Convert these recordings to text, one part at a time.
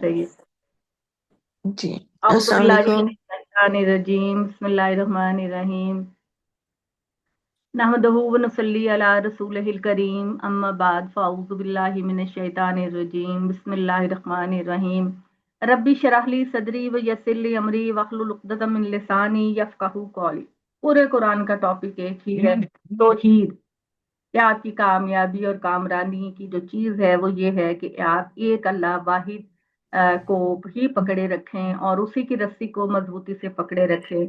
صحیح ہے۔ جی اعوذ السلام باللہ علیکم۔ من الشیطان الرجیم، بسم اللہ الرحمن الرحیم، نحمدہ و نصلی علی رسولہ الکریم، اما بعد فاعوذ باللہ من الشیطان الرجیم، بسم اللہ الرحمن الرحیم، ربی شرح لی صدری ویسر لی امری واحلل عقدۃ من لسانی یفقہوا قولی۔ پورے قرآن کا ٹاپک ایک ہی ہے، توحید۔ کہ آپ کی کامیابی اور کامرانی کی جو چیز ہے وہ یہ ہے کہ آپ ایک اللہ واحد کو ہی پکڑے رکھیں اور اسی کی رسی کو مضبوطی سے پکڑے رکھیں،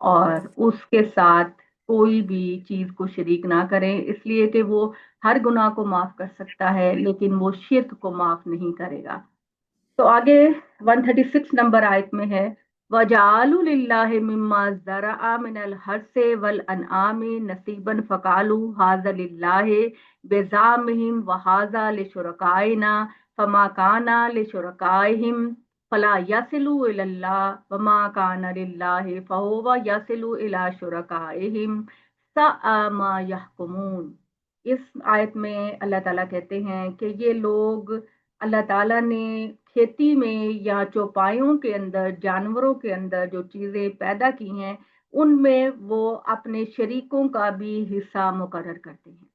اور اس کے ساتھ کوئی بھی چیز کو شریک نہ کریں، اس لیے کہ وہ ہر گناہ کو معاف کر سکتا ہے لیکن وہ شرک کو معاف نہیں کرے گا۔ تو آگے 136 نمبر آیت میں ہے، وَجَعَلُوا لِلَّهِ مِمَّا زَرَعَ مِنَ الْحَرْثِ وَالْأَنْعَامِ نَصِيبًا فَقَالُوا هَٰذَا لِلَّهِ بِزَعْمِهِمْ وَهَٰذَا لِشُرَكَائِنَا فَمَا كَانَ لِشُرَكَائِهِمْ فَلَا يَصِلُ إِلَى اللَّهِ وَمَا كَانَ لِلَّهِ فَهُوَ يَصِلُ إِلَىٰ شُرَكَائِهِمْ سَاءَ مَا يَحْكُمُونَ۔ اس آیت میں اللہ تعالیٰ کہتے ہیں کہ یہ لوگ اللہ تعالیٰ نے کھیتی میں یا چوپایوں کے اندر، جانوروں کے اندر جو چیزیں پیدا کی ہیں ان میں وہ اپنے شریکوں کا بھی حصہ مقرر کرتے ہیں۔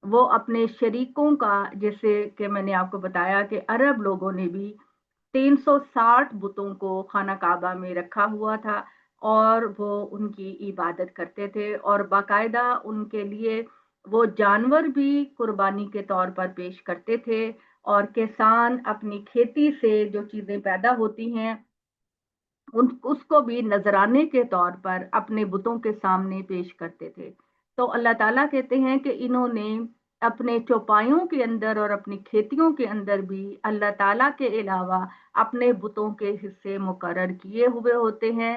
وہ اپنے شریکوں کا، جیسے کہ میں نے آپ کو بتایا کہ عرب لوگوں نے بھی 360 بتوں کو خانہ کعبہ میں رکھا ہوا تھا اور وہ ان کی عبادت کرتے تھے، اور باقاعدہ ان کے لیے وہ جانور بھی قربانی کے طور پر پیش کرتے تھے، اور کسان اپنی کھیتی سے جو چیزیں پیدا ہوتی ہیں اس کو بھی نذرانے کے طور پر اپنے بتوں کے سامنے پیش کرتے تھے۔ تو اللہ تعالیٰ کہتے ہیں کہ انہوں نے اپنے چوپایوں کے اندر اور اپنی کھیتیوں کے اندر بھی اللہ تعالیٰ کے علاوہ اپنے بتوں کے حصے مقرر کیے ہوئے ہوتے ہیں،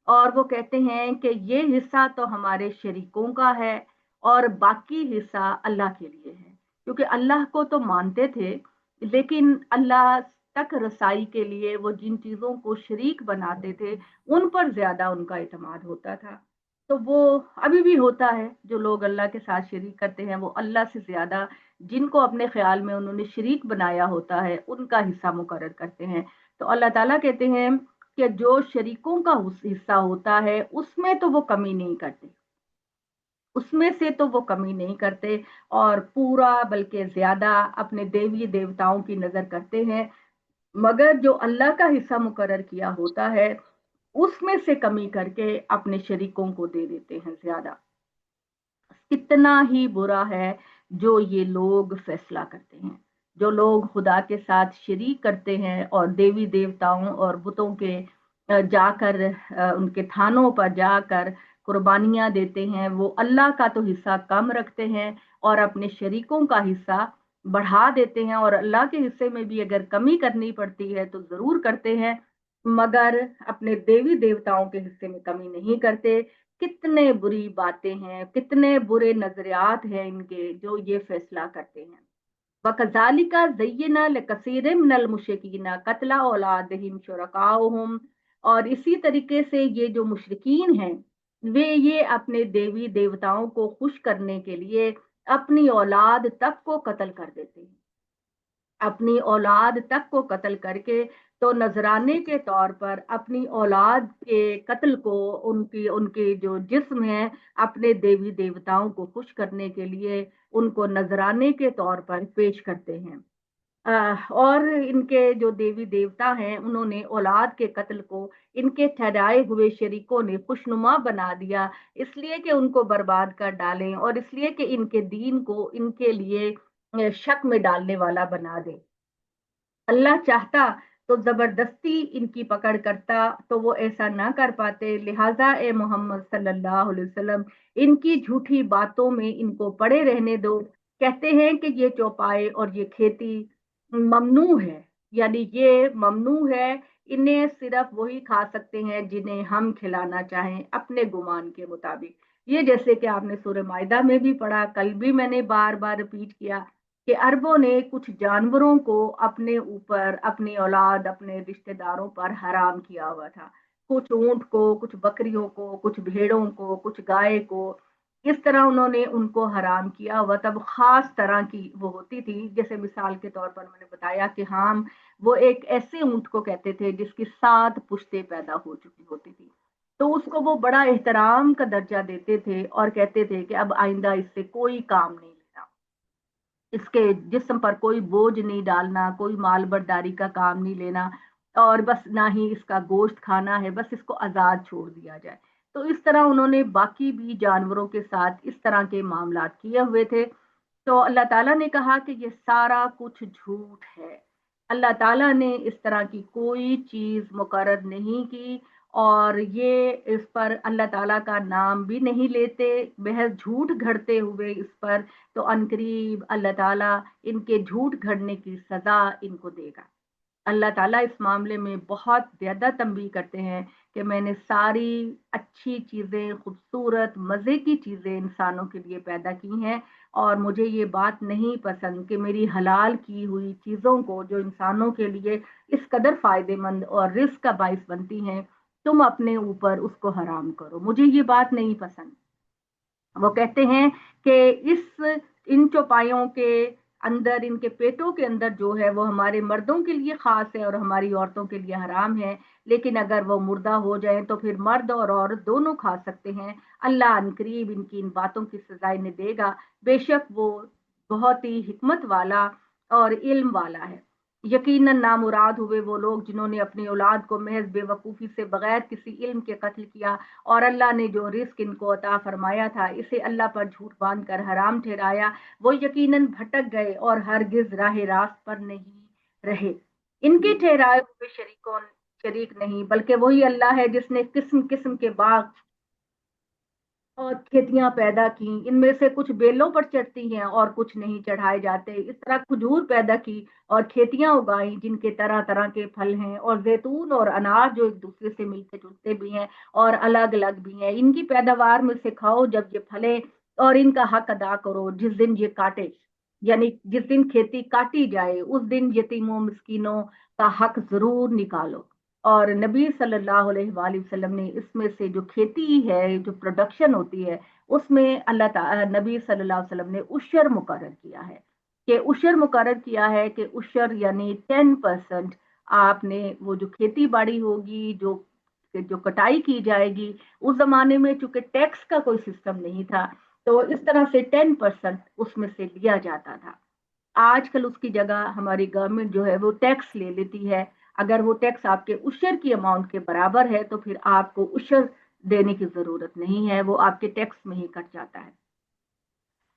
اور وہ کہتے ہیں کہ یہ حصہ تو ہمارے شریکوں کا ہے اور باقی حصہ اللہ کے لیے ہے، کیونکہ اللہ کو تو مانتے تھے لیکن اللہ تک رسائی کے لیے وہ جن چیزوں کو شریک بناتے تھے ان پر زیادہ ان کا اعتماد ہوتا تھا۔ تو وہ ابھی بھی ہوتا ہے، جو لوگ اللہ کے ساتھ شریک کرتے ہیں وہ اللہ سے زیادہ جن کو اپنے خیال میں انہوں نے شریک بنایا ہوتا ہے ان کا حصہ مقرر کرتے ہیں۔ تو اللہ تعالیٰ کہتے ہیں کہ جو شریکوں کا حصہ ہوتا ہے اس میں تو وہ کمی نہیں کرتے، اس میں سے تو وہ کمی نہیں کرتے، اور پورا بلکہ زیادہ اپنے دیوی دیوتاؤں کی نظر کرتے ہیں، مگر جو اللہ کا حصہ مقرر کیا ہوتا ہے اس میں سے کمی کر کے اپنے شریکوں کو دے دیتے ہیں زیادہ۔ کتنا ہی برا ہے جو یہ لوگ فیصلہ کرتے ہیں، جو لوگ خدا کے ساتھ شریک کرتے ہیں اور دیوی دیوتاؤں اور بتوں کے جا کر ان کے تھانوں پر جا کر قربانیاں دیتے ہیں، وہ اللہ کا تو حصہ کم رکھتے ہیں اور اپنے شریکوں کا حصہ بڑھا دیتے ہیں، اور اللہ کے حصے میں بھی اگر کمی کرنی پڑتی ہے تو ضرور کرتے ہیں، مگر اپنے دیوی دیوتاؤں کے حصے میں کمی نہیں کرتے۔ کتنے بری باتیں ہیں، کتنے برے نظریات ہیں ان کے جو یہ فیصلہ کرتے ہیں۔ وَكَذَلِكَ زَيَّنَ لِكَثِيرٍ مِّنَ الْمُشْرِكِينَ قَتْلَ أَوْلَادِهِمْ شُرَكَاؤُهُمْ، اور اسی طریقے سے یہ جو مشرکین ہیں وہ یہ اپنے دیوی دیوتاؤں کو خوش کرنے کے لیے اپنی اولاد تک کو قتل کر دیتے ہیں، اپنی اولاد تک کو قتل کر کے تو نذرانے کے طور پر اپنی اولاد کے قتل کو ان کی جو جسم ہے اپنے دیوی دیوتاؤں کو خوش کرنے کے لیے ان کو نذرانے کے طور پر پیش کرتے ہیں۔ اور ان کے جو دیوی دیوتا ہیں انہوں نے اولاد کے قتل کو ان کے ٹھہرائے ہوئے شریکوں نے خوشنما بنا دیا، اس لیے کہ ان کو برباد کر ڈالیں اور اس لیے کہ ان کے دین کو ان کے لیے شک میں ڈالنے والا بنا دے۔ اللہ چاہتا تو زبردستی ان کی پکڑ کرتا تو وہ ایسا نہ کر پاتے، لہٰذا اے محمد صلی اللہ علیہ وسلم ان کی جھوٹی باتوں میں ان کو پڑے رہنے دو۔ کہتے ہیں کہ یہ چوپائے اور یہ کھیتی ممنوع ہے، یعنی یہ ممنوع ہے، انہیں صرف وہی کھا سکتے ہیں جنہیں ہم کھلانا چاہیں اپنے گمان کے مطابق۔ یہ جیسے کہ آپ نے سورہ مائدہ میں بھی پڑھا، کل بھی میں نے بار بار ریپیٹ کیا کہ عربوں نے کچھ جانوروں کو اپنے اوپر، اپنی اولاد، اپنے رشتہ داروں پر حرام کیا ہوا تھا، کچھ اونٹ کو، کچھ بکریوں کو، کچھ بھیڑوں کو، کچھ گائے کو، اس طرح انہوں نے ان کو حرام کیا ہوا۔ تب خاص طرح کی وہ ہوتی تھی، جیسے مثال کے طور پر میں نے بتایا کہ ہم وہ ایک ایسے اونٹ کو کہتے تھے جس کی 7 پشتیں پیدا ہو چکی ہوتی تھی، تو اس کو وہ بڑا احترام کا درجہ دیتے تھے اور کہتے تھے کہ اب آئندہ اس سے کوئی کام نہیں لینا، اس کے جسم پر کوئی بوجھ نہیں ڈالنا، کوئی مال برداری کا کام نہیں لینا، اور بس نہ ہی اس کا گوشت کھانا ہے، بس اس کو آزاد چھوڑ دیا جائے۔ تو اس طرح انہوں نے باقی بھی جانوروں کے ساتھ اس طرح کے معاملات کیے ہوئے تھے۔ تو اللہ تعالیٰ نے کہا کہ یہ سارا کچھ جھوٹ ہے، اللہ تعالیٰ نے اس طرح کی کوئی چیز مقرر نہیں کی، اور یہ اس پر اللہ تعالیٰ کا نام بھی نہیں لیتے، محض جھوٹ گھڑتے ہوئے اس پر، تو عنقریب اللہ تعالیٰ ان کے جھوٹ گھڑنے کی سزا ان کو دے گا۔ اللہ تعالیٰ اس معاملے میں بہت زیادہ تنبیہ کرتے ہیں کہ میں نے ساری اچھی چیزیں، خوبصورت مزے کی چیزیں انسانوں کے لیے پیدا کی ہیں، اور مجھے یہ بات نہیں پسند کہ میری حلال کی ہوئی چیزوں کو جو انسانوں کے لیے اس قدر فائدے مند اور رزق کا باعث بنتی ہیں، تم اپنے اوپر اس کو حرام کرو، مجھے یہ بات نہیں پسند۔ وہ کہتے ہیں کہ ان چوپایوں کے اندر، ان کے پیٹوں کے اندر جو ہے وہ ہمارے مردوں کے لیے خاص ہے اور ہماری عورتوں کے لیے حرام ہے، لیکن اگر وہ مردہ ہو جائیں تو پھر مرد اور عورت دونوں کھا سکتے ہیں۔ اللہ عنقریب ان کی ان باتوں کی سزا انہیں دے گا، بے شک وہ بہت ہی حکمت والا اور علم والا ہے۔ یقیناً نامراد ہوئے وہ لوگ جنہوں نے اپنی اولاد کو محض بے وقوفی سے بغیر کسی علم کے قتل کیا، اور اللہ نے جو رزق ان کو عطا فرمایا تھا اسے اللہ پر جھوٹ باندھ کر حرام ٹھہرایا، وہ یقیناً بھٹک گئے اور ہرگز راہ راست پر نہیں رہے۔ ان کے ٹھہرائے ہوئے شریک نہیں، بلکہ وہی اللہ ہے جس نے قسم قسم کے باغ اور کھیتیاں پیدا کی، ان میں سے کچھ بیلوں پر چڑھتی ہیں اور کچھ نہیں چڑھائے جاتے، اس طرح کھجور پیدا کی اور کھیتیاں اگائیں جن کے طرح طرح کے پھل ہیں، اور زیتون اور انار جو ایک دوسرے سے ملتے جلتے بھی ہیں اور الگ الگ بھی ہیں، ان کی پیداوار میں سے کھاؤ جب یہ پھلے، اور ان کا حق ادا کرو جس دن یہ کاٹے، یعنی جس دن کھیتی کاٹی جائے اس دن یتیموں مسکینوں کا حق ضرور نکالو۔ اور نبی صلی اللہ علیہ وآلہ وسلم نے اس میں سے جو کھیتی ہے، جو پروڈکشن ہوتی ہے، اس میں اللہ تعالی نبی صلی اللہ علیہ وسلم نے عشر مقرر کیا ہے، کہ عشر مقرر کیا ہے کہ عشر یعنی 10% آپ نے وہ جو کھیتی باڑی ہوگی، جو کٹائی کی جائے گی، اس زمانے میں چونکہ ٹیکس کا کوئی سسٹم نہیں تھا تو اس طرح سے 10% اس میں سے لیا جاتا تھا۔ آج کل اس کی جگہ ہماری گورنمنٹ جو ہے وہ ٹیکس لے لیتی ہے، اگر وہ ٹیکس آپ کے عشر کی اماؤنٹ کے برابر ہے تو پھر آپ کو عشر دینے کی ضرورت نہیں ہے، وہ آپ کے ٹیکس میں ہی کٹ جاتا ہے۔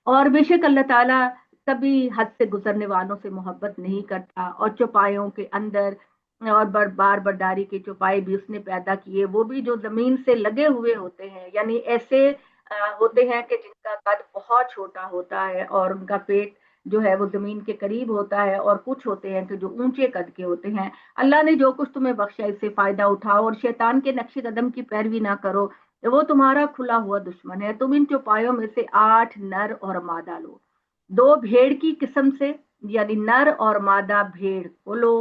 اور بے شک اللہ تعالیٰ کبھی حد سے گزرنے والوں سے محبت نہیں کرتا، اور چوپایوں کے اندر اور بار برداری کے چوپائے بھی اس نے پیدا کیے، وہ بھی جو زمین سے لگے ہوئے ہوتے ہیں، یعنی ایسے ہوتے ہیں کہ جن کا قد بہت چھوٹا ہوتا ہے اور ان کا پیٹ جو ہے وہ زمین کے قریب ہوتا ہے، اور کچھ ہوتے ہیں کہ جو اونچے قد کے ہوتے ہیں۔ اللہ نے جو کچھ تمہیں بخشا اس سے فائدہ اٹھاؤ، اور شیطان کے نقش قدم کی پیروی نہ کرو، وہ تمہارا کھلا ہوا دشمن ہے۔ تم ان چوپایوں میں سے 8 نر اور مادہ لو، 2 بھیڑ کی قسم سے یعنی نر اور مادہ بھیڑ کو لو،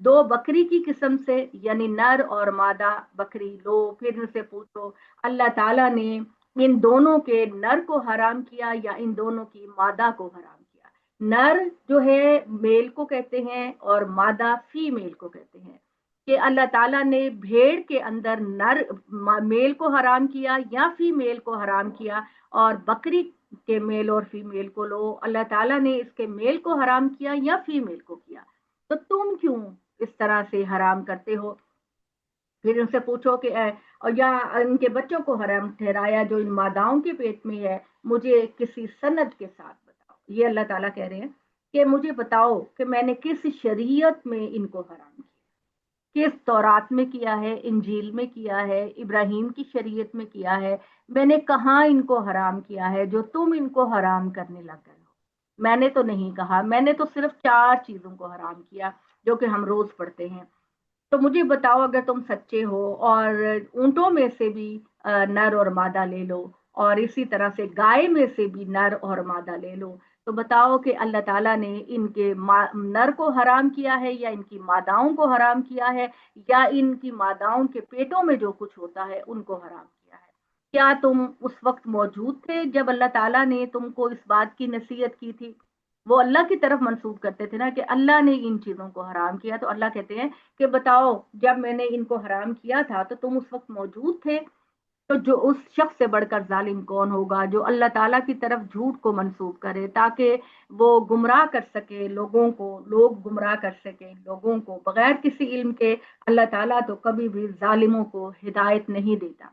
2 بکری کی قسم سے یعنی نر اور مادہ بکری لو۔ پھر ان سے پوچھو اللہ تعالیٰ نے ان دونوں کے نر کو حرام کیا یا ان دونوں کی مادہ کو حرام کیا؟ نر جو ہے میل کو کہتے ہیں اور مادہ فی میل کو کہتے ہیں، کہ اللہ تعالیٰ نے بھیڑ کے اندر نر میل کو حرام کیا یا فی میل کو حرام کیا، اور بکری کے میل اور فی میل کو لو، اللہ تعالیٰ نے اس کے میل کو حرام کیا یا فی میل کو کیا، تو تم کیوں اس طرح سے حرام کرتے ہو؟ پھر ان سے پوچھو کہ اور یا ان کے بچوں کو حرام ٹھہرایا جو ان ماداؤں کے پیٹ میں ہے، مجھے کسی سند کے ساتھ بتاؤ۔ یہ اللہ تعالیٰ کہہ رہے ہیں کہ مجھے بتاؤ کہ میں نے کس شریعت میں ان کو حرام کیا، کس تورات میں کیا ہے، انجیل میں کیا ہے، ابراہیم کی شریعت میں کیا ہے، میں نے کہاں ان کو حرام کیا ہے جو تم ان کو حرام کرنے لگ گئے ہو؟ میں نے تو نہیں کہا، میں نے تو صرف 4 چیزوں کو حرام کیا جو کہ ہم روز پڑھتے ہیں۔ تو مجھے بتاؤ اگر تم سچے ہو، اور اونٹوں میں سے بھی نر اور مادہ لے لو، اور اسی طرح سے گائے میں سے بھی نر اور مادہ لے لو، تو بتاؤ کہ اللہ تعالیٰ نے ان کے نر کو حرام کیا ہے یا ان کی ماداؤں کو حرام کیا ہے، یا ان کی ماداؤں کے پیٹوں میں جو کچھ ہوتا ہے ان کو حرام کیا ہے؟ کیا تم اس وقت موجود تھے جب اللہ تعالیٰ نے تم کو اس بات کی نصیحت کی تھی؟ وہ اللہ کی طرف منسوب کرتے تھے نا کہ اللہ نے ان چیزوں کو حرام کیا، تو اللہ کہتے ہیں کہ بتاؤ جب میں نے ان کو حرام کیا تھا تو تم اس وقت موجود تھے؟ تو جو اس شخص سے بڑھ کر ظالم کون ہوگا جو اللہ تعالیٰ کی طرف جھوٹ کو منسوب کرے تاکہ وہ گمراہ کر سکے لوگوں کو، لوگ گمراہ کر سکیں لوگوں کو بغیر کسی علم کے۔ اللہ تعالیٰ تو کبھی بھی ظالموں کو ہدایت نہیں دیتا۔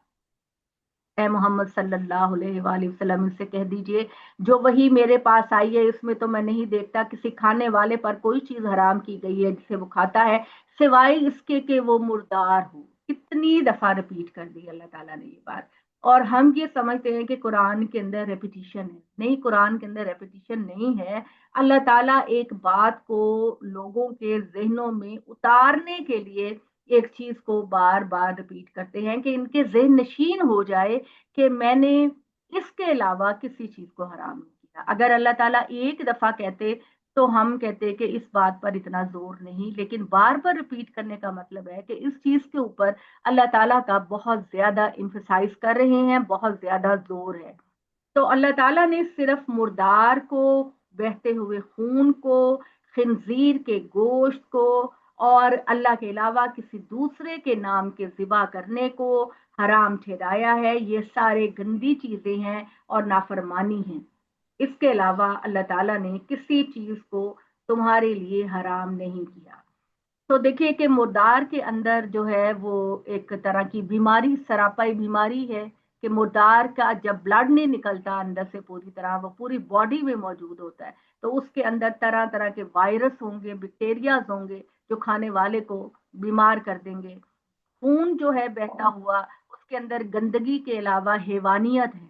اے محمد صلی اللہ علیہ وآلہ وسلم ان سے کہہ دیجئے جو وہی میرے پاس آئی ہے اس میں تو میں نہیں دیکھتا کسی کھانے والے پر کوئی چیز حرام کی گئی ہے جسے وہ کھاتا ہے سوائے اس کے کہ وہ مردار ہو۔ کتنی دفعہ رپیٹ کر دی اللہ تعالیٰ نے یہ بات، اور ہم یہ سمجھتے ہیں کہ قرآن کے اندر ریپیٹیشن ہے، نہیں، قرآن کے اندر ریپیٹیشن نہیں ہے۔ اللہ تعالیٰ ایک بات کو لوگوں کے ذہنوں میں اتارنے کے لیے ایک چیز کو بار بار رپیٹ کرتے ہیں کہ ان کے ذہن نشین ہو جائے کہ میں نے اس کے علاوہ کسی چیز کو حرام نہیں کیا۔ اگر اللہ تعالیٰ ایک دفعہ کہتے تو ہم کہتے کہ اس بات پر اتنا زور نہیں، لیکن بار بار رپیٹ کرنے کا مطلب ہے کہ اس چیز کے اوپر اللہ تعالیٰ کا بہت زیادہ امفسائز کر رہے ہیں، بہت زیادہ زور ہے۔ تو اللہ تعالیٰ نے صرف مردار کو، بہتے ہوئے خون کو، خنزیر کے گوشت کو اور اللہ کے علاوہ کسی دوسرے کے نام کے ذبح کرنے کو حرام ٹھہرایا ہے۔ یہ سارے گندی چیزیں ہیں اور نافرمانی ہیں۔ اس کے علاوہ اللہ تعالیٰ نے کسی چیز کو تمہارے لیے حرام نہیں کیا۔ تو دیکھیے کہ مردار کے اندر جو ہے وہ ایک طرح کی بیماری، سراپائی بیماری ہے کہ مردار کا جب بلڈ نہیں نکلتا اندر سے پوری طرح، وہ پوری باڈی میں موجود ہوتا ہے، تو اس کے اندر طرح طرح کے وائرس ہوں گے، بیکٹیریاز ہوں گے جو کھانے والے کو بیمار کر دیں گے۔ خون جو ہے بہتا ہوا اس کے اندر گندگی کے علاوہ حیوانیت ہے،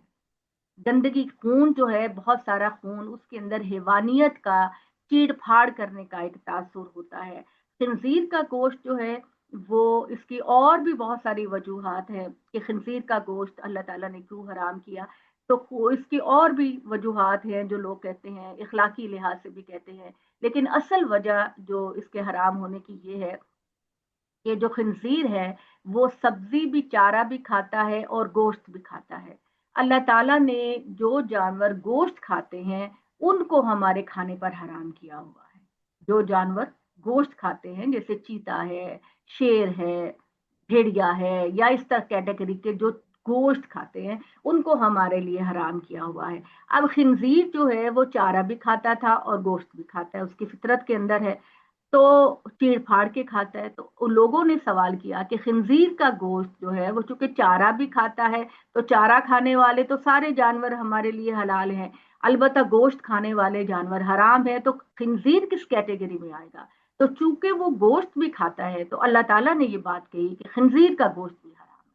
گندگی، خون جو ہے بہت سارا خون، اس کے اندر حیوانیت کا چیڑ پھاڑ کرنے کا ایک تاثر ہوتا ہے۔ خنزیر کا گوشت جو ہے وہ، اس کی اور بھی بہت ساری وجوہات ہیں کہ خنزیر کا گوشت اللہ تعالیٰ نے کیوں حرام کیا، تو اس کی اور بھی وجوہات ہیں جو لوگ کہتے ہیں، اخلاقی لحاظ سے بھی کہتے ہیں، لیکن اصل وجہ جو اس کے حرام ہونے کی یہ ہے کہ جو خنزیر ہے وہ سبزی بھی، چارہ بھی کھاتا ہے اور گوشت بھی کھاتا ہے۔ اللہ تعالیٰ نے جو جانور گوشت کھاتے ہیں ان کو ہمارے کھانے پر حرام کیا ہوا ہے۔ جو جانور گوشت کھاتے ہیں جیسے چیتا ہے، شیر ہے، بھیڑیا ہے، یا اس طرح کیٹیگری کے جو گوشت کھاتے ہیں ان کو ہمارے لیے حرام کیا ہوا ہے۔ اب خنزیر جو ہے وہ چارہ بھی کھاتا تھا اور گوشت بھی کھاتا ہے، اس کی فطرت کے اندر ہے، تو چیڑ پھاڑ کے کھاتا ہے۔ تو ان لوگوں نے سوال کیا کہ خنزیر کا گوشت جو ہے وہ چونکہ چارہ بھی کھاتا ہے، تو چارہ کھانے والے تو سارے جانور ہمارے لیے حلال ہیں، البتہ گوشت کھانے والے جانور حرام ہے، تو خنزیر کس کیٹیگری میں آئے گا؟ تو چونکہ وہ گوشت بھی کھاتا ہے تو اللہ تعالیٰ نے یہ بات کہی کہ خنزیر کا گوشت بھی حرام ہے،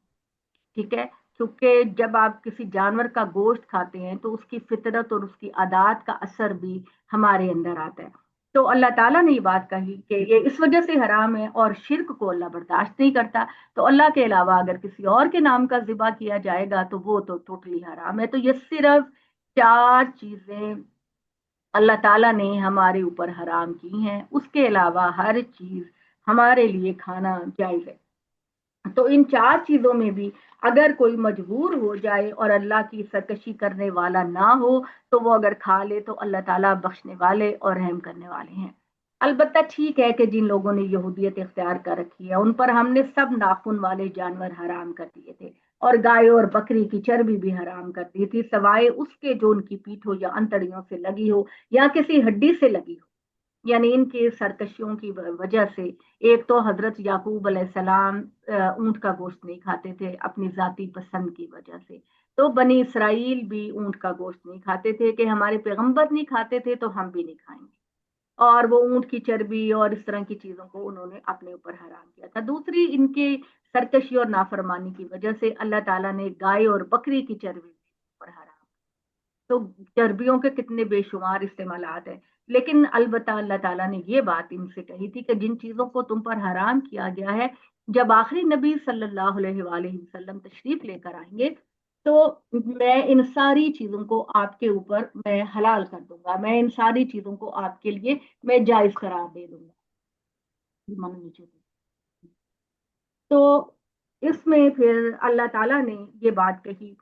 ٹھیک ہے؟ کیونکہ جب آپ کسی جانور کا گوشت کھاتے ہیں تو اس کی فطرت اور اس کی عادات کا اثر بھی ہمارے اندر آتا ہے۔ تو اللہ تعالیٰ نے یہ بات کہی کہ یہ اس وجہ سے حرام ہے، اور شرک کو اللہ برداشت نہیں کرتا، تو اللہ کے علاوہ اگر کسی اور کے نام کا ذبح کیا جائے گا تو وہ تو ٹوٹلی حرام ہے۔ تو یہ صرف چار چیزیں اللہ تعالیٰ نے ہمارے اوپر حرام کی ہیں، اس کے علاوہ ہر چیز ہمارے لیے کھانا جائز ہے۔ تو ان چار چیزوں میں بھی اگر کوئی مجبور ہو جائے اور اللہ کی سرکشی کرنے والا نہ ہو تو وہ اگر کھا لے تو اللہ تعالیٰ بخشنے والے اور رحم کرنے والے ہیں۔ البتہ ٹھیک ہے کہ جن لوگوں نے یہودیت اختیار کر رکھی ہے ان پر ہم نے سب ناخن والے جانور حرام کر دیے تھے، اور گائے اور بکری کی چربی بھی حرام کر دی تھی، سوائے اس کے جو ان کی پیٹھوں یا انتڑیوں سے لگی ہو یا کسی ہڈی سے لگی ہو، یعنی ان کی سرکشیوں کی وجہ سے۔ ایک تو حضرت یعقوب علیہ السلام اونٹ کا گوشت نہیں کھاتے تھے اپنی ذاتی پسند کی وجہ سے، تو بنی اسرائیل بھی اونٹ کا گوشت نہیں کھاتے تھے کہ ہمارے پیغمبر نہیں کھاتے تھے تو ہم بھی نہیں کھائیں گے، اور وہ اونٹ کی چربی اور اس طرح کی چیزوں کو انہوں نے اپنے اوپر حرام کیا تھا۔ دوسری، ان کے سرکشی اور نافرمانی کی وجہ سے اللہ تعالیٰ نے گائے اور بکری کی چربی پر حرام، تو چربیوں کے کتنے بے شمار استعمالات ہیں، لیکن البتہ اللہ تعالیٰ نے یہ بات ان سے کہی تھی کہ جن چیزوں کو تم پر حرام کیا گیا ہے، جب آخری نبی صلی اللہ علیہ وآلہ وسلم تشریف لے کر آئیں گے تو میں ان ساری چیزوں کو آپ کے اوپر میں حلال کر دوں گا، میں ان ساری چیزوں کو آپ کے لیے میں جائز قرار دے دوں گا۔ تو اس میں پھر اللہ تعالیٰ نے یہ بات کہی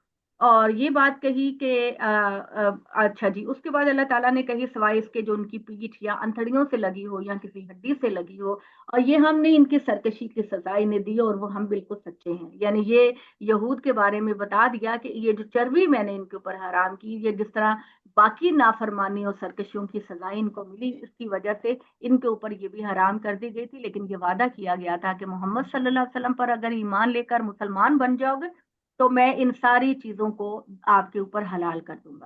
اور یہ بات کہی کہ اچھا جی، اس کے بعد اللہ تعالیٰ نے کہی سوائے اس کے جو ان کی پیٹھ یا انتڑیوں سے لگی ہو یا کسی ہڈی سے لگی ہو، اور یہ ہم نے ان کی سرکشی کی سزا انہیں دی اور وہ ہم بالکل سچے ہیں. یعنی یہ یہود کے بارے میں بتا دیا کہ یہ جو چربی میں نے ان کے اوپر حرام کی، یہ جس طرح باقی نافرمانی اور سرکشیوں کی سزائیں ان کو ملی، اس کی وجہ سے ان کے اوپر یہ بھی حرام کر دی گئی تھی. لیکن یہ وعدہ کیا گیا تھا کہ محمد صلی اللہ علیہ وسلم پر اگر ایمان لے کر مسلمان بن جاؤ گے تو میں ان ساری چیزوں کو آپ کے اوپر حلال کر دوں گا.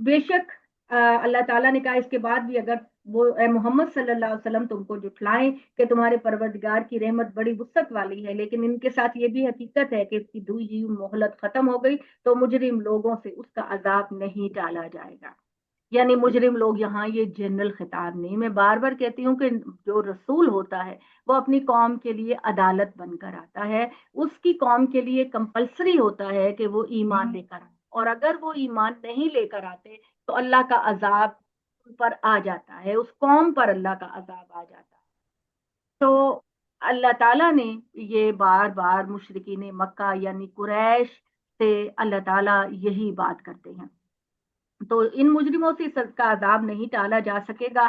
بے شک اللہ تعالیٰ نے کہا اس کے بعد بھی اگر وہ اے محمد صلی اللہ علیہ وسلم تم کو جھٹلائیں کہ تمہارے پروردگار کی رحمت بڑی وسعت والی ہے، لیکن ان کے ساتھ یہ بھی حقیقت ہے کہ اس کی دوئی مہلت ختم ہو گئی تو مجرم لوگوں سے اس کا عذاب نہیں ٹالا جائے گا. یعنی مجرم لوگ یہاں یہ جنرل خطاب نہیں، میں بار بار کہتی ہوں کہ جو رسول ہوتا ہے وہ اپنی قوم کے لیے عدالت بن کر آتا ہے. اس کی قوم کے لیے کمپلسری ہوتا ہے کہ وہ ایمان لے کر آئے، اور اگر وہ ایمان نہیں لے کر آتے تو اللہ کا عذاب ان پر آ جاتا ہے، اس قوم پر اللہ کا عذاب آ جاتا ہے. تو اللہ تعالیٰ نے یہ بار بار مشرکین مکہ یعنی قریش سے اللہ تعالیٰ یہی بات کرتے ہیں. تو ان مجرموں سے اس کا عذاب نہیں ٹالا جا سکے گا.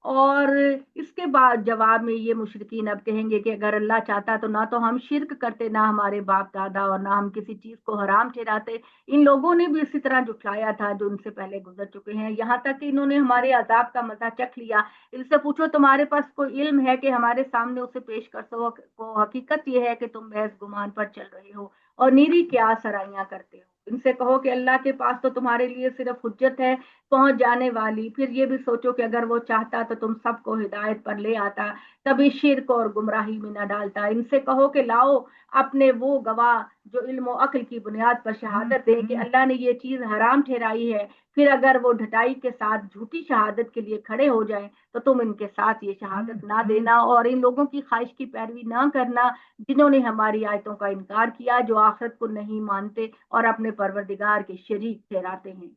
اور اس کے بعد جواب میں یہ مشرکین اب کہیں گے کہ اگر اللہ چاہتا تو نہ تو ہم شرک کرتے، نہ ہمارے باپ دادا، اور نہ ہم کسی چیز کو حرام ٹھہراتے. ان لوگوں نے بھی اسی طرح جھٹلایا تھا جو ان سے پہلے گزر چکے ہیں، یہاں تک کہ انہوں نے ہمارے عذاب کا مزہ چکھ لیا. ان سے پوچھو تمہارے پاس کوئی علم ہے کہ ہمارے سامنے اسے پیش کر سکو؟ حقیقت یہ ہے کہ تم محض گمان پر چل رہے ہو اور نیری کیا سرائیاں کرتے ہو. ان سے کہو کہ اللہ کے پاس تو تمہارے لیے صرف حجت ہے پہنچ جانے والی. پھر یہ بھی سوچو کہ اگر وہ چاہتا تو تم سب کو ہدایت پر لے آتا، کبھی شرک اور گمراہی میں نہ ڈالتا. ان سے کہو کہ لاؤ اپنے وہ گواہ جو علم و عقل کی بنیاد پر شہادت دے کہ اللہ نے یہ چیز حرام ٹھہرائی ہے. پھر اگر وہ ڈھٹائی کے ساتھ جھوٹی شہادت کے لیے کھڑے ہو جائیں تو تم ان کے ساتھ یہ شہادت نہ دینا اور ان لوگوں کی خواہش کی پیروی نہ کرنا جنہوں نے ہماری آیتوں کا انکار کیا، جو آخرت کو نہیں مانتے اور اپنے پروردگار کے شریک ٹھہراتے ہیں.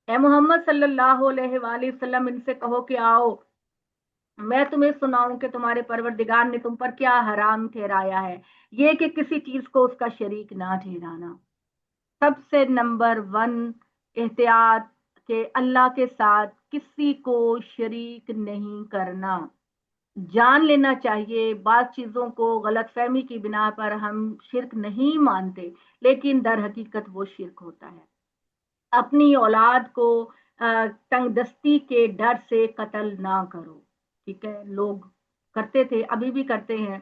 اے محمد صلی اللہ علیہ وآلہ وسلم ان سے کہو کہ آؤ میں تمہیں سناؤں کہ تمہارے پروردگار نے تم پر کیا حرام ٹھہرایا ہے. یہ کہ کسی چیز کو اس کا شریک نہ ٹھہرانا. سب سے نمبر 1 احتیاط کہ اللہ کے ساتھ کسی کو شریک نہیں کرنا. جان لینا چاہیے بعض چیزوں کو غلط فہمی کی بنا پر ہم شرک نہیں مانتے، لیکن در حقیقت وہ شرک ہوتا ہے. اپنی اولاد کو تنگ دستی کے ڈر سے قتل نہ کرو. ٹھیک ہے، لوگ کرتے تھے، ابھی بھی کرتے ہیں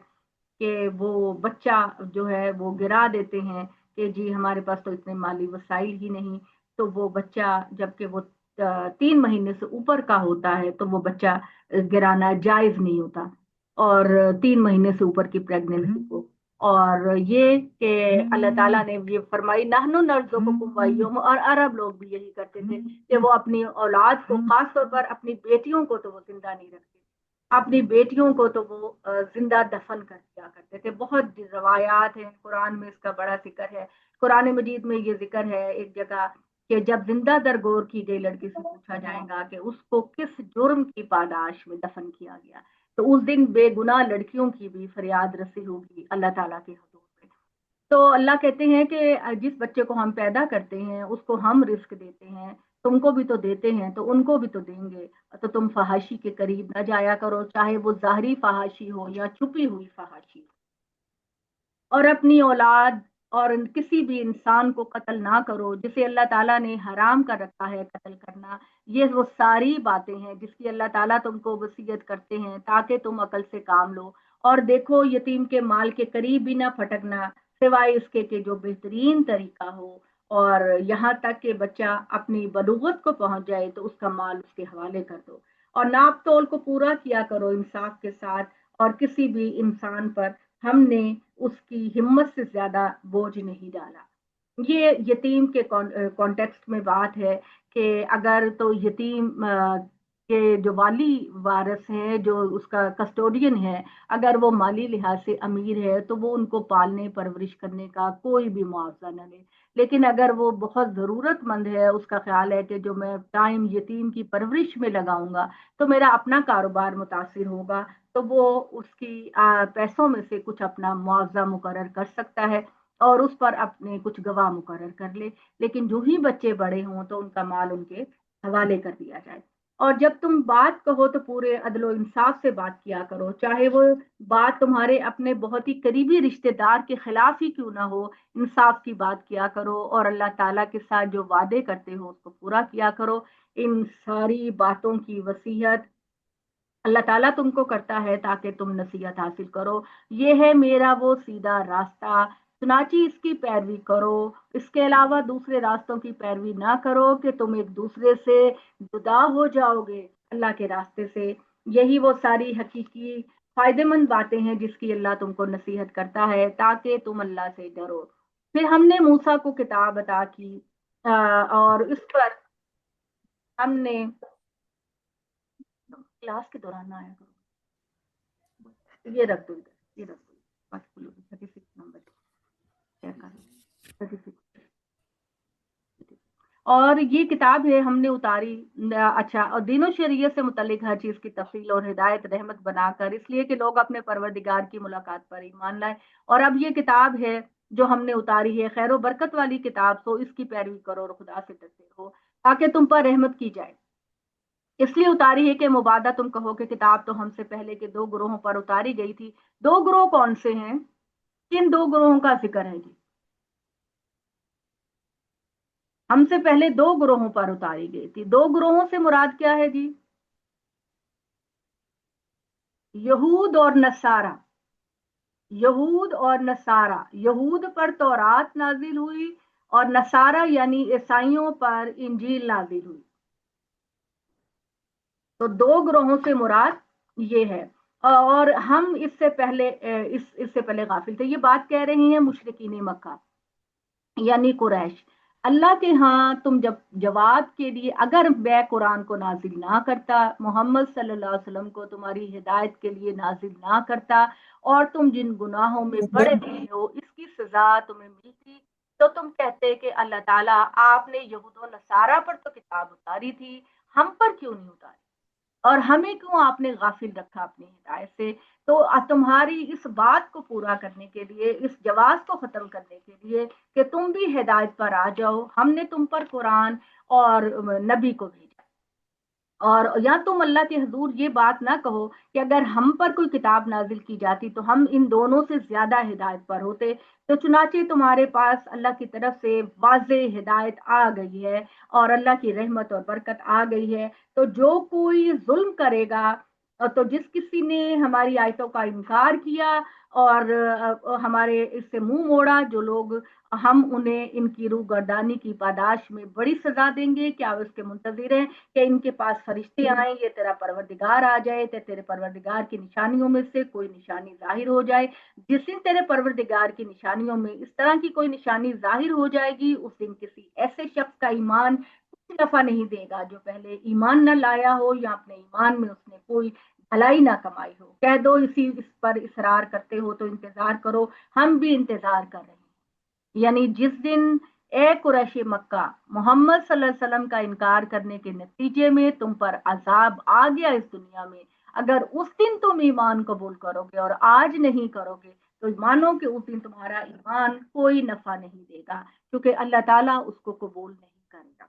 کہ وہ بچہ جو ہے وہ گرا دیتے ہیں کہ جی ہمارے پاس تو اتنے مالی وسائل ہی نہیں. تو وہ بچہ جبکہ وہ 3 مہینے سے اوپر کا ہوتا ہے تو وہ بچہ گرانا جائز نہیں ہوتا، اور 3 مہینے سے اوپر کی پریگننسی کو. اور یہ کہ اللہ تعالیٰ نے یہ فرمائی نحنو نرزقکم وایہم، اور عرب لوگ بھی یہی کرتے تھے کہ وہ اپنی اولاد کو، خاص طور پر اپنی بیٹیوں کو تو وہ زندہ نہیں رکھتے، اپنی بیٹیوں کو تو وہ زندہ دفن کر دیا کرتے تھے. بہت روایات ہیں، قرآن میں اس کا بڑا ذکر ہے. قرآن مجید میں یہ ذکر ہے ایک جگہ کہ جب زندہ درگور کی گئی لڑکی سے پوچھا جائے گا کہ اس کو کس جرم کی پاداش میں دفن کیا گیا، تو اس دن بے گناہ لڑکیوں کی بھی فریاد رسی ہوگی اللہ تعالیٰ کے حضور میں. تو اللہ کہتے ہیں کہ جس بچے کو ہم پیدا کرتے ہیں اس کو ہم رزق دیتے ہیں، تم کو بھی تو دیتے ہیں تو ان کو بھی تو دیں گے. تو تم فحاشی کے قریب نہ جایا کرو، چاہے وہ ظاہری فحاشی ہو یا چھپی ہوئی فحاشی ہو. اور اپنی اولاد اور کسی بھی انسان کو قتل نہ کرو جسے اللہ تعالیٰ نے حرام کر رکھا ہے قتل کرنا. یہ وہ ساری باتیں ہیں جس کی اللہ تعالیٰ تم کو وصیت کرتے ہیں تاکہ تم عقل سے کام لو. اور دیکھو یتیم کے مال کے قریب بھی نہ پھٹکنا سوائے اس کے کہ جو بہترین طریقہ ہو، اور یہاں تک کہ بچہ اپنی بلوغت کو پہنچ جائے تو اس کا مال اس کے حوالے کر دو. اور ناپ تول کو پورا کیا کرو انصاف کے ساتھ، اور کسی بھی انسان پر ہم نے اس کی ہمت سے زیادہ بوجھ نہیں ڈالا. یہ یتیم کے کانٹیکسٹ میں بات ہے کہ اگر تو یتیم کے جو والی وارث ہے، جو اس کا کسٹوڈین ہے، اگر وہ مالی لحاظ سے امیر ہے تو وہ ان کو پالنے پرورش کرنے کا کوئی بھی معاوضہ نہ لے. لیکن اگر وہ بہت ضرورت مند ہے، اس کا خیال ہے کہ جو میں ٹائم یتیم کی پرورش میں لگاؤں گا تو میرا اپنا کاروبار متاثر ہوگا، تو وہ اس کی پیسوں میں سے کچھ اپنا معاوضہ مقرر کر سکتا ہے. اور اس پر اپنے کچھ گواہ مقرر کر لے، لیکن جو ہی بچے بڑے ہوں تو ان کا مال ان کے حوالے کر دیا جائے۔ اور جب تم بات کہو تو پورے عدل و انصاف سے بات کیا کرو، چاہے وہ بات تمہارے اپنے بہت ہی قریبی رشتہ دار کے خلاف ہی کیوں نہ ہو، انصاف کی بات کیا کرو، اور اللہ تعالیٰ کے ساتھ جو وعدے کرتے ہو اس کو پورا کیا کرو۔ ان ساری باتوں کی وصیت اللہ تعالیٰ تم کو کرتا ہے تاکہ تم نصیحت حاصل کرو۔ یہ ہے میرا وہ سیدھا راستہ، چنانچہ اس کی پیروی کرو، اس کے علاوہ دوسرے راستوں کی پیروی نہ کرو کہ تم ایک دوسرے سے جدا ہو جاؤ گے اللہ کے راستے سے۔ یہی وہ ساری حقیقی فائدے مند باتیں ہیں جس کی اللہ تم کو نصیحت کرتا ہے تاکہ تم اللہ سے ڈرو۔ پھر ہم نے موسیٰ کو کتاب عطا کی، اور اس پر ہم نے کلاس کے دوران نہ آیا کرو، یہ رکھ دو ادھر، یہ رکھ دو 36 نمبر چیک کر لو 36۔ اور یہ کتاب ہے ہم نے اتاری، اچھا، اور دین و شریعت سے متعلق ہر چیز کی تفصیل اور ہدایت رحمت بنا کر، اس لیے کہ لوگ اپنے پروردگار کی ملاقات پر ایمان لائیں۔ اور اب یہ کتاب ہے جو ہم نے اتاری ہے خیر و برکت والی کتاب، تو اس کی پیروی کرو اور خدا سے ڈرتے ہو تاکہ تم پر رحمت کی جائے۔ اس لیے اتاری ہے کہ مبادہ تم کہو کہ کتاب تو ہم سے پہلے کے 2 گروہوں پر اتاری گئی تھی۔ 2 گروہ کون سے ہیں؟ کن 2 گروہوں کا ذکر ہے جی؟ ہم سے پہلے 2 گروہوں پر اتاری گئی تھی۔ 2 گروہوں سے مراد کیا ہے جی؟ یہود اور نصارہ۔ یہود اور نصارہ، یہود پر تورات نازل ہوئی اور نصارہ یعنی عیسائیوں پر انجیل نازل ہوئی۔ تو 2 گروہوں سے مراد یہ ہے۔ اور ہم اس سے پہلے غافل تھے۔ یہ بات کہہ رہی ہیں مشرکین مکہ یعنی قریش۔ اللہ کے ہاں تم جب جواب کے لیے، اگر میں قرآن کو نازل نہ کرتا، محمد صلی اللہ علیہ وسلم کو تمہاری ہدایت کے لیے نازل نہ کرتا، اور تم جن گناہوں میں پڑے ہوئے ہو اس کی سزا تمہیں ملتی، تو تم کہتے کہ اللہ تعالیٰ آپ نے یہود و نصارہ پر تو کتاب اتاری تھی، ہم پر کیوں نہیں اتاری، اور ہمیں کیوں آپ نے غافل رکھا اپنی ہدایت سے؟ تو تمہاری اس بات کو پورا کرنے کے لیے، اس جواز کو ختم کرنے کے لیے کہ تم بھی ہدایت پر آ جاؤ، ہم نے تم پر قرآن اور نبی کو بھیجا۔ اور یا تم اللہ کے حضور یہ بات نہ کہو کہ اگر ہم پر کوئی کتاب نازل کی جاتی تو ہم ان دونوں سے زیادہ ہدایت پر ہوتے۔ تو چنانچہ تمہارے پاس اللہ کی طرف سے واضح ہدایت آ گئی ہے اور اللہ کی رحمت اور برکت آ گئی ہے۔ تو جو کوئی ظلم کرے گا، تو جس کسی نے ہماری آیتوں کا انکار کیا اور ہمارے اس سے منہ موڑا، جو لوگ، ہم انہیں ان کی روح گردانی کی پاداش میں بڑی سزا دیں گے۔ کیا اس کے منتظر ہیں کہ ان کے پاس فرشتے آئیں، یہ تیرا پروردگار آ جائے، تیرے پروردگار کی نشانیوں میں سے کوئی نشانی ظاہر ہو جائے؟ جس دن تیرے پروردگار کی نشانیوں میں اس طرح کی کوئی نشانی ظاہر ہو جائے گی، اس دن کسی ایسے شخص کا ایمان کچھ نفع نہیں دے گا جو پہلے ایمان نہ لایا ہو یا اپنے ایمان میں اس نے کوئی بھلائی نہ کمائی ہو۔ کہہ دو اس پر اصرار کرتے ہو تو انتظار کرو، ہم بھی انتظار کر رہے ہیں۔ یعنی جس دن اے قریش مکہ محمد صلی اللہ علیہ وسلم کا انکار کرنے کے نتیجے میں تم پر عذاب آ گیا اس دنیا میں، اگر اس دن تم ایمان قبول کرو گے اور آج نہیں کرو گے تو مانو کہ اس دن تمہارا ایمان کوئی نفع نہیں دے گا، کیونکہ اللہ تعالیٰ اس کو قبول نہیں کرے گا۔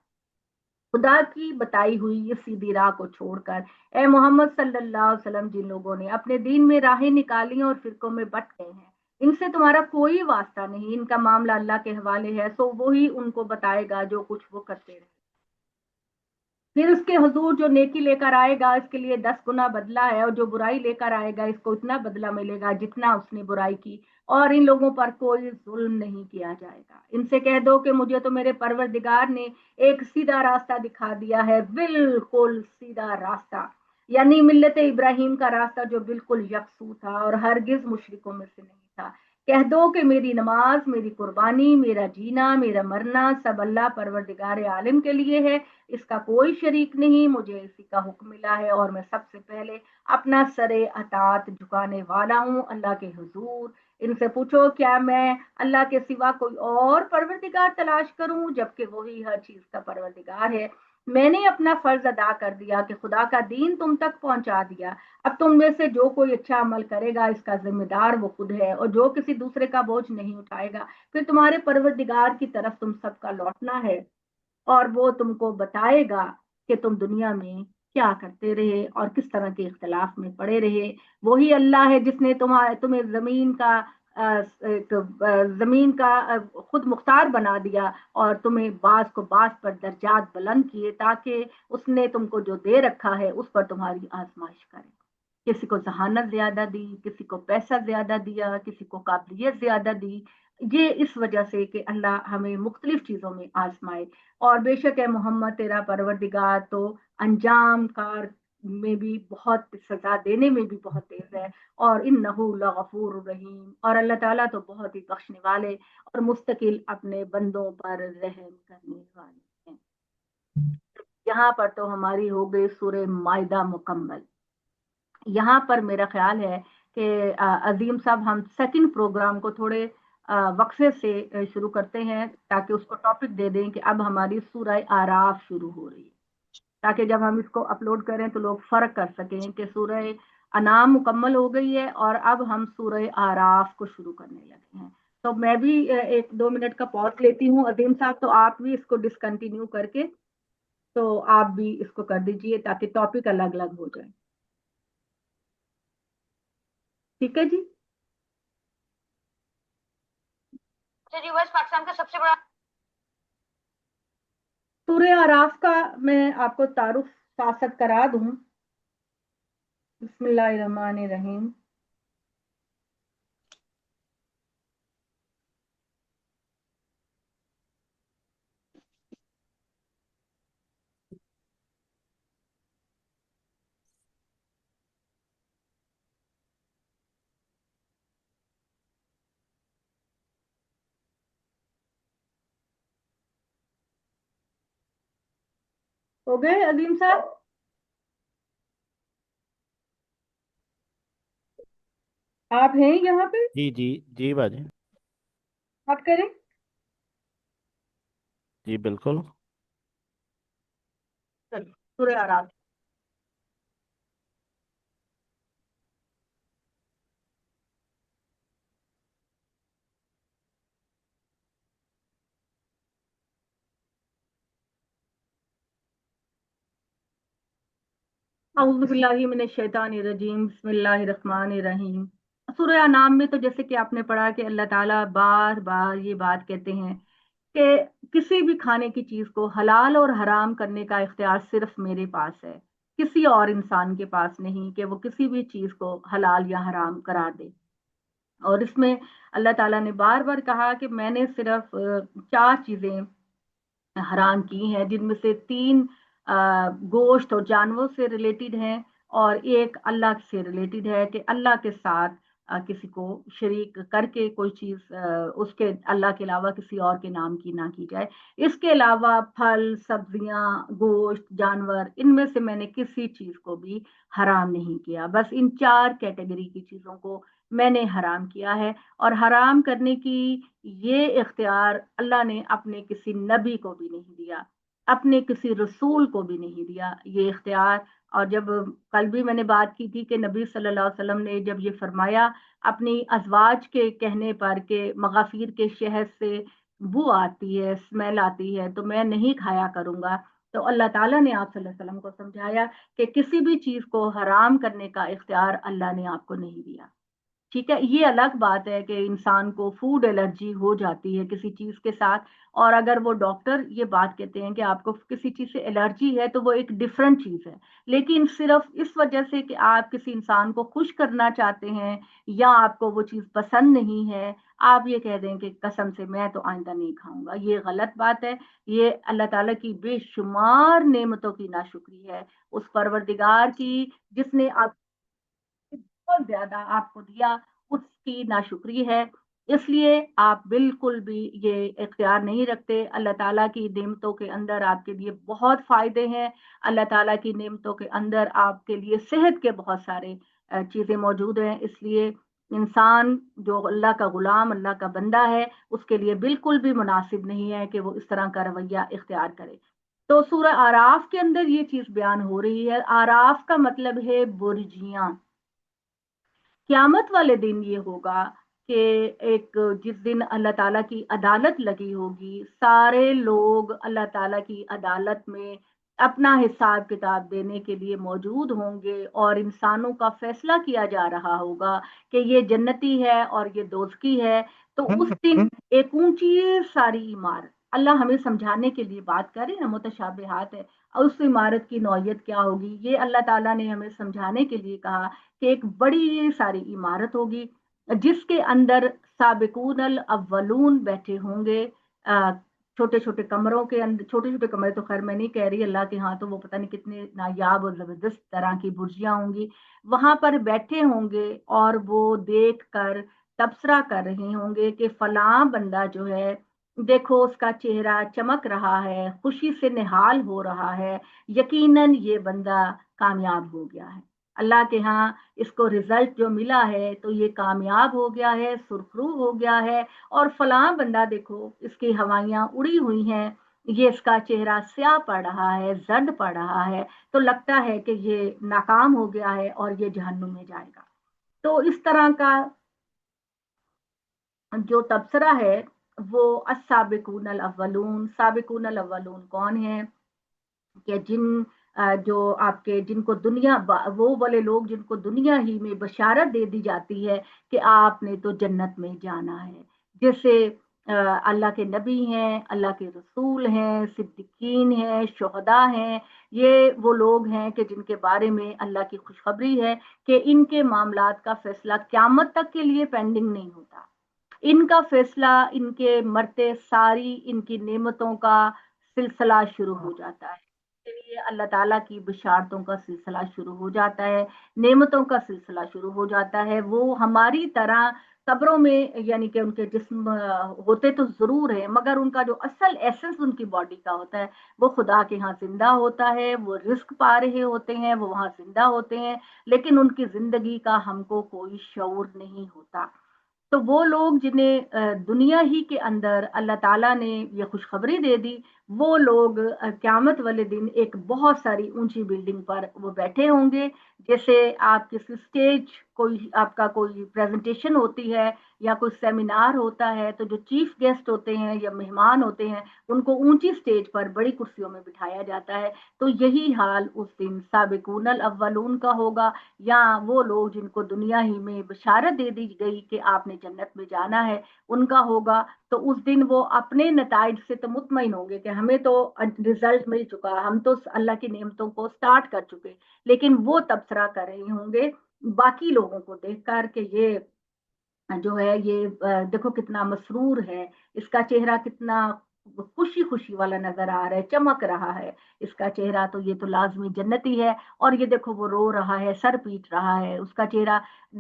خدا کی بتائی ہوئی یہ سیدھی راہ کو چھوڑ کر اے محمد صلی اللہ علیہ وسلم، جن لوگوں نے اپنے دین میں راہیں نکالی اور فرقوں میں بٹ گئے ہیں، ان سے تمہارا کوئی واسطہ نہیں، ان کا معاملہ اللہ کے حوالے ہے، سو وہی ان کو بتائے گا جو کچھ وہ کرتے رہے۔ پھر اس کے حضور جو نیکی لے کر آئے گا اس کے لیے 10 گنا بدلہ ہے، اور جو برائی لے کر آئے گا اس کو اتنا بدلہ ملے گا جتنا اس نے برائی کی، اور ان لوگوں پر کوئی ظلم نہیں کیا جائے گا۔ ان سے کہہ دو کہ مجھے تو میرے پروردگار نے ایک سیدھا راستہ دکھا دیا ہے، بالکل سیدھا راستہ، یعنی ملت ابراہیم کا راستہ جو بالکل یکسو تھا اور ہرگز مشرکوں میں سے نہیں تھا۔ کہہ دو کہ میری نماز، میری قربانی، میرا جینا، میرا مرنا سب اللہ پروردگار عالم کے لیے ہے، اس کا کوئی شریک نہیں، مجھے اسی کا حکم ملا ہے اور میں سب سے پہلے اپنا سر اطاعت جھکانے والا ہوں اللہ کے حضور۔ ان سے پوچھو کیا میں اللہ کے سوا کوئی اور پروردگار تلاش کروں جبکہ وہی ہر چیز کا پروردگار ہے؟ میں نے اپنا فرض ادا کر دیا کہ خدا کا دین تم تک پہنچا دیا، اب تم میں سے جو کوئی اچھا عمل کرے گا اس کا ذمہ دار وہ خود ہے، اور جو کسی دوسرے کا بوجھ نہیں اٹھائے گا پھر تمہارے پروردگار کی طرف تم سب کا لوٹنا ہے، اور وہ تم کو بتائے گا کہ تم دنیا میں کیا کرتے رہے اور کس طرح کے اختلاف میں پڑے رہے۔ وہی اللہ ہے جس نے تمہیں زمین کا خود مختار بنا دیا، اور تمہیں بعض کو بعض پر درجات بلند کیے تاکہ اس نے تم کو جو دے رکھا ہے اس پر تمہاری آزمائش کرے۔ کسی کو ذہانت زیادہ دی، کسی کو پیسہ زیادہ دیا، کسی کو قابلیت زیادہ دی، یہ اس وجہ سے کہ اللہ ہمیں مختلف چیزوں میں آزمائے۔ اور بے شک ہے محمد تیرا پروردگار تو انجام کار میں بھی بہت سزا دینے میں بھی بہت تیز ہے، اور انہ لغفور رحیم، اور اللہ تعالیٰ تو بہت ہی بخشنے والے اور مستقل اپنے بندوں پر رحم کرنے والے ہیں۔ یہاں پر تو ہماری ہو گئی سورہ مائدہ مکمل۔ یہاں پر میرا خیال ہے کہ عظیم صاحب ہم سیکنڈ پروگرام کو تھوڑے وقفے سے شروع کرتے ہیں تاکہ اس کو ٹاپک دے دیں کہ اب ہماری سورہ آراف شروع ہو رہی ہے، تاکہ جب ہم اس کو اپلوڈ کریں تو لوگ فرق کر سکیں کہ سورہ انعام مکمل ہو گئی ہے اور اب ہم سورہ آراف کو شروع کرنے لگے ہیں۔ تو میں بھی 1-2 منٹ کا پاز لیتی ہوں عظیم صاحب، تو آپ بھی اس کو ڈسکنٹینیو کر کے تو آپ بھی اس کو کر دیجئے تاکہ ٹاپک الگ الگ ہو جائے۔ ٹھیک ہے جی؟ جی ویسٹ پاکستان کا سب سے بڑا سورہ آراف کا میں آپ کو تعارف فاست کرا دوں۔ بسم اللہ الرحمن الرحیم۔ ہو گئے عظیم صاحب؟ آپ ہیں یہاں پہ؟ جی جی جی باجی، بات کریں۔ جی بالکل۔ چلو سورہ آراف۔ اعوذ باللہ من الشیطان الرجیم، بسم اللہ الرحمن الرحیم۔ سورہ انعام میں تو جیسے کہ آپ نے پڑھا کہ اللہ تعالیٰ بار بار یہ بات کہتے ہیں کہ کسی بھی کھانے کی چیز کو حلال اور حرام کرنے کا اختیار صرف میرے پاس ہے، کسی اور انسان کے پاس نہیں کہ وہ کسی بھی چیز کو حلال یا حرام قرار دے۔ اور اس میں اللہ تعالیٰ نے بار بار کہا کہ میں نے صرف 4 چیزیں حرام کی ہیں، جن میں سے 3 گوشت اور جانوروں سے ریلیٹڈ ہیں، اور ایک اللہ سے ریلیٹڈ ہے کہ اللہ کے ساتھ کسی کو شریک کر کے کوئی چیز اس کے اللہ کے علاوہ کسی اور کے نام کی نہ کی جائے۔ اس کے علاوہ پھل، سبزیاں، گوشت، جانور، ان میں سے میں نے کسی چیز کو بھی حرام نہیں کیا، بس ان 4 کیٹیگری کی چیزوں کو میں نے حرام کیا ہے۔ اور حرام کرنے کی یہ اختیار اللہ نے اپنے کسی نبی کو بھی نہیں دیا، اپنے کسی رسول کو بھی نہیں دیا یہ اختیار۔ اور جب کل بھی میں نے بات کی تھی کہ نبی صلی اللہ علیہ وسلم نے جب یہ فرمایا اپنی ازواج کے کہنے پر کہ مغافیر کے شہد سے بو آتی ہے، اسمیل آتی ہے، تو میں نہیں کھایا کروں گا، تو اللہ تعالیٰ نے آپ صلی اللہ علیہ وسلم کو سمجھایا کہ کسی بھی چیز کو حرام کرنے کا اختیار اللہ نے آپ کو نہیں دیا۔ ٹھیک ہے، یہ الگ بات ہے کہ انسان کو فوڈ الرجی ہو جاتی ہے کسی چیز کے ساتھ، اور اگر وہ ڈاکٹر یہ بات کہتے ہیں کہ آپ کو کسی چیز سے الرجی ہے تو وہ ایک ڈفرنٹ چیز ہے۔ لیکن صرف اس وجہ سے کہ آپ کسی انسان کو خوش کرنا چاہتے ہیں یا آپ کو وہ چیز پسند نہیں ہے، آپ یہ کہہ دیں کہ قسم سے میں تو آئندہ نہیں کھاؤں گا، یہ غلط بات ہے۔ یہ اللہ تعالیٰ کی بے شمار نعمتوں کی ناشکری ہے، اس پروردگار کی جس نے آپ بہت زیادہ آپ کو دیا، اس کی ناشکری ہے۔ اس لیے آپ بالکل بھی یہ اختیار نہیں رکھتے۔ اللہ تعالیٰ کی نعمتوں کے اندر آپ کے لیے بہت فائدے ہیں، اللہ تعالیٰ کی نعمتوں کے اندر آپ کے لیے صحت کے بہت سارے چیزیں موجود ہیں۔ اس لیے انسان جو اللہ کا غلام، اللہ کا بندہ ہے، اس کے لیے بالکل بھی مناسب نہیں ہے کہ وہ اس طرح کا رویہ اختیار کرے۔ تو سورہ آراف کے اندر یہ چیز بیان ہو رہی ہے. آراف کا مطلب ہے برجیاں. قیامت والے دن یہ ہوگا کہ ایک جس دن اللہ تعالیٰ کی عدالت لگی ہوگی، سارے لوگ اللہ تعالیٰ کی عدالت میں اپنا حساب کتاب دینے کے لیے موجود ہوں گے، اور انسانوں کا فیصلہ کیا جا رہا ہوگا کہ یہ جنتی ہے اور یہ دوزخی ہے. تو اس دن ایک اونچی ساری عمارت، اللہ ہمیں سمجھانے کے لیے بات کر رہے ہیں، متشابہات ہے، اور اس عمارت کی نوعیت کیا ہوگی یہ اللہ تعالیٰ نے ہمیں سمجھانے کے لیے کہا کہ ایک بڑی ساری عمارت ہوگی جس کے اندر سابقون الاولون بیٹھے ہوں گے. چھوٹے چھوٹے کمروں کے اندر، چھوٹے چھوٹے کمرے تو خیر میں نہیں کہہ رہی، اللہ کے ہاں تو وہ پتہ نہیں کتنے نایاب اور زبردست طرح کی برجیاں ہوں گی، وہاں پر بیٹھے ہوں گے اور وہ دیکھ کر تبصرہ کر رہے ہوں گے کہ فلاں بندہ جو ہے دیکھو اس کا چہرہ چمک رہا ہے، خوشی سے نہال ہو رہا ہے، یقیناً یہ بندہ کامیاب ہو گیا ہے، اللہ کے ہاں اس کو رزلٹ جو ملا ہے تو یہ کامیاب ہو گیا ہے، سرخرو ہو گیا ہے. اور فلاں بندہ دیکھو اس کی ہوائیاں اڑی ہوئی ہیں، یہ اس کا چہرہ سیاہ پڑ رہا ہے، زرد پڑ رہا ہے، تو لگتا ہے کہ یہ ناکام ہو گیا ہے اور یہ جہنم میں جائے گا. تو اس طرح کا جو تبصرہ ہے وہ السابقون الاولون. سابقون الاولون کون ہیں؟ کہ جو آپ کے جن کو دنیا، وہ والے لوگ جن کو دنیا ہی میں بشارت دے دی جاتی ہے کہ آپ نے تو جنت میں جانا ہے، جیسے اللہ کے نبی ہیں، اللہ کے رسول ہیں، صدیقین ہیں، شہداء ہیں. یہ وہ لوگ ہیں کہ جن کے بارے میں اللہ کی خوشخبری ہے کہ ان کے معاملات کا فیصلہ قیامت تک کے لیے پینڈنگ نہیں ہوتا. ان کا فیصلہ ان کے مرتے ساری ان کی نعمتوں کا سلسلہ شروع ہو جاتا ہے. کے لیے اللہ تعالیٰ کی بشارتوں کا سلسلہ شروع ہو جاتا ہے، نعمتوں کا سلسلہ شروع ہو جاتا ہے. وہ ہماری طرح قبروں میں یعنی کہ ان کے جسم ہوتے تو ضرور ہیں، مگر ان کا جو اصل ایسنس ان کی باڈی کا ہوتا ہے وہ خدا کے ہاں زندہ ہوتا ہے، وہ رزق پا رہے ہوتے ہیں، وہ وہاں زندہ ہوتے ہیں، لیکن ان کی زندگی کا ہم کو کوئی شعور نہیں ہوتا. تو وہ لوگ جنہیں دنیا ہی کے اندر اللہ تعالیٰ نے یہ خوشخبری دے دی، وہ لوگ قیامت والے دن ایک بہت ساری اونچی بلڈنگ پر وہ بیٹھے ہوں گے. جیسے آپ کسی اسٹیج، کوئی آپ کا کوئی پریزنٹیشن ہوتی ہے یا کوئی سیمینار ہوتا ہے تو جو چیف گیسٹ ہوتے ہیں یا مہمان ہوتے ہیں ان کو اونچی اسٹیج پر بڑی کرسیوں میں بٹھایا جاتا ہے. تو یہی حال اس دن سابقون الاولون کا ہوگا، یا وہ لوگ جن کو دنیا ہی میں بشارت دے دی گئی کہ آپ نے جنت میں جانا ہے ان کا ہوگا. تو اس دن وہ اپنے نتائج سے تو مطمئن ہوں گے کہ ہمیں تو رزلٹ مل چکا، ہم تو اللہ کی نعمتوں کو سٹارٹ کر چکے، لیکن وہ تبصرہ کر رہے ہوں گے باقی لوگوں کو دیکھ کر کہ یہ جو ہے یہ دیکھو کتنا مسرور ہے، اس کا چہرہ کتنا خوشی خوشی والا نظر آ رہا ہے، چمک رہا ہے اس کا چہرہ، تو یہ تو لازمی جنتی ہے. اور یہ دیکھو وہ رو رہا ہے، سر پیٹ رہا ہے، اس کا چہرہ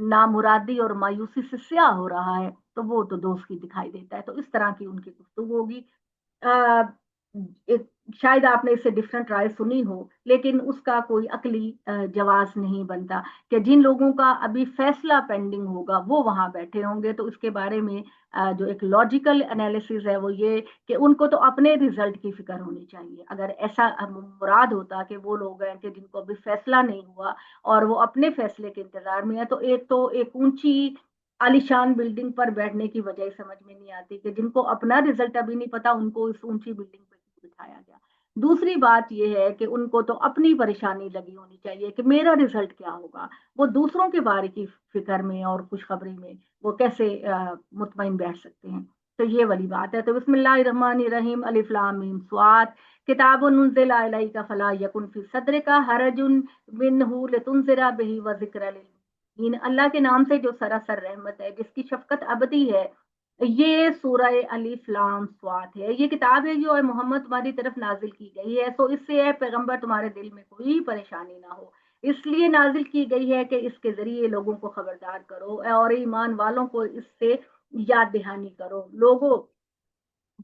نامرادی اور مایوسی سے سیاہ ہو رہا ہے، تو وہ تو دوست کی دکھائی دیتا ہے. تو اس طرح کی ان کی گفتگو ہوگی. شاید آپ نے اس سے ڈفرنٹ رائے سنی ہو، لیکن اس کا کوئی عقلی جواز نہیں بنتا کہ جن لوگوں کا ابھی فیصلہ پینڈنگ ہوگا وہ وہاں بیٹھے ہوں گے. تو اس کے بارے میں جو ایک لاجیکل انالیسز ہے وہ یہ کہ ان کو تو اپنے رزلٹ کی فکر ہونی چاہیے. اگر ایسا مراد ہوتا کہ وہ لوگ ہیں کہ جن کو ابھی فیصلہ نہیں ہوا اور وہ اپنے فیصلے کے انتظار میں ہے، تو ایک اونچی عالیشان بلڈنگ پر بیٹھنے کی وجہ سمجھ میں نہیں آتی کہ جن کو اپنا رزلٹ ابھی نہیں پتا ان کو اس اونچی بلڈنگ پہ بٹھایا گیا. دوسری بات یہ ہے کہ ان کو تو اپنی پریشانی لگی ہونی چاہیے کہ میرا رزلٹ کیا ہوگا. وہ دوسروں کے بارے کی فکر میں اور خوشخبری میں وہ کیسے مطمئن بیٹھ سکتے ہیں. تو یہ والی بات ہے. تو بسم اللہ الرحمن الرحیم، الف لام میم صاد، کتاب انزل الیک فلا یکن فی صدرک حرج منہ لتنذر بہ وذکر للمؤمنین. اللہ کے نام سے جو سراسر رحمت ہے، جس کی شفقت ابدی ہے. یہ سورہ الف لام صاد ہے. یہ کتاب ہے جو محمد تمہاری طرف نازل کی گئی ہے، سو اس سے اے پیغمبر تمہارے دل میں کوئی پریشانی نہ ہو. اس لیے نازل کی گئی ہے کہ اس کے ذریعے لوگوں کو خبردار کرو اور ایمان والوں کو اس سے یاد دہانی کرو. لوگوں،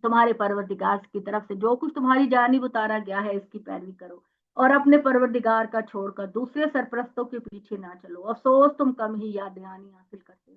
تمہارے پروردگار کی طرف سے جو کچھ تمہاری جانب اتارا گیا ہے اس کی پیروی کرو اور اپنے پروردگار کا چھوڑ کر دوسرے سرپرستوں کے پیچھے نہ چلو. افسوس تم کم ہی یاد دہانی حاصل کرتے ہو.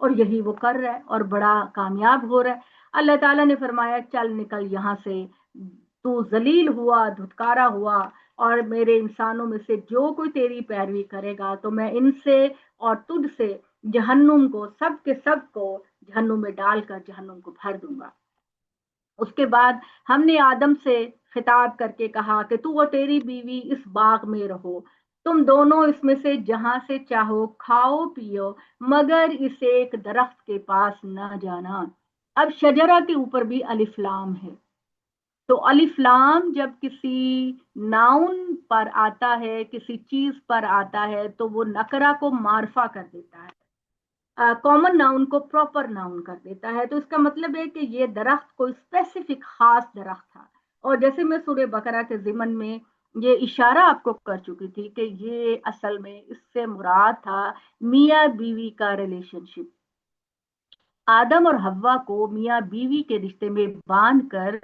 اور یہی وہ کر رہا ہے اور بڑا کامیاب ہو رہا ہے۔ اللہ تعالیٰ نے فرمایا چل نکل یہاں سے، تو ذلیل ہوا، دھتکارا ہوا، اور میرے انسانوں میں سے جو کوئی تیری پیروی کرے گا تو میں ان سے اور تجھ سے جہنم کو، سب کے سب کو جہنم میں ڈال کر جہنم کو بھر دوں گا۔ اس کے بعد ہم نے آدم سے خطاب کر کے کہا کہ تو اور تیری بیوی اس باغ میں رہو، تم دونوں اس میں سے جہاں سے چاہو کھاؤ پیو، مگر اس ایک درخت کے پاس نہ جانا۔ اب شجرہ کے اوپر بھی الف لام ہے، تو الف لام جب کسی ناؤن پر آتا ہے، کسی چیز پر آتا ہے، تو وہ نکرہ کو معرفہ کر دیتا ہے، کامن ناؤن کو پراپر ناؤن کر دیتا ہے۔ تو اس کا مطلب ہے کہ یہ درخت کوئی اسپیسیفک خاص درخت تھا، اور جیسے میں سورہ بقرہ کے ضمن میں یہ اشارہ آپ کو کر چکی تھی کہ یہ اصل میں اس سے مراد تھا میاں بیوی کا ریلیشن شپ۔ آدم اور حوا کو میاں بیوی کے رشتے میں باندھ کر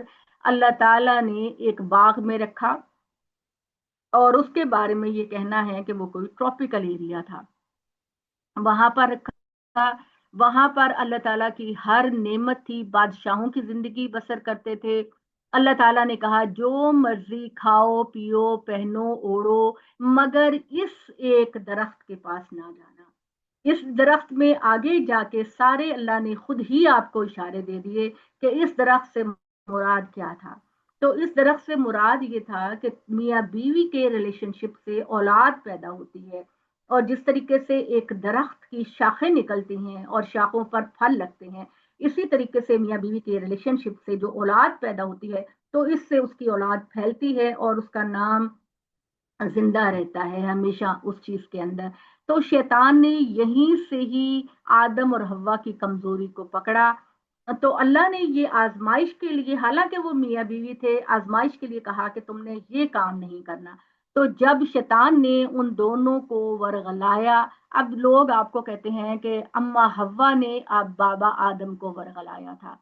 اللہ تعالیٰ نے ایک باغ میں رکھا، اور اس کے بارے میں یہ کہنا ہے کہ وہ کوئی ٹراپیکل ایریا تھا، وہاں پر رکھا، وہاں پر اللہ تعالیٰ کی ہر نعمت تھی، بادشاہوں کی زندگی بسر کرتے تھے۔ اللہ تعالیٰ نے کہا جو مرضی کھاؤ پیو پہنو اوڑو، مگر اس ایک درخت کے پاس نہ جانا۔ اس درخت میں آگے جا کے سارے اللہ نے خود ہی آپ کو اشارے دے دیے کہ اس درخت سے مراد کیا تھا۔ تو اس درخت سے مراد یہ تھا کہ میاں بیوی کے ریلیشن شپ سے اولاد پیدا ہوتی ہے، اور جس طریقے سے ایک درخت کی شاخیں نکلتی ہیں اور شاخوں پر پھل لگتے ہیں، اسی طریقے سے میاں بیوی کے ریلیشن شپ سے جو اولاد پیدا ہوتی ہے تو اس سے اس کی اولاد پھیلتی ہے اور اس کا نام زندہ رہتا ہے ہمیشہ اس چیز کے اندر۔ تو شیطان نے یہیں سے ہی آدم اور حوا کی کمزوری کو پکڑا، تو اللہ نے یہ آزمائش کے لیے، حالانکہ وہ میاں بیوی تھے، آزمائش کے لیے کہا کہ تم نے یہ کام نہیں کرنا۔ تو جب شیطان نے ان دونوں کو ورغلایا، اب لوگ آپ کو کہتے ہیں کہ اما حوا نے اب بابا آدم کو ورغلایا تھا۔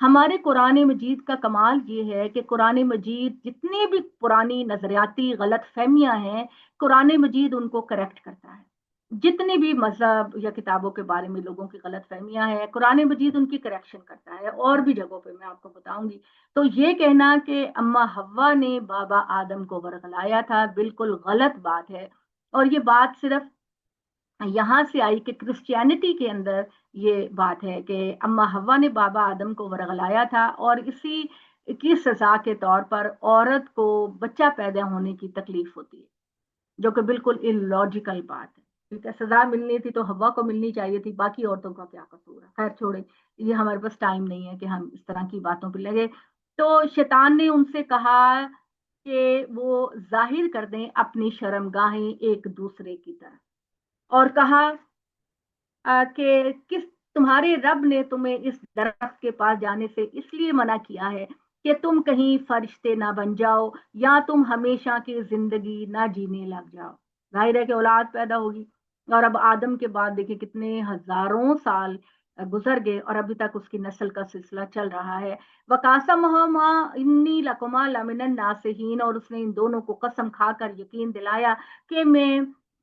ہمارے قرآن مجید کا کمال یہ ہے کہ قرآن مجید جتنی بھی پرانی نظریاتی غلط فہمیاں ہیں، قرآن مجید ان کو کریکٹ کرتا ہے۔ جتنی بھی مذہب یا کتابوں کے بارے میں لوگوں کی غلط فہمیاں ہیں، قرآن مجید ان کی کریکشن کرتا ہے، اور بھی جگہوں پہ میں آپ کو بتاؤں گی۔ تو یہ کہنا کہ اما حوا نے بابا آدم کو ورغلایا تھا، بالکل غلط بات ہے، اور یہ بات صرف یہاں سے آئی کہ کرسچینٹی کے اندر یہ بات ہے کہ اما حوا نے بابا آدم کو ورغلایا تھا، اور اسی کی سزا کے طور پر عورت کو بچہ پیدا ہونے کی تکلیف ہوتی ہے، جو کہ بالکل اللاجیکل بات ہے۔ ٹھیک ہے، سزا ملنی تھی تو حوا کو ملنی چاہیے تھی، باقی عورتوں کا کیا قصور ہے؟ خیر چھوڑے، یہ ہمارے پاس ٹائم نہیں ہے کہ ہم اس طرح کی باتوں پہ لگے۔ تو شیطان نے ان سے کہا کہ وہ ظاہر کر دیں اپنی شرمگاہیں ایک دوسرے کی طرف، اور کہا کہ کس تمہارے رب نے تمہیں اس درخت کے پاس جانے سے اس لیے منع کیا ہے کہ تم کہیں فرشتے نہ بن جاؤ یا تم ہمیشہ کی زندگی نہ جینے لگ جاؤ۔ ظاہر ہے کہ اولاد پیدا ہوگی، اور اب آدم کے بعد دیکھیں کتنے ہزاروں سال گزر گئے اور ابھی تک اس کی نسل کا سلسلہ چل رہا ہے۔ وَقَاسَمَهُمَا إِنِّي لَكُمَا لَمِنَ النَّاصِحِينَ، اور اس نے ان دونوں کو قسم کھا کر یقین دلایا کہ میں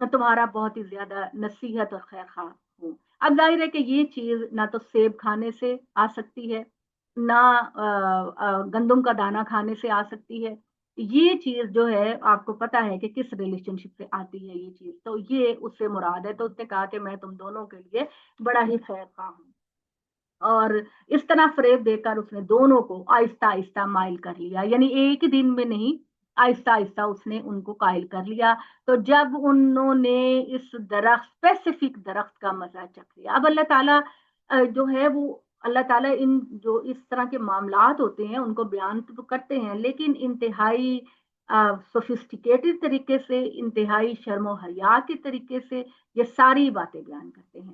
تمہارا بہت ہی زیادہ نصیحت اور خیر خواہ ہوں۔ اب ظاہر ہے کہ یہ چیز نہ تو سیب کھانے سے آ سکتی ہے، نہ گندم کا دانہ کھانے سے آ سکتی ہے۔ یہ چیز جو ہے آپ کو پتا ہے کہ کس ریلیشن شپ سے آتی ہے یہ چیز، تو یہ اس سے مراد ہے۔ تو اس نے کہا کہ میں تم دونوں کے لیے بڑا ہی خیر خواہ ہوں، اور اس طرح فریب دے کر اس نے دونوں کو آہستہ آہستہ مائل کر لیا، یعنی ایک دن میں نہیں، آہستہ آہستہ اس نے ان کو قائل کر لیا۔ تو جب انہوں نے اس درخت، اسپیسیفک درخت کا مزہ چکھ لیا، اب اللہ تعالیٰ جو ہے وہ اللہ تعالیٰ ان جو اس طرح کے معاملات ہوتے ہیں ان کو بیان تو کرتے ہیں، لیکن انتہائی سوفسٹیکیٹڈ طریقے سے، انتہائی شرم و حیا کے طریقے سے یہ ساری باتیں بیان کرتے ہیں۔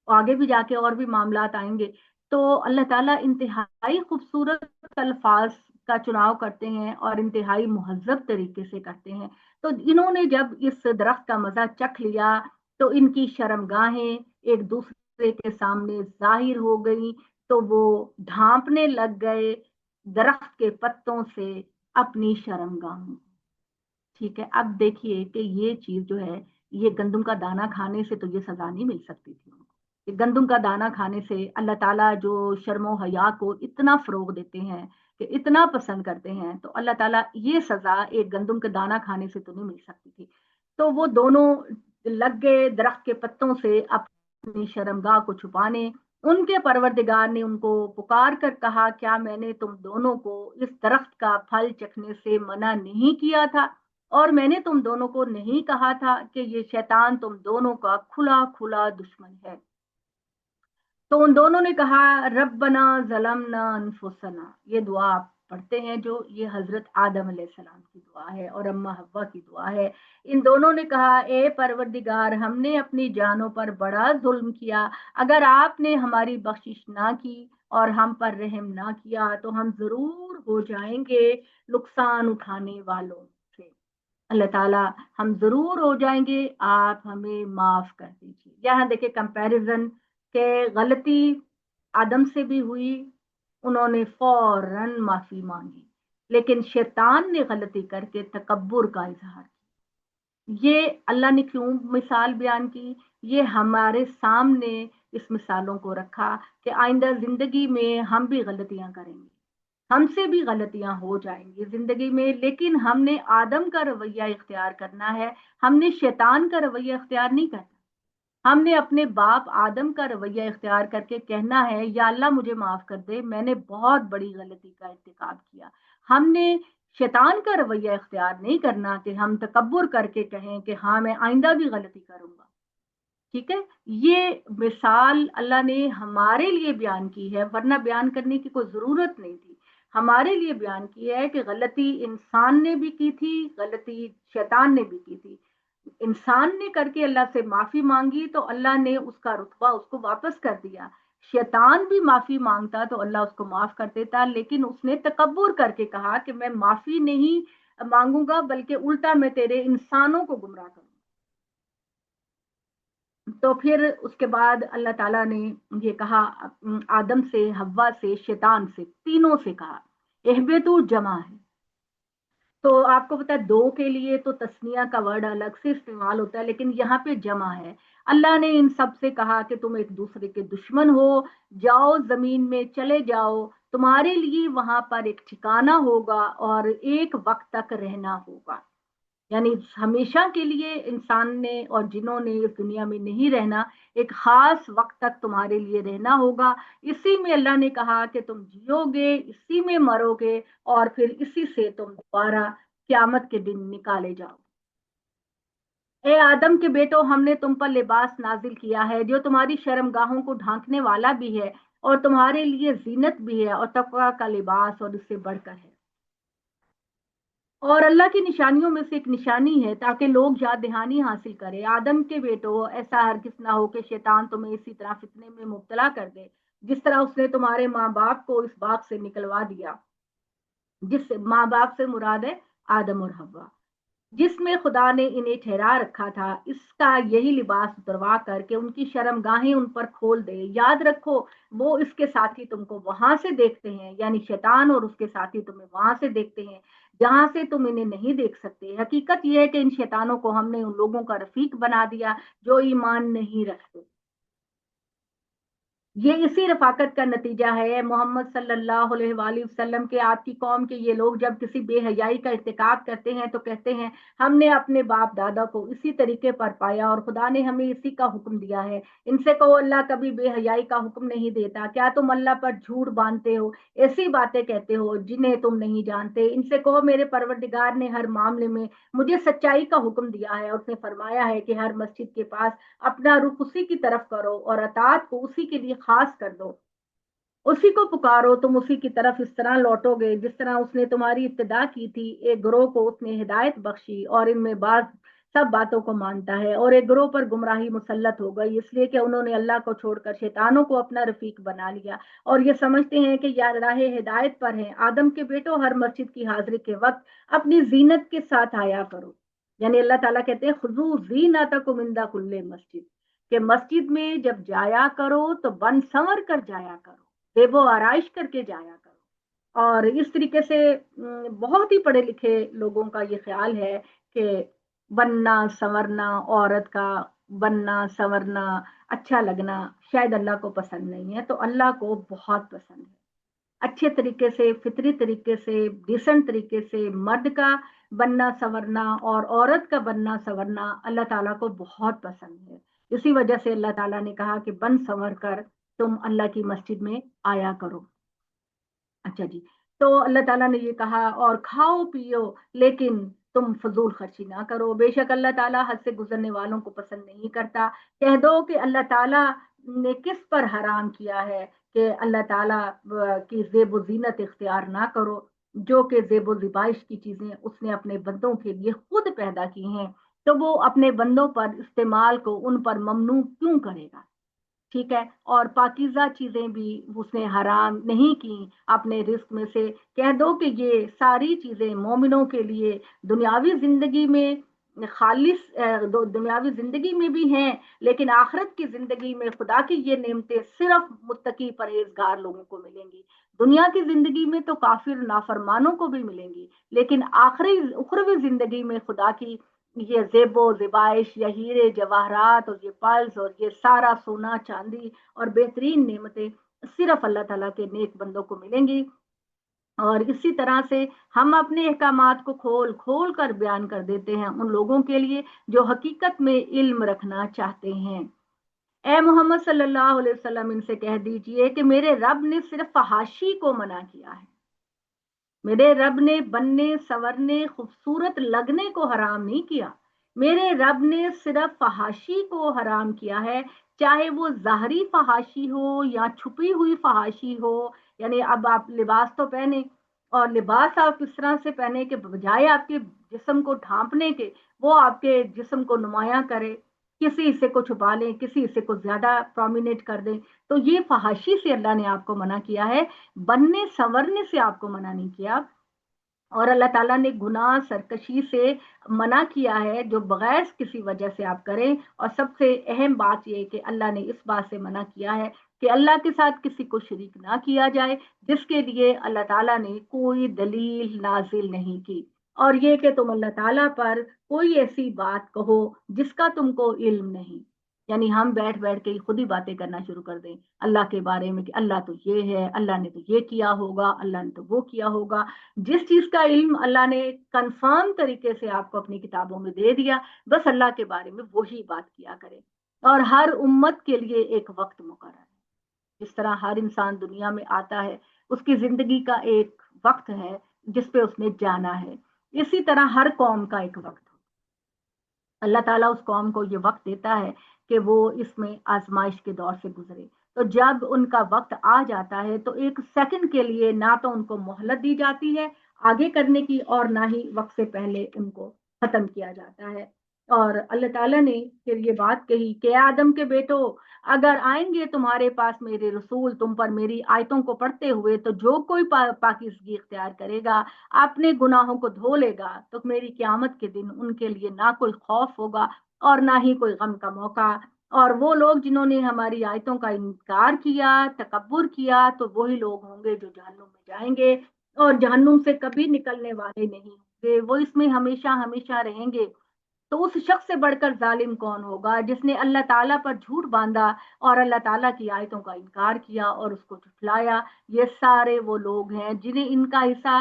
آگے بھی جا کے اور بھی معاملات آئیں گے، تو اللہ تعالیٰ انتہائی خوبصورت الفاظ کا چناؤ کرتے ہیں اور انتہائی مہذب طریقے سے کرتے ہیں۔ تو انہوں نے جب اس درخت کا مزہ چکھ لیا تو ان کی شرمگاہیں ایک دوسرے کے سامنے ظاہر ہو گئی، تو وہ ڈھانپنے لگ گئے درخت کے پتوں سے اپنی شرمگاہوں۔ ٹھیک ہے، اب دیکھیے کہ یہ چیز جو ہے، یہ گندم کا دانہ کھانے سے تو یہ سزا نہیں مل سکتی تھی ان کو، کہ گندم کا دانہ کھانے سے اللہ تعالیٰ جو شرم و حیا کو اتنا فروغ دیتے ہیں کہ اتنا پسند کرتے ہیں، تو اللہ تعالیٰ یہ سزا ایک گندم کا دانہ کھانے سے تو نہیں مل سکتی تھی۔ تو وہ دونوں لگ گئے درخت کے پتوں سے اپنی شرمگاہ کو چھپانے۔ ان کے پروردگار نے ان کو پکار کر کہا، کیا میں نے تم دونوں کو اس درخت کا پھل چکھنے سے منع نہیں کیا تھا؟ اور میں نے تم دونوں کو نہیں کہا تھا کہ یہ شیطان تم دونوں کا کھلا کھلا دشمن ہے؟ تو ان دونوں نے کہا، ربنا ظلمنا انفسنا۔ یہ دعا آپ پڑھتے ہیں جو یہ حضرت آدم علیہ السلام کی دعا ہے اور اماں حوا کی دعا ہے۔ ان دونوں نے کہا، اے پروردگار، ہم نے اپنی جانوں پر بڑا ظلم کیا، اگر آپ نے ہماری بخشش نہ کی اور ہم پر رحم نہ کیا تو ہم ضرور ہو جائیں گے نقصان اٹھانے والوں سے۔ اللہ تعالیٰ ہم ضرور ہو جائیں گے، آپ ہمیں معاف کر دیجیے۔ یہاں دیکھیں کمپیریزن کہ غلطی آدم سے بھی ہوئی، انہوں نے فوراً معافی مانگی، لیکن شیطان نے غلطی کر کے تکبر کا اظہار کیا۔ یہ اللہ نے کیوں مثال بیان کی؟ یہ ہمارے سامنے اس مثالوں کو رکھا کہ آئندہ زندگی میں ہم بھی غلطیاں کریں گے، ہم سے بھی غلطیاں ہو جائیں گی زندگی میں، لیکن ہم نے آدم کا رویہ اختیار کرنا ہے، ہم نے شیطان کا رویہ اختیار نہیں کرنا۔ ہم نے اپنے باپ آدم کا رویہ اختیار کر کے کہنا ہے، یا اللہ مجھے معاف کر دے، میں نے بہت بڑی غلطی کا ارتکاب کیا۔ ہم نے شیطان کا رویہ اختیار نہیں کرنا کہ ہم تکبر کر کے کہیں کہ ہاں میں آئندہ بھی غلطی کروں گا۔ ٹھیک ہے، یہ مثال اللہ نے ہمارے لیے بیان کی ہے، ورنہ بیان کرنے کی کوئی ضرورت نہیں تھی۔ ہمارے لیے بیان کی ہے کہ غلطی انسان نے بھی کی تھی، غلطی شیطان نے بھی کی تھی۔ انسان نے کر کے اللہ سے معافی مانگی تو اللہ نے اس کا رتبہ اس کو واپس کر دیا۔ شیطان بھی معافی مانگتا تو اللہ اس کو معاف کر دیتا، لیکن اس نے تکبر کر کے کہا کہ میں معافی نہیں مانگوں گا، بلکہ الٹا میں تیرے انسانوں کو گمراہ کروں۔ تو پھر اس کے بعد اللہ تعالیٰ نے یہ کہا آدم سے، حوا سے، شیطان سے، تینوں سے کہا، اہبتوا جمع ہے۔ تو آپ کو پتا ہے دو کے لیے تو تسنیہ کا ورڈ الگ سے استعمال ہوتا ہے، لیکن یہاں پہ جمع ہے۔ اللہ نے ان سب سے کہا کہ تم ایک دوسرے کے دشمن ہو، جاؤ زمین میں چلے جاؤ، تمہارے لیے وہاں پر ایک ٹھکانہ ہوگا اور ایک وقت تک رہنا ہوگا۔ یعنی ہمیشہ کے لیے انسان نے اور جنوں نے اس دنیا میں نہیں رہنا، ایک خاص وقت تک تمہارے لیے رہنا ہوگا۔ اسی میں اللہ نے کہا کہ تم جیو گے، اسی میں مرو گے، اور پھر اسی سے تم دوبارہ قیامت کے دن نکالے جاؤ۔ اے آدم کے بیٹو، ہم نے تم پر لباس نازل کیا ہے جو تمہاری شرمگاہوں کو ڈھانکنے والا بھی ہے اور تمہارے لیے زینت بھی ہے، اور تقوی کا لباس اور اس سے بڑھ کر ہے۔ اور اللہ کی نشانیوں میں سے ایک نشانی ہے تاکہ لوگ یاد دہانی حاصل کرے۔ آدم کے بیٹو، ایسا ہرگز نہ ہو کہ شیطان تمہیں اسی طرح فتنے میں مبتلا کر دے جس طرح اس نے تمہارے ماں باپ کو اس باغ سے نکلوا دیا، جس سے ماں باپ سے مراد ہے آدم اور حوا، جس میں خدا نے انہیں ٹھہرا رکھا تھا۔ اس کا یہی لباس اتروا کر کے ان کی شرم گاہیں ان پر کھول دے۔ یاد رکھو وہ اس کے ساتھی تم کو وہاں سے دیکھتے ہیں، یعنی شیطان اور اس کے ساتھی تمہیں وہاں سے دیکھتے ہیں جہاں سے تم انہیں نہیں دیکھ سکتے۔ حقیقت یہ ہے کہ ان شیطانوں کو ہم نے ان لوگوں کا رفیق بنا دیا جو ایمان نہیں رکھتے۔ یہ اسی رفاقت کا نتیجہ ہے محمد صلی اللہ علیہ وآلہ وسلم کے، آپ کی قوم کے یہ لوگ جب کسی بے حیائی کا ارتکاب کرتے ہیں تو کہتے ہیں ہم نے اپنے باپ دادا کو اسی طریقے پر پایا اور خدا نے ہمیں اسی کا حکم دیا ہے۔ ان سے کہو اللہ کبھی بے حیائی کا حکم نہیں دیتا، کیا تم اللہ پر جھوٹ باندھتے ہو، ایسی باتیں کہتے ہو جنہیں تم نہیں جانتے۔ ان سے کہو میرے پروردگار نے ہر معاملے میں مجھے سچائی کا حکم دیا ہے، اور اس نے فرمایا ہے کہ ہر مسجد کے پاس اپنا رخ اسی کی طرف کرو اور اطاعت کو اسی کے لیے خاص کر دو، اسی کو پکارو، تم اسی کی طرف اس طرح لوٹو گے جس طرح اس نے تمہاری ابتدا کی تھی۔ ایک گروہ کو اس نے ہدایت بخشی اور ان میں بعض سب باتوں کو مانتا ہے، اور ایک گروہ پر گمراہی مسلط ہو گئی اس لیے کہ انہوں نے اللہ کو چھوڑ کر شیطانوں کو اپنا رفیق بنا لیا اور یہ سمجھتے ہیں کہ یا راہ ہدایت پر ہیں۔ آدم کے بیٹو، ہر مسجد کی حاضری کے وقت اپنی زینت کے ساتھ آیا کرو۔ یعنی اللہ تعالیٰ کہتے ہیں خذوا زینتکم عند کل مسجد، کہ مسجد میں جب جایا کرو تو بن سنور کر جایا کرو، زیب و آرائش کر کے جایا کرو۔ اور اس طریقے سے بہت ہی پڑھے لکھے لوگوں کا یہ خیال ہے کہ بننا سنورنا، عورت کا بننا سنورنا اچھا لگنا شاید اللہ کو پسند نہیں ہے، تو اللہ کو بہت پسند ہے۔ اچھے طریقے سے، فطری طریقے سے، ڈیسنٹ طریقے سے مرد کا بننا سورنا اور عورت کا بننا سورنا اللہ تعالیٰ کو بہت پسند ہے۔ اسی وجہ سے اللہ تعالیٰ نے کہا کہ بن سنور کر تم اللہ کی مسجد میں آیا کرو۔ اچھا جی، تو اللہ تعالیٰ نے یہ کہا اور کھاؤ پیو لیکن تم فضول خرچی نہ کرو، بے شک اللہ تعالیٰ حد سے گزرنے والوں کو پسند نہیں کرتا۔ کہہ دو کہ اللہ تعالیٰ نے کس پر حرام کیا ہے کہ اللہ تعالیٰ کی زیب و زینت اختیار نہ کرو، جو کہ زیب و زیبائش کی چیزیں اس نے اپنے بندوں کے لیے خود پیدا کی ہیں، تو وہ اپنے بندوں پر استعمال کو ان پر ممنوع کیوں کرے گا؟ ٹھیک ہے، اور پاکیزہ چیزیں بھی اس نے حرام نہیں کی اپنے رزق میں سے۔ کہہ دو کہ یہ ساری چیزیں مومنوں کے لیے دنیاوی زندگی میں خالص دنیاوی زندگی میں بھی ہیں، لیکن آخرت کی زندگی میں خدا کی یہ نعمتیں صرف متقی پرہیزگار لوگوں کو ملیں گی۔ دنیا کی زندگی میں تو کافر نافرمانوں کو بھی ملیں گی، لیکن اخروی زندگی میں خدا کی یہ زیب و زیبائش یا ہیرے جواہرات اور یہ پلز اور یہ سارا سونا چاندی اور بہترین نعمتیں صرف اللہ تعالیٰ کے نیک بندوں کو ملیں گی۔ اور اسی طرح سے ہم اپنے احکامات کو کھول کھول کر بیان کر دیتے ہیں ان لوگوں کے لیے جو حقیقت میں علم رکھنا چاہتے ہیں۔ اے محمد صلی اللہ علیہ وسلم ان سے کہہ دیجئے کہ میرے رب نے صرف فحاشی کو منع کیا ہے، میرے رب نے بننے سورنے خوبصورت لگنے کو حرام نہیں کیا، میرے رب نے صرف فحاشی کو حرام کیا ہے، چاہے وہ ظاہری فحاشی ہو یا چھپی ہوئی فحاشی ہو۔ یعنی اب آپ لباس تو پہنے اور لباس آپ اس طرح سے پہنے کہ بجائے آپ کے جسم کو ڈھانپنے کے وہ آپ کے جسم کو نمایاں کرے، کسی حصے کو چھپا لیں، کسی حصے کو زیادہ پرومینیٹ کر دیں، تو یہ فحاشی سے اللہ نے آپ کو منع کیا ہے، بننے سورنے سے آپ کو منع نہیں کیا۔ اور اللہ تعالیٰ نے گناہ سرکشی سے منع کیا ہے جو بغیر کسی وجہ سے آپ کریں، اور سب سے اہم بات یہ کہ اللہ نے اس بات سے منع کیا ہے کہ اللہ کے ساتھ کسی کو شریک نہ کیا جائے، جس کے لیے اللہ تعالیٰ نے کوئی دلیل نازل نہیں کی۔ اور یہ کہ تم اللہ تعالیٰ پر کوئی ایسی بات کہو جس کا تم کو علم نہیں، یعنی ہم بیٹھ بیٹھ کے خود ہی باتیں کرنا شروع کر دیں اللہ کے بارے میں کہ اللہ تو یہ ہے، اللہ نے تو یہ کیا ہوگا، اللہ نے تو وہ کیا ہوگا۔ جس چیز کا علم اللہ نے کنفرم طریقے سے آپ کو اپنی کتابوں میں دے دیا، بس اللہ کے بارے میں وہی بات کیا کرے۔ اور ہر امت کے لیے ایک وقت مقرر ہے، جس طرح ہر انسان دنیا میں آتا ہے اس کی زندگی کا ایک وقت ہے جس پہ اس نے جانا ہے، اسی طرح ہر قوم کا ایک وقت ہو۔ اللہ تعالیٰ اس قوم کو یہ وقت دیتا ہے کہ وہ اس میں آزمائش کے دور سے گزرے، تو جب ان کا وقت آ جاتا ہے تو ایک سیکنڈ کے لیے نہ تو ان کو مہلت دی جاتی ہے آگے کرنے کی، اور نہ ہی وقت سے پہلے ان کو ختم کیا جاتا ہے۔ اور اللہ تعالیٰ نے پھر یہ بات کہی کہ آدم کے بیٹو، اگر آئیں گے تمہارے پاس میرے رسول تم پر میری آیتوں کو پڑھتے ہوئے، تو جو کوئی پاکیزگی اختیار کرے گا، اپنے گناہوں کو دھو لے گا، تو میری قیامت کے دن ان کے لیے نہ کوئی خوف ہوگا اور نہ ہی کوئی غم کا موقع۔ اور وہ لوگ جنہوں نے ہماری آیتوں کا انکار کیا، تکبر کیا، تو وہی لوگ ہوں گے جو جہنم میں جائیں گے اور جہنم سے کبھی نکلنے والے نہیں ہوں گے، وہ اس میں ہمیشہ ہمیشہ رہیں گے۔ تو اس شخص سے بڑھ کر ظالم کون ہوگا جس نے اللہ تعالیٰ پر جھوٹ باندھا اور اللہ تعالیٰ کی آیتوں کا انکار کیا اور اس کو جھٹلایا۔ یہ سارے وہ لوگ ہیں جنہیں ان کا حصہ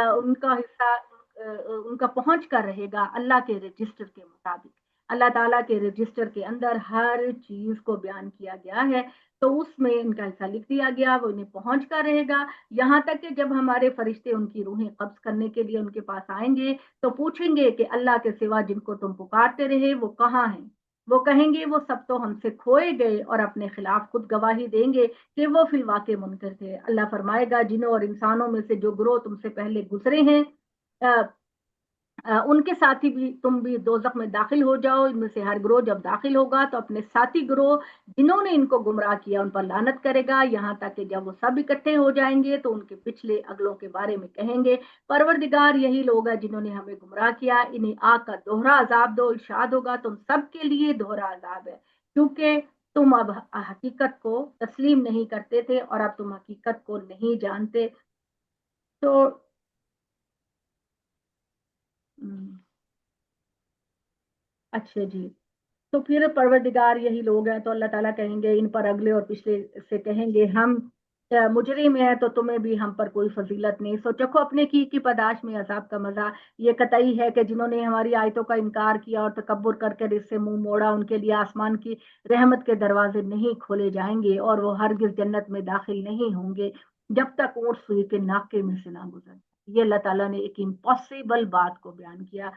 ان کا پہنچ کر رہے گا اللہ کے رجسٹر کے مطابق۔ اللہ تعالیٰ کے رجسٹر کے اندر ہر چیز کو بیان کیا گیا ہے، تو اس میں ان کا حصہ لکھ دیا گیا، وہ انہیں پہنچ کر رہے گا، یہاں تک کہ جب ہمارے فرشتے ان کی روحیں قبض کرنے کے لیے ان کے پاس آئیں گے تو پوچھیں گے کہ اللہ کے سوا جن کو تم پکارتے رہے وہ کہاں ہیں؟ وہ کہیں گے وہ سب تو ہم سے کھوئے گئے، اور اپنے خلاف خود گواہی دیں گے کہ وہ فی الواقع منکر تھے۔ اللہ فرمائے گا جنوں اور انسانوں میں سے جو گروہ تم سے پہلے گزرے ہیں ان کے ساتھی بھی تم بھی دوزخ میں داخل ہو جاؤ۔ ان میں سے ہر گروہ جب داخل ہوگا تو اپنے ساتھی گروہ جنہوں نے ان کو گمراہ کیا ان پر لعنت کرے گا، یہاں تک کہ جب وہ سب اکٹھے ہو جائیں گے تو ان کے پچھلے اگلوں کے بارے میں کہیں گے پروردگار یہی لوگ ہیں جنہوں نے ہمیں گمراہ کیا، انہیں آگ کا دوہرا عذاب دو۔ ارشاد ہوگا تم سب کے لیے دوہرا عذاب ہے، کیونکہ تم اب حقیقت کو تسلیم نہیں کرتے تھے اور اب تم حقیقت کو نہیں جانتے۔ تو اچھا جی، تو پھر پروردگار یہی لوگ ہیں تو اللہ تعالیٰ کہیں گے ان پر، اگلے اور پچھلے سے کہیں گے ہم مجرم ہیں تو تمہیں بھی ہم پر کوئی فضیلت نہیں، سو چکھو اپنے کی پاداش میں عذاب کا مزہ۔ یہ قطعی ہے کہ جنہوں نے ہماری آیتوں کا انکار کیا اور تکبر کر کے اس سے منہ موڑا، ان کے لیے آسمان کی رحمت کے دروازے نہیں کھولے جائیں گے اور وہ ہرگز جنت میں داخل نہیں ہوں گے جب تک اونٹ سوئی کے ناکے میں سے نہ گزر۔ یہ اللہ تعالیٰ نے ایک امپاسبل بات کو بیان کیا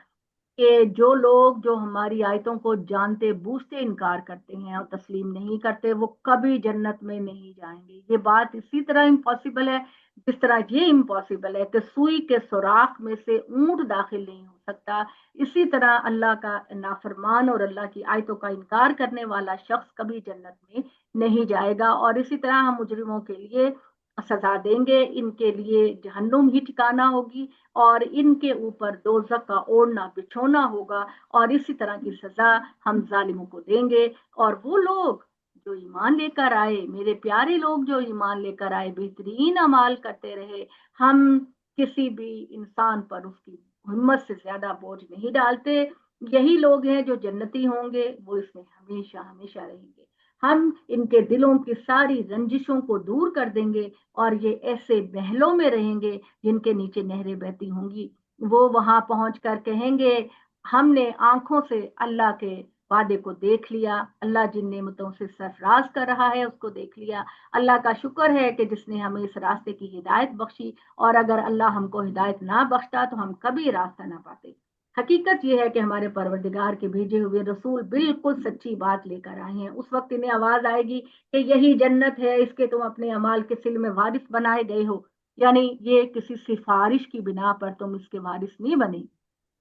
کہ جو لوگ جو ہماری آیتوں کو جانتے بوجھتے انکار کرتے ہیں اور تسلیم نہیں کرتے، وہ کبھی جنت میں نہیں جائیں گے۔ یہ بات اسی طرح امپاسبل ہے جس طرح یہ امپاسبل ہے کہ سوئی کے سوراخ میں سے اونٹ داخل نہیں ہو سکتا، اسی طرح اللہ کا نافرمان اور اللہ کی آیتوں کا انکار کرنے والا شخص کبھی جنت میں نہیں جائے گا۔ اور اسی طرح ہم مجرموں کے لیے سزا دیں گے، ان کے لیے جہنم ہی ٹھکانہ ہوگی اور ان کے اوپر دوزخ کا اوڑھنا بچھونا ہوگا، اور اسی طرح کی سزا ہم ظالموں کو دیں گے۔ اور وہ لوگ جو ایمان لے کر آئے، میرے پیارے لوگ جو ایمان لے کر آئے، بہترین اعمال کرتے رہے، ہم کسی بھی انسان پر اس کی ہمت سے زیادہ بوجھ نہیں ڈالتے، یہی لوگ ہیں جو جنتی ہوں گے، وہ اس میں ہمیشہ ہمیشہ رہیں گے۔ ہم ان کے دلوں کی ساری رنجشوں کو دور کر دیں گے اور یہ ایسے محلوں میں رہیں گے جن کے نیچے نہریں بہتی ہوں گی۔ وہ وہاں پہنچ کر کہیں گے ہم نے آنکھوں سے اللہ کے وعدے کو دیکھ لیا، اللہ جن نعمتوں سے سرفراز کر رہا ہے اس کو دیکھ لیا۔ اللہ کا شکر ہے کہ جس نے ہمیں اس راستے کی ہدایت بخشی، اور اگر اللہ ہم کو ہدایت نہ بخشتا تو ہم کبھی راستہ نہ پاتے۔ حقیقت یہ ہے کہ ہمارے پروردگار کے بھیجے ہوئے رسول بالکل سچی بات لے کر آئے ہیں۔ اس وقت انہیں آواز آئے گی کہ یہی جنت ہے، اس کے تم اپنے اعمال کے سلے میں وارث بنائے گئے ہو، یعنی یہ کسی سفارش کی بنا پر تم اس کے وارث نہیں بنے،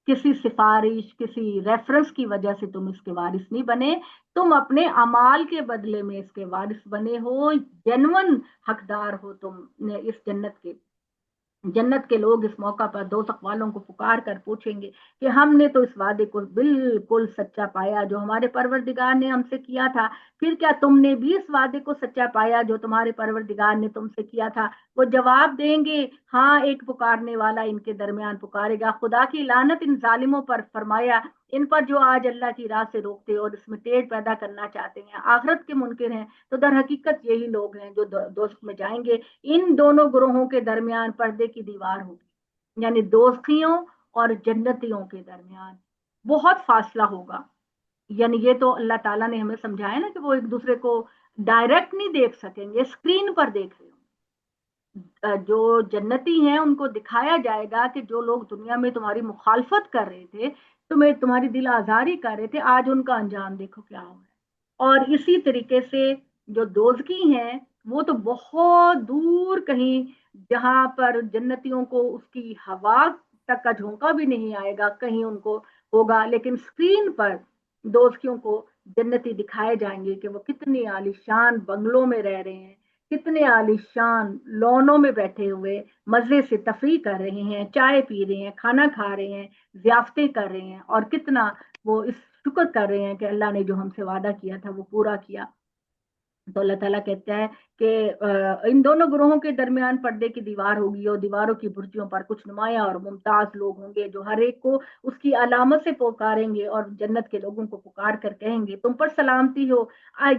کسی سفارش کسی ریفرنس کی وجہ سے تم اس کے وارث نہیں بنے، تم اپنے اعمال کے بدلے میں اس کے وارث بنے ہو، جنون حقدار ہو تم نے اس جنت کے۔ جنت کے لوگ اس موقع پر دوزخ والوں کو پکار کر پوچھیں گے کہ ہم نے تو اس وعدے کو بالکل سچا پایا جو ہمارے پروردگار نے ہم سے کیا تھا، پھر کیا تم نے بھی اس وعدے کو سچا پایا جو تمہارے پروردگار نے تم سے کیا تھا؟ وہ جواب دیں گے ہاں، ایک پکارنے والا ان کے درمیان پکارے گا، خدا کی لعنت ان ظالموں پر، فرمایا ان پر جو آج اللہ کی راہ سے روکتے اور اس میں ٹیڑھ پیدا کرنا چاہتے ہیں، آخرت کے منکر ہیں۔ تو در حقیقت یہی لوگ ہیں جو دوزخ میں جائیں گے۔ ان دونوں گروہوں کے درمیان پردے کی دیوار ہوگی، یعنی دوزخیوں اور جنتیوں کے درمیان بہت فاصلہ ہوگا۔ یعنی یہ تو اللہ تعالیٰ نے ہمیں سمجھایا نا کہ وہ ایک دوسرے کو ڈائریکٹ نہیں دیکھ سکیں گے، اسکرین پر دیکھ رہے ہوں۔ جو جنتی ہیں ان کو دکھایا جائے گا کہ جو لوگ دنیا میں تمہاری مخالفت کر رہے تھے، تمہاری دل آزاری کر رہے تھے، آج ان کا انجام دیکھو کیا ہو ہے۔ اور اسی طریقے سے جو دوزخی ہیں وہ تو بہت دور کہیں، جہاں پر جنتیوں کو اس کی ہوا تک کا جھونکا بھی نہیں آئے گا، کہیں ان کو ہوگا، لیکن اسکرین پر دوزخیوں کو جنتی دکھائے جائیں گے کہ وہ کتنی عالیشان بنگلوں میں رہ رہے ہیں، کتنے عالیشان لونوں میں بیٹھے ہوئے مزے سے تفریح کر رہے ہیں، چائے پی رہے ہیں، کھانا کھا رہے ہیں، ضیافتیں کر رہے ہیں، اور کتنا وہ اس شکر کر رہے ہیں کہ اللہ نے جو ہم سے وعدہ کیا تھا وہ پورا کیا۔ تو اللہ تعالیٰ کہتا ہے کہ ان دونوں گروہوں کے درمیان پردے کی دیوار ہوگی، اور دیواروں کی برجیوں پر کچھ نمایاں اور ممتاز لوگ ہوں گے جو ہر ایک کو اس کی علامت سے پکاریں گے، اور جنت کے لوگوں کو پکار کر کہیں گے تم پر سلامتی ہو،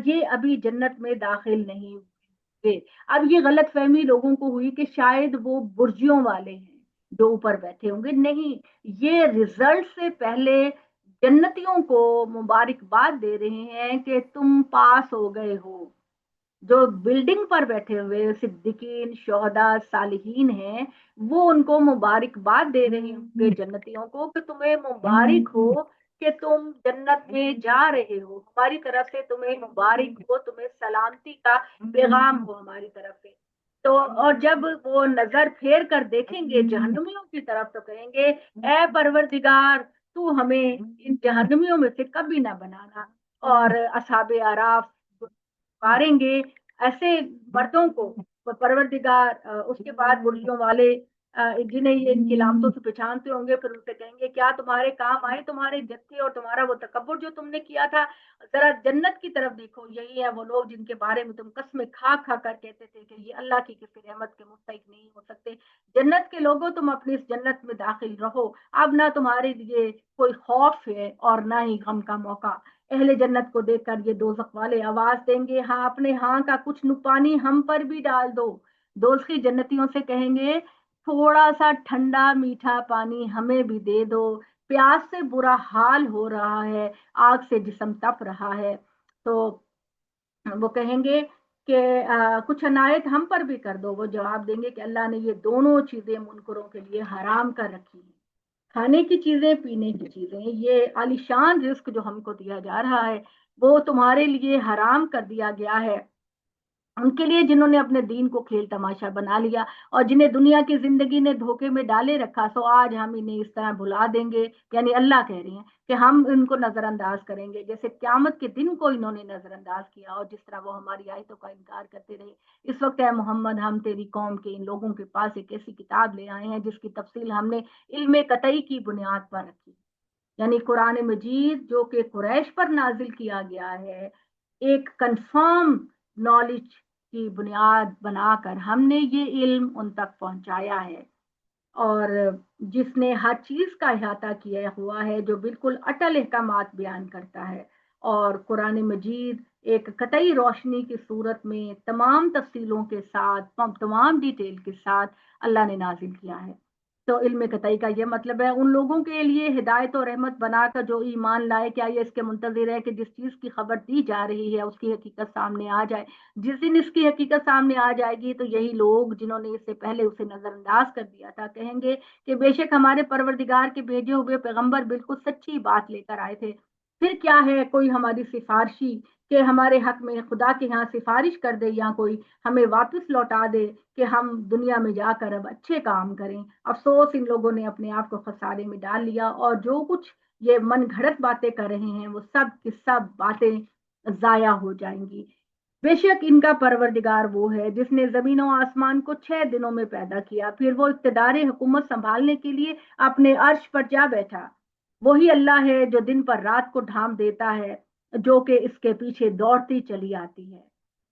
یہ ابھی جنت میں داخل نہیں ہوئے۔ اب یہ غلط فہمی لوگوں کو ہوئی کہ شاید وہ برجیوں والے ہیں جو اوپر بیٹھے ہوں گے، نہیں، یہ رزلٹ سے پہلے جنتیوں کو مبارکباد دے رہے ہیں کہ تم پاس ہو گئے ہو۔ جو بلڈنگ پر بیٹھے ہوئے صدیقین، شہداء، صالحین ہیں، وہ ان کو مبارکباد دے رہے ہوں گے جنتیوں کو کہ تمہیں مبارک ہو کہ تم جنت میں جا رہے ہو، ہماری طرف سے تمہیں مبارک ہو، تمہیں سلامتی کا پیغام ہو ہماری طرف سے۔ تو اور جب وہ نظر پھیر کر دیکھیں گے جہنمیوں کی طرف تو کہیں گے اے پروردگار، تو ہمیں ان جہنمیوں میں سے کبھی نہ بنانا۔ اور اصحاب اعراف پکاریں گے ایسے مردوں کو پروردگار، اس کے بعد برجیوں والے جنہیں یہ ان کی علامتوں سے پہچانتے ہوں گے، پھر ان سے کہیں گے کیا تمہارے کام آئے تمہارے جتھے اور تمہارا وہ تکبر جو تم نے کیا تھا؟ ذرا جنت کی طرف دیکھو، یہی ہے وہ لوگ جن کے بارے میں تم قسمیں کھا کھا کر کہتے تھے کہ یہ اللہ کی کسی رحمت کے مستحق نہیں ہو سکتے۔ جنت کے لوگوں، تم اپنی اس جنت میں داخل رہو، اب نہ تمہارے لیے کوئی خوف ہے اور نہ ہی غم کا موقع۔ اہل جنت کو دیکھ کر یہ دوزخ والے آواز دیں گے، ہاں اپنے ہاں کا کچھ پانی ہم پر بھی ڈال دو۔ دوزخی جنتیوں سے کہیں گے تھوڑا سا ٹھنڈا میٹھا پانی ہمیں بھی دے دو، پیاس سے برا حال ہو رہا ہے، آگ سے جسم تپ رہا ہے۔ تو وہ کہیں گے کہ کچھ عنایت ہم پر بھی کر دو۔ وہ جواب دیں گے کہ اللہ نے یہ دونوں چیزیں منکروں کے لیے حرام کر رکھی ہیں، کھانے کی چیزیں، پینے کی چیزیں، یہ عالیشان رزق جو ہم کو دیا جا رہا ہے وہ تمہارے لیے حرام کر دیا گیا ہے، ان کے لیے جنہوں نے اپنے دین کو کھیل تماشا بنا لیا اور جنہیں دنیا کی زندگی نے دھوکے میں ڈالے رکھا، سو آج ہم انہیں اس طرح بھلا دیں گے، یعنی اللہ کہہ رہے ہیں کہ ہم ان کو نظر انداز کریں گے جیسے قیامت کے دن کو انہوں نے نظر انداز کیا اور جس طرح وہ ہماری آیتوں کا انکار کرتے رہے۔ اس وقت اے محمد ہم تیری قوم کے ان لوگوں کے پاس ایک ایسی کتاب لے آئے ہیں جس کی تفصیل ہم نے علم قطعی کی بنیاد پر رکھی، یعنی قرآن مجید جو کہ قریش پر نازل کیا گیا ہے، ایک کنفرم نالج کی بنیاد بنا کر ہم نے یہ علم ان تک پہنچایا ہے، اور جس نے ہر چیز کا احاطہ کیا ہوا ہے، جو بالکل اٹل احکامات بیان کرتا ہے، اور قرآن مجید ایک قطعی روشنی کی صورت میں تمام تفصیلوں کے ساتھ، تمام ڈیٹیل کے ساتھ اللہ نے نازل کیا ہے۔ تو علم قطعی کا یہ مطلب ہے ان لوگوں کے لیے ہدایت و رحمت بنا کر جو ایمان لائے، کیا یہ اس کے منتظر ہے کہ جس چیز کی خبر دی جا رہی ہے اس کی حقیقت سامنے آ جائے؟ جس دن اس کی حقیقت سامنے آ جائے گی تو یہی لوگ جنہوں نے اس سے پہلے اسے نظر انداز کر دیا تھا کہیں گے کہ بے شک ہمارے پروردگار کے بھیجے ہوئے پیغمبر بالکل سچی بات لے کر آئے تھے، پھر کیا ہے کوئی ہماری سفارشی کہ ہمارے حق میں خدا کے ہاں سفارش کر دے یا کوئی ہمیں واپس لوٹا دے کہ ہم دنیا میں جا کر اب اچھے کام کریں۔ افسوس ان لوگوں نے اپنے آپ کو خسارے میں ڈال لیا، اور جو کچھ یہ من گھڑت باتیں کر رہے ہیں وہ سب کی سب باتیں ضائع ہو جائیں گی۔ بے شک ان کا پروردگار وہ ہے جس نے زمین و آسمان کو 6 دنوں میں پیدا کیا، پھر وہ اقتدار حکومت سنبھالنے کے لیے اپنے عرش پر جا بیٹھا۔ وہی اللہ ہے جو دن پر رات کو ڈھانپ دیتا ہے، جو کہ اس کے پیچھے دوڑتی چلی آتی ہے۔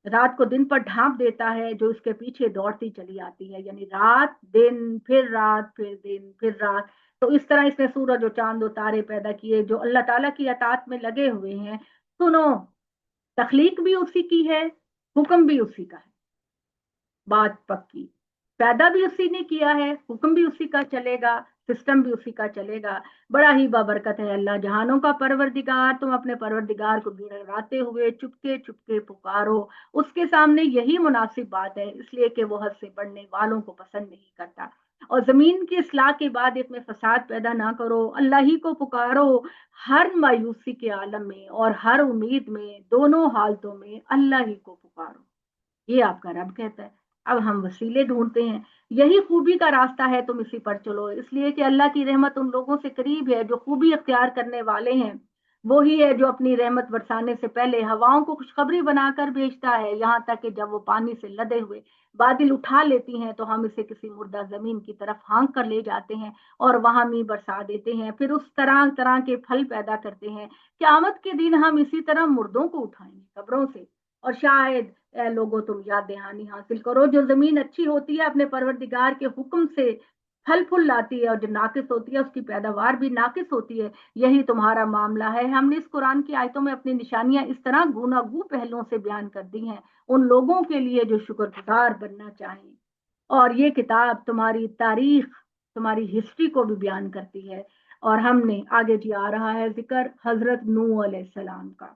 رات کو دن پر ڈھانپ دیتا ہے جو اس کے پیچھے دوڑتی چلی آتی ہے، یعنی رات دن پھر رات پھر دن پھر رات۔ تو اس طرح اس نے سورج و چاند و تارے پیدا کیے جو اللہ تعالیٰ کی اطاعت میں لگے ہوئے ہیں۔ سنو، تخلیق بھی اسی کی ہے، حکم بھی اسی کا ہے، بات پکی، پیدا بھی اسی نے کیا ہے، حکم بھی اسی کا چلے گا، سسٹم بھی اسی کا چلے گا۔ بڑا ہی بابرکت ہے اللہ جہانوں کا پروردگار، تم اپنے پروردگار کو گڑگڑاتے ہوئے چپکے چپکے پکارو، اس کے سامنے یہی مناسب بات ہے، اس لیے کہ وہ حد سے بڑھنے والوں کو پسند نہیں کرتا۔ اور زمین کی اصلاح کے بعد اس میں فساد پیدا نہ کرو، اللہ ہی کو پکارو، ہر مایوسی کے عالم میں اور ہر امید میں، دونوں حالتوں میں اللہ ہی کو پکارو، یہ آپ کا رب کہتا ہے۔ اب ہم وسیلے ڈھونڈتے ہیں، یہی خوبی کا راستہ ہے، تم اسی پر چلو، اس لیے کہ اللہ کی رحمت ان لوگوں سے قریب ہے جو خوبی اختیار کرنے والے ہیں۔ وہی ہے جو اپنی رحمت برسانے سے پہلے ہواؤں کو خوشخبری بنا کر بھیجتا ہے، یہاں تک کہ جب وہ پانی سے لدے ہوئے بادل اٹھا لیتی ہیں تو ہم اسے کسی مردہ زمین کی طرف ہانک کر لے جاتے ہیں اور وہاں می برسا دیتے ہیں، پھر اس طرح طرح کے پھل پیدا کرتے ہیں۔ قیامت کے دن ہم اسی طرح مردوں کو اٹھائیں گے قبروں سے، اور شاید اے لوگوں تم یاد دہانی حاصل کرو، جو زمین اچھی ہوتی ہے اپنے پروردگار کے حکم سے پھل پھل لاتی ہے، اور جو ناقص ہوتی ہے اس کی پیداوار بھی ناقص ہوتی ہے، یہی تمہارا معاملہ ہے۔ ہم نے اس قرآن کی آیتوں میں اپنی نشانیاں اس طرح گوناگو پہلوؤں سے بیان کر دی ہیں ان لوگوں کے لیے جو شکر گزار بننا چاہیں، اور یہ کتاب تمہاری تاریخ، تمہاری ہسٹری کو بھی بیان کرتی ہے۔ اور ہم نے آگے جی آ رہا ہے ذکر حضرت نوح علیہ السلام کا۔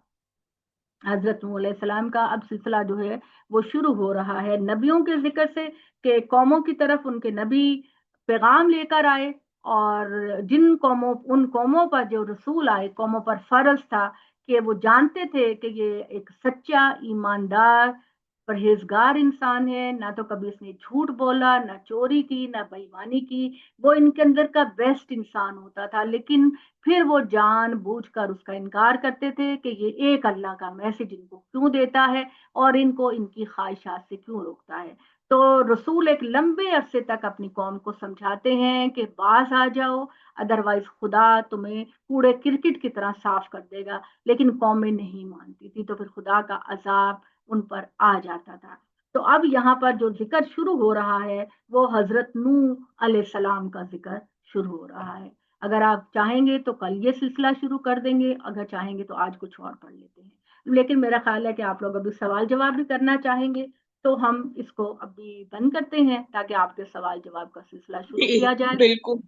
حضرت نوح علیہ السلام کا اب سلسلہ جو ہے وہ شروع ہو رہا ہے نبیوں کے ذکر سے، کہ قوموں کی طرف ان کے نبی پیغام لے کر آئے، اور جن قوموں، ان قوموں پر جو رسول آئے، قوموں پر فرض تھا کہ وہ جانتے تھے کہ یہ ایک سچا ایماندار پرہیزگار انسان ہے، نہ تو کبھی اس نے جھوٹ بولا، نہ چوری کی، نہ بےایمانی کی، وہ ان کے اندر کا بیسٹ انسان ہوتا تھا، لیکن پھر وہ جان بوجھ کر اس کا انکار کرتے تھے کہ یہ ایک اللہ کا میسج ان کو کیوں دیتا ہے اور ان کو ان کی خواہشات سے کیوں روکتا ہے۔ تو رسول ایک لمبے عرصے تک اپنی قوم کو سمجھاتے ہیں کہ باز آ جاؤ، ادروائز خدا تمہیں کوڑے کرکٹ کی طرح صاف کر دے گا، لیکن قومیں نہیں مانتی تھی، تو پھر خدا کا عذاب ان پر آ جاتا تھا۔ تو اب یہاں پر جو ذکر شروع ہو رہا ہے وہ حضرت نوح علیہ السلام کا ذکر شروع ہو رہا ہے۔ اگر آپ چاہیں گے تو کل یہ سلسلہ شروع کر دیں گے، اگر چاہیں گے تو آج کچھ اور پڑھ لیتے ہیں، لیکن میرا خیال ہے کہ آپ لوگ ابھی سوال جواب بھی کرنا چاہیں گے تو ہم اس کو ابھی بند کرتے ہیں تاکہ آپ کے سوال جواب کا سلسلہ شروع جی کیا جائے۔ بالکل،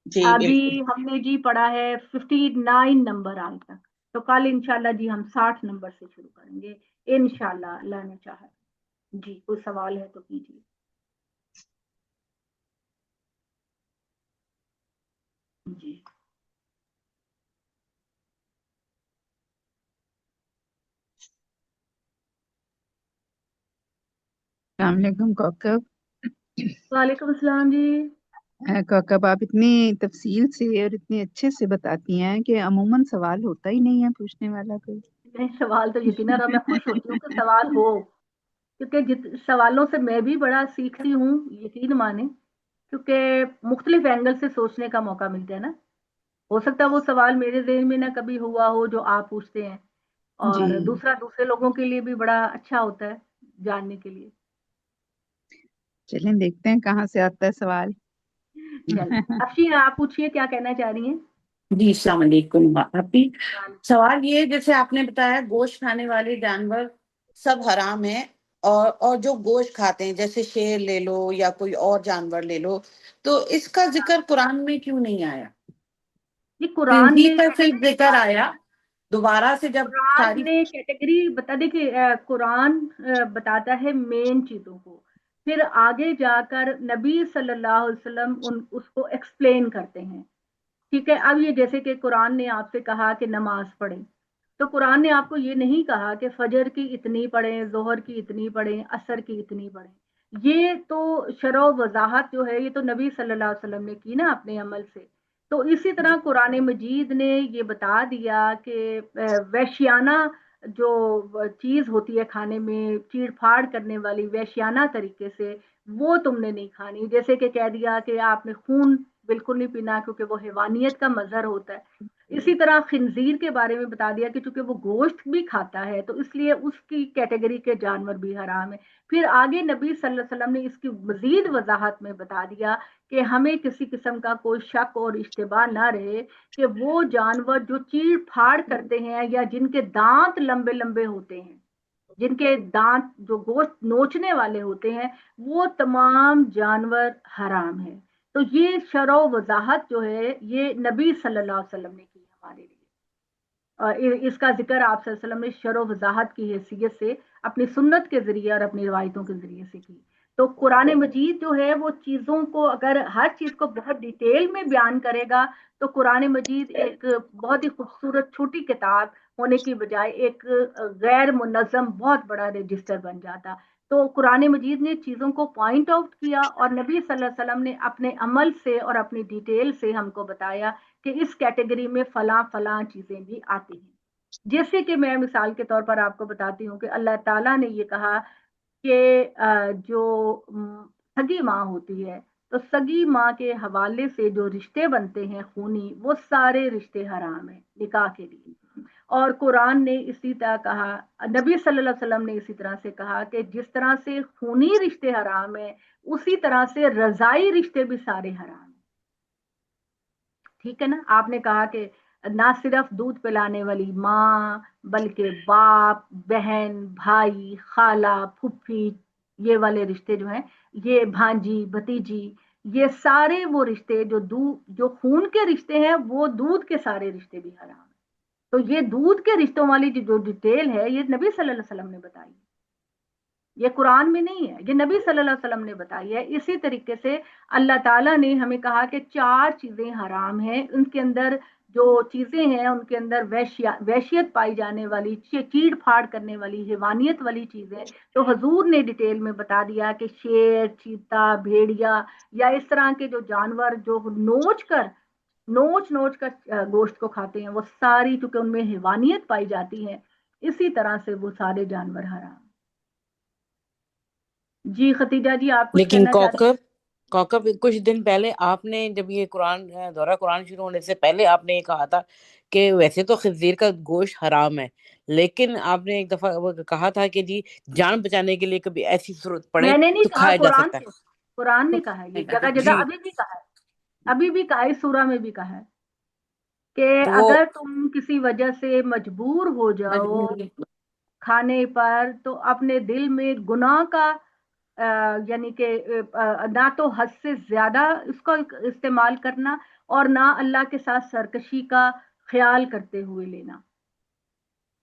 جی ابھی بالکل، ہم نے جی پڑھا ہے 59 نمبر آج تک، تو کل انشاءاللہ جی ہم 60 نمبر سے شروع کریں گے انشاءاللہ، اللہ نے چاہا۔ جی کوئی سوال ہے تو کیجیے۔ جی السلام علیکم کوکب۔ وعلیکم السلام جی۔ کوکب آپ اتنی تفصیل سے اور اتنے اچھے سے بتاتی ہیں کہ عموماً سوال ہوتا ہی نہیں ہے پوچھنے والا کوئی۔ نہیں سوال تو یقینا رہا، میں خوش ہوتی ہوں کہ سوال ہو، کیونکہ سوالوں سے میں بھی بڑا سیکھتی ہوں، یقین مانے، کیونکہ مختلف اینگل سے سوچنے کا موقع ملتا ہے نا۔ ہو سکتا ہے وہ سوال میرے ذہن میں نہ کبھی ہوا ہو جو آپ پوچھتے ہیں، جی اور دوسرے لوگوں کے لیے بھی بڑا اچھا ہوتا ہے جاننے کے لیے۔ چلیں دیکھتے ہیں کہاں سے آتا ہے سوال۔ چلیں افشین آپ پوچھیے، کیا کہنا چاہ رہی ہیں؟ جی السلام علیکم آپ۔ سوال یہ جیسے آپ نے بتایا گوشت کھانے والے جانور سب حرام ہیں، اور جو گوشت کھاتے ہیں جیسے شیر لے لو یا کوئی اور جانور لے لو، تو اس کا ذکر قرآن میں کیوں نہیں آیا؟ یہ قرآن خنزیر نے کا صرف ذکر آیا دوبارہ سے جب ساری کیٹیگری بتا دے کہ قرآن بتاتا ہے مین چیزوں کو، پھر آگے جا کر نبی صلی اللہ علیہ وسلم اس کو ایکسپلین کرتے ہیں، ٹھیک ہے۔ اب یہ جیسے کہ قرآن نے آپ سے کہا کہ نماز پڑھیں، تو قرآن نے آپ کو یہ نہیں کہا کہ فجر کی اتنی پڑھیں، ظہر کی اتنی پڑھیں، عصر کی اتنی پڑھیں۔ یہ تو شرح و وضاحت جو ہے یہ تو نبی صلی اللہ علیہ وسلم نے کی نا اپنے عمل سے۔ تو اسی طرح قرآن مجید نے یہ بتا دیا کہ وحشیانہ جو چیز ہوتی ہے کھانے میں چیڑ پھاڑ کرنے والی وحشیانہ طریقے سے، وہ تم نے نہیں کھانی، جیسے کہ کہہ دیا کہ آپ نے خون بالکل نہیں پینا کیونکہ وہ حیوانیت کا مظہر ہوتا ہے۔ اسی طرح خنزیر کے بارے میں بتا دیا کہ چونکہ وہ گوشت بھی کھاتا ہے تو اس لیے اس کی کیٹیگری کے جانور بھی حرام ہے۔ پھر آگے نبی صلی اللہ علیہ وسلم نے اس کی مزید وضاحت میں بتا دیا کہ ہمیں کسی قسم کا کوئی شک اور اشتباہ نہ رہے کہ وہ جانور جو چیڑ پھاڑ کرتے ہیں یا جن کے دانت لمبے لمبے ہوتے ہیں، جن کے دانت جو گوشت نوچنے والے ہوتے ہیں، وہ تمام جانور حرام ہیں۔ تو یہ شرح و وضاحت جو ہے یہ نبی صلی اللہ علیہ وسلم نے کی ہمارے لیے، اور اس کا ذکر آپ صلی اللہ علیہ وسلم نے شرح و وضاحت کی حیثیت سے اپنی سنت کے ذریعے اور اپنی روایتوں کے ذریعے سے کی۔ تو قرآن مجید جو ہے وہ چیزوں کو اگر ہر چیز کو بہت ڈیٹیل میں بیان کرے گا تو قرآن مجید ایک بہت ہی خوبصورت چھوٹی کتاب ہونے کی بجائے ایک غیر منظم بہت بڑا رجسٹر بن جاتا۔ تو قرآن مجید نے چیزوں کو پوائنٹ آؤٹ کیا، اور نبی صلی اللہ علیہ وسلم نے اپنے عمل سے اور اپنی ڈیٹیل سے ہم کو بتایا کہ اس کیٹیگری میں فلاں فلاں چیزیں بھی آتی ہیں۔ جیسے کہ میں مثال کے طور پر آپ کو بتاتی ہوں کہ اللہ تعالیٰ نے یہ کہا کہ جو سگی ماں ہوتی ہے تو سگی ماں کے حوالے سے جو رشتے بنتے ہیں خونی، وہ سارے رشتے حرام ہیں نکاح کے لیے۔ اور قرآن نے اسی طرح کہا، نبی صلی اللہ علیہ وسلم نے اسی طرح سے کہا کہ جس طرح سے خونی رشتے حرام ہیں اسی طرح سے رضائی رشتے بھی سارے حرام ہیں، ٹھیک ہے نا۔ آپ نے کہا کہ نہ صرف دودھ پلانے والی ماں بلکہ باپ، بہن، بھائی، خالہ، پھپھی، یہ والے رشتے جو ہیں، یہ بھانجی، بھتیجی، یہ سارے وہ رشتے جو خون کے رشتے ہیں وہ دودھ کے سارے رشتے بھی حرام ہیں۔ تو یہ دودھ کے رشتوں والی جو ڈیٹیل ہے یہ نبی صلی اللہ علیہ وسلم نے بتائی، یہ قرآن میں نہیں ہے، یہ نبی صلی اللہ علیہ وسلم نے بتائی ہے۔ اسی طریقے سے اللہ تعالیٰ نے ہمیں کہا کہ 4 چیزیں حرام ہیں، ان کے اندر جو چیزیں ہیں ان کے اندر وحشیت پائی جانے والی، چیڑ پھاڑ کرنے والی، حیوانیت والی چیزیں، تو حضور نے ڈیٹیل میں بتا دیا کہ شیر، چیتا، بھیڑیا یا اس طرح کے جو جانور جو نوچ کر گوشت کو کھاتے ہیں، وہ ساری چونکہ ان میں حیوانیت پائی جاتی ہے، اسی طرح سے وہ سارے جانور حرام۔ جی ختیجہ جی آپ کچھ لیکن کہنا چاہتے ہیں؟ کوکب کچھ دن پہلے آپ نے جب یہ دورہ قرآن شروع ہونے سے پہلے آپ نے یہ کہا تھا کہ ویسے تو خنزیر کا گوشت حرام ہے، لیکن آپ نے ایک دفعہ کہا تھا کہ جی جان بچانے کے لیے کبھی ایسی صورت پڑے میں نے نہیں تو کہا، کھایا جا قرآن سکتا نے کہا ہے، یہ جگہ ہے۔ جگہ جی ابھی بھی کہا ہے، ابھی بھی کہا ہے، سورہ میں بھی کہا ہے۔ کہ تو وہ اگر تم کسی وجہ سے مجبور ہو جاؤ کھانے پر تو اپنے دل میں گناہ کا یعنی کہ نہ تو حد سے زیادہ اس کا استعمال کرنا اور نہ اللہ کے ساتھ سرکشی کا خیال کرتے ہوئے لینا.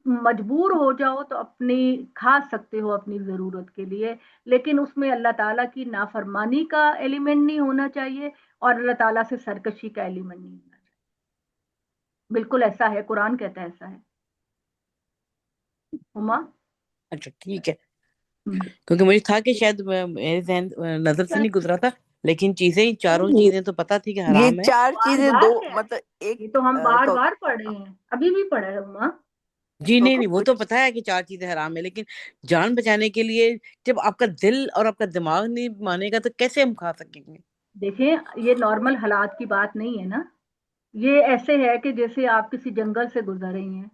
مجبور ہو جاؤ تو اپنی کھا سکتے ہو اپنی ضرورت کے لیے، لیکن اس میں اللہ تعالیٰ کی نافرمانی کا ایلیمنٹ نہیں ہونا چاہیے اور اللہ تعالیٰ سے سرکشی کا ایلیمنٹ نہیں ہونا چاہیے. بالکل ایسا ہے، قرآن کہتا ہے ایسا ہے. ہما اچھا ٹھیک ہے، کیونکہ مجھے تھا کہ شاید میرے ذہن نظر سے نہیں گزرا تھا، لیکن چیزیں چاروں چیزیں تو پتہ تھی کہ یہ حرام ہے. چار بار چیزیں بار دو کیا ہے؟ مطلب ایک یہ تو ہم بار بار پڑھ رہے ہیں، ابھی بھی پڑھا ہے ہما. جی نہیں وہ تو پتہ ہے کہ چار چیزیں حرام ہے، لیکن جان بچانے کے لیے جب آپ کا دل اور آپ کا دماغ نہیں مانے گا تو کیسے ہم کھا سکیں گے؟ دیکھیں یہ نارمل حالات کی بات نہیں ہے نا، یہ ایسے ہے کہ جیسے آپ کسی جنگل سے گزر رہی ہیں،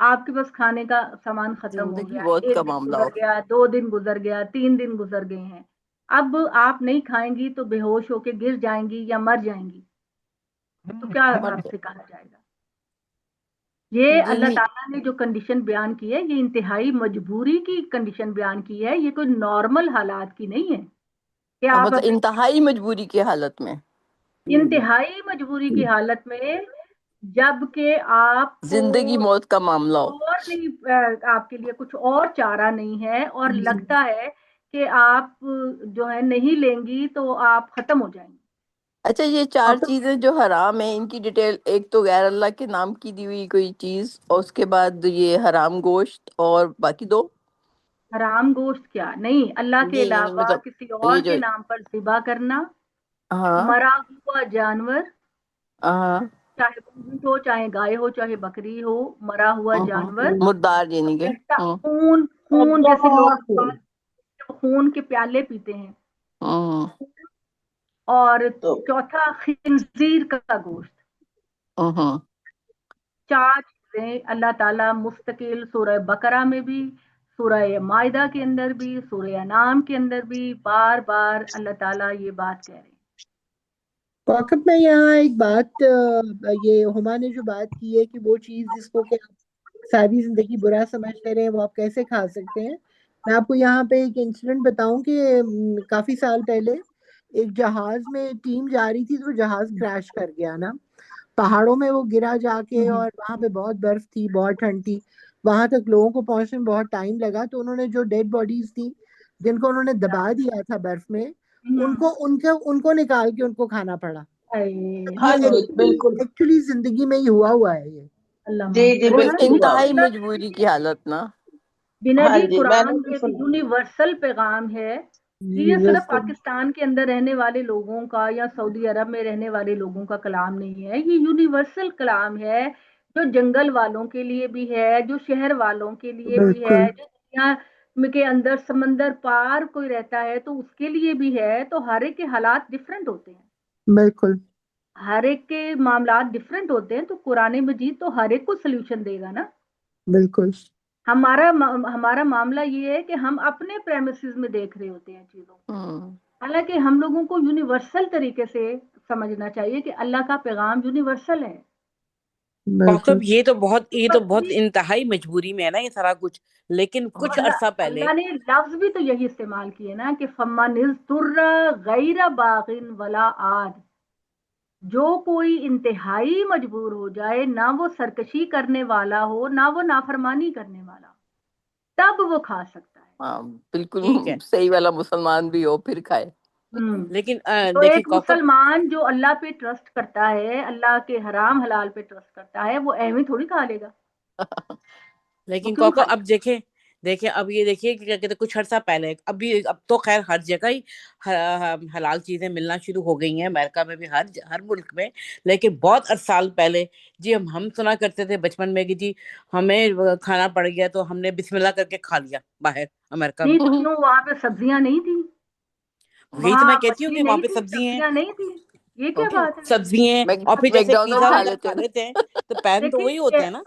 آپ کے پاس کھانے کا سامان ختم ہو زندگی گیا، موت کا 1 دن معاملہ گزر ہو. گیا، 2 دن گزر گیا، 3 دن گزر گئے ہیں. اب آپ نہیں کھائیں گی تو بے ہوش ہو کے گر جائیں گی یا مر جائیں گی، تو کیا آپ سے کہا جائے گا؟ یہ جی اللہ نہیں تعالیٰ نے جو کنڈیشن بیان کی ہے یہ انتہائی مجبوری کی کنڈیشن بیان کی ہے، یہ کوئی نارمل حالات کی نہیں ہے کہ آپ مطلب اپنے انتہائی مجبوری کی حالت میں انتہائی مجبوری کی حالت میں جب کہ آپ کو زندگی موت کا معاملہ ہو. اور نہیں آپ کے لیے کچھ اور چارہ نہیں ہے اور لگتا ہے کہ آپ جو ہے نہیں لیں گی تو آپ ختم ہو جائیں گے. اچھا یہ چار چیزیں جو حرام ہیں ان کی ڈیٹیل، ایک تو غیر اللہ کے نام کی دی ہوئی کوئی چیز، اور اس کے بعد یہ حرام گوشت، اور باقی دو حرام گوشت کیا نہیں، اللہ کے نہیں علاوہ مطلب کسی یہ اور جو کے نام پر ذبح کرنا، ہاں مرا ہوا جانور ہاں چاہے اونٹ ہو چاہے گائے ہو چاہے بکری ہو، مرا ہوا جانور، مردار یعنی کہ خون خون جیسے لوگ خون کے پیالے پیتے ہیں، اور چوتھا خنزیر کا گوشت. 4 چیزیں اللہ تعالیٰ مستقل سورہ بقرہ میں بھی، سورہ مائدہ کے اندر بھی، سورہ انعام کے اندر بھی بار بار اللہ تعالیٰ یہ بات کہہ رہے ہیں. واقف میں یہاں ایک بات یہ ہما نے جو بات کی ہے کہ وہ چیز جس کو کہ آپ ساری زندگی برا سمجھتے رہے وہ آپ کیسے کھا سکتے ہیں. میں آپ کو یہاں پہ ایک انسیڈنٹ بتاؤں کہ کافی سال پہلے ایک جہاز میں ٹیم جا رہی تھی تو جہاز کریش کر گیا نا، پہاڑوں میں وہ گرا جا کے، اور وہاں پہ بہت برف تھی، بہت ٹھنڈ تھی، وہاں تک لوگوں کو پہنچنے میں بہت ٹائم لگا. تو انہوں نے جو ڈیڈ باڈیز تھی جن کو انہوں نے دبا دیا تھا برف میں، ان کو نکال کے ان کو کھانا پڑا. ایکچولی زندگی میں ہی ہوا ہے یہ. انتہائی مجبوری کی حالت نا. بنا جی قرآن ایک یونیورسل پیغام ہے کہ یہ صرف پاکستان کے اندر رہنے والے لوگوں کا یا سعودی عرب میں رہنے والے لوگوں کا کلام نہیں ہے، یہ یونیورسل کلام ہے جو جنگل والوں کے لیے بھی ہے، جو شہر والوں کے لیے بھی ہے، جو دنیا کے اندر سمندر پار کوئی رہتا ہے تو اس کے لیے بھی ہے. تو ہر ایک کے حالات ڈفرینٹ ہوتے ہیں، بالکل ہر ایک کے معاملات ڈفرینٹ ہوتے ہیں، تو قرآن مجید تو ہر ایک کو سلیوشن دے گا نا. بالکل ہمارا معاملہ یہ ہے کہ ہم اپنے پریمیسز میں دیکھ رہے ہوتے ہیں چیزوں کو، حالانکہ ہم لوگوں کو یونیورسل طریقے سے سمجھنا چاہیے کہ اللہ کا پیغام یونیورسل ہے. کوکب یہ تو بہت انتہائی مجبوری میں ہے نا یہ سارا کچھ، لیکن کچھ عرصہ پہلے اللہ نے لفظ بھی تو یہی استعمال کیے نا کہ فَمَنِ اضْطُرَّ غَيْرَ بَاغٍ وَلَا عَادٍ، جو کوئی انتہائی مجبور ہو جائے، نہ وہ سرکشی کرنے والا ہو نہ وہ نافرمانی کرنے والا، تب وہ کھا سکتا ہے. ہاں بالکل ٹھیک ہے، صحیح والا مسلمان بھی ہو پھر کھائے. لیکن تو دیکھیں ایک کوکب، مسلمان جو اللہ پہ ٹرسٹ کرتا ہے، اللہ کے حرام حلال پہ ٹرسٹ کرتا ہے، وہ ایویں تھوڑی کھا لے گا. لیکن کیوں کوکب کھائے؟ اب دیکھیں اب یہ دیکھیے کہ کیا کہتے ہیں، کچھ عرصہ پہلے اب تو خیر ہر جگہ ہی حلال چیزیں ملنا شروع ہو گئی ہیں، امریکہ میں بھی ہر ملک میں، لیکن بہت سال پہلے جی ہم سنا کرتے تھے بچپن میں کہ جی ہمیں کھانا پڑ گیا تو ہم نے بسم اللہ کر کے کھا لیا باہر امریکہ میں. نہیں تو کیوں وہاں پہ سبزیاں نہیں تھیں؟ یہی تو میں وہاں کہتی ہوں مچھلی کہ وہاں نہیں پہ تھی، سبزی ہیں، سبزیاں نہیں تھی، یہ کیا بات ہے؟ سبزی ہیں، اور پھر جیسے میکڈونلڈ پیزا کھا وغیرہ لیتے کھا ہیں. لیتے ہیں تو پین تو وہی ہوتے ہیں نا.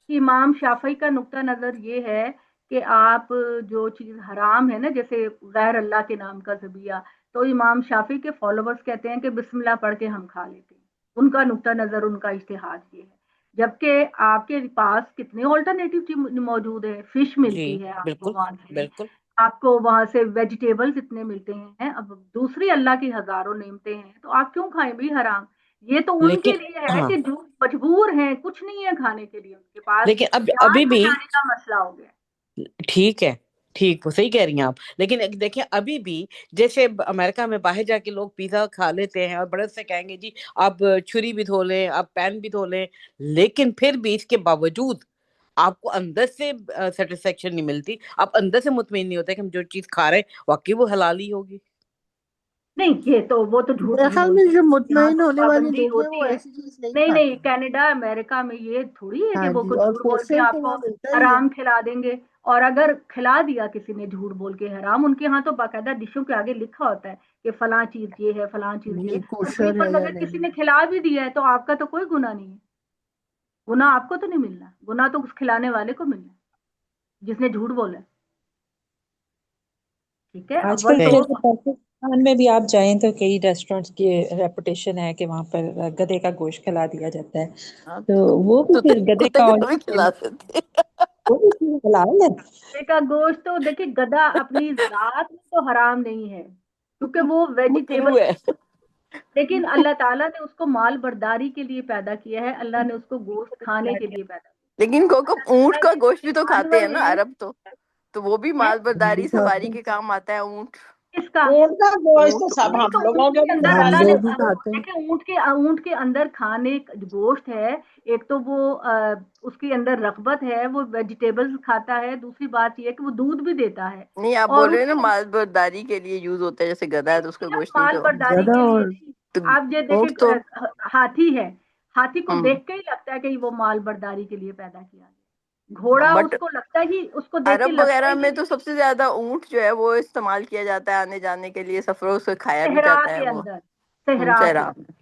امام شافعی کا نقطہ نظر یہ ہے کہ آپ جو چیز حرام ہے نا، جیسے غیر اللہ کے نام کا ذبیحہ، تو امام شافعی کے فالوورز کہتے ہیں کہ بسم اللہ پڑھ کے ہم کھا لیتے ہیں. ان کا نقطہ نظر، ان کا اجتہاد یہ ہے. جبکہ آپ کے پاس کتنے آلٹرنیٹیو موجود ہے. فش جی ملتی ہے آپ کو بالکل وہاں سے, بالکل. آپ کو وہاں سے ویجیٹیبلز اتنے ملتے ہیں. اب دوسری اللہ کی ہزاروں نعمتیں ہیں, تو آپ کیوں کھائیں بھی حرام؟ یہ تو ان کے لیکن لیے ہے ہاں کہ جو مجبور ہیں, کچھ نہیں ہے کھانے کے لیے, ان کے پاس لیکن ابھی جان بھی بچانے کا مسئلہ ہو گیا. ٹھیک ہے, ٹھیک, وہ صحیح کہہ رہی ہیں آپ. لیکن دیکھیں ابھی بھی جیسے امریکہ میں باہر جا کے لوگ پیزا کھا لیتے ہیں اور بڑے سے کہیں گے جی آپ چھری بھی دھو لیں, آپ پین بھی دھو لیں, لیکن پھر بھی اس کے باوجود آپ کو اندر سے سیٹسفیکشن نہیں ملتی, آپ اندر سے مطمئن نہیں ہوتے کہ ہم جو چیز کھا رہے ہیں واقعی وہ حلال ہی ہوگی. نہیں, یہ تو وہ تو جھوٹ میرے نہیں خیال میں بولتے, جو یہاں مطمئن تو ہونے والے پابندی لوگ ہیں وہ ہوتی ہے. ایسی چیز نہیں نہیں نہیں, کھاتے. کینیڈا امریکہ میں یہ تھوڑی ہے کہ ہاں وہ جی, کچھ اور جھوٹ بول کے کیسر آپ تو کو وہاں ملتا ہی ہے. حرام کھلا دیں گے. اور اگر کھلا دیا کسی نے جھوٹ بول کے حرام, ان کے ہاں تو باقاعدہ ڈشوں کے آگے لکھا ہوتا ہے کہ فلاں چیز یہ ہے, فلاں چیز یہ یہ ہے. تو کوشر ہے بالکل یا اگر کسی نہیں. نے کھلا بھی دیا ہے تو آپ کا تو کوئی گناہ نہیں ہے. گناہ آپ کو تو نہیں ملنا, گناہ تو اس کھلانے والے کو ملنا ہے جس نے جھوٹ بولا ہے. ٹھیک ہے, آج وہی کل تو جیسے پاکستان میں بھی آپ جائیں تو کئی ریسٹورینٹس کی ریپوٹیشن ہے کہ وہاں پر گدھے کا گوشت کھلا دیا جاتا ہے, ہاں تو وہ بھی پھر گدھے کتے کا کو بھی کھلا دیتے. وہ بھی پھر حلال ہے. کا گوشت تو دیکھیں گدھا اپنی ذات میں تو حرام نہیں ہے کیونکہ وہ مکرو ویجیٹیبل, ہے. لیکن اللہ تعالیٰ نے اس کو مال برداری کے لیے پیدا کیا ہے, اللہ نے اس کو گوشت کھانے کے لیے پیدا کیا. لیکن کوکب اونٹ اللہ کا کے گوشت بھی تو کھاتے جانور ہیں نا ہیں عرب, تو وہ بھی مال وہ برداری سواری کھاتے کے کام آتا ہے اونٹ. اس کا اونٹ کا گوشت تو اونٹ سب اونٹ ہم تو لوگوں اونٹ کے کے بھی اندر ہیں, ہم اللہ نے, لوگ بھی کھاتے ہیں. دیکھیں اونٹ کے اندر کھانے گوشت ہے, ایک تو وہ اس کے اندر رغبت ہے, وہ ویجیٹیبلز کھاتا ہے. دوسری بات یہ ہے کہ وہ دودھ بھی دیتا ہے. نہیں, آپ اور بول رہے اس ہیں نا کے مال برداری کے لیے یوز ہوتا ہے, جیسے گدھا ہے تو اس کا صرف گوشت نہیں مال تو. برداری زیادہ کے لیے اور نہیں. تو آپ یہ اونٹ تو دیکھیں ہاتھی ہے, ہاتھی کو ہوں دیکھ کے ہی لگتا ہے کہ وہ مال برداری کے لیے پیدا کیا گیا. گھوڑا بٹ اس کو لگتا ہی, اس کو دیکھ کے عرب لگتا وغیرہ ہی میں نہیں. تو سب سے زیادہ اونٹ جو ہے وہ استعمال کیا جاتا ہے آنے جانے کے لیے, سفروں سے کھایا بھی صحرا جاتا ہے کے وہ. اندر, صحرا کے صحرا اندر, میں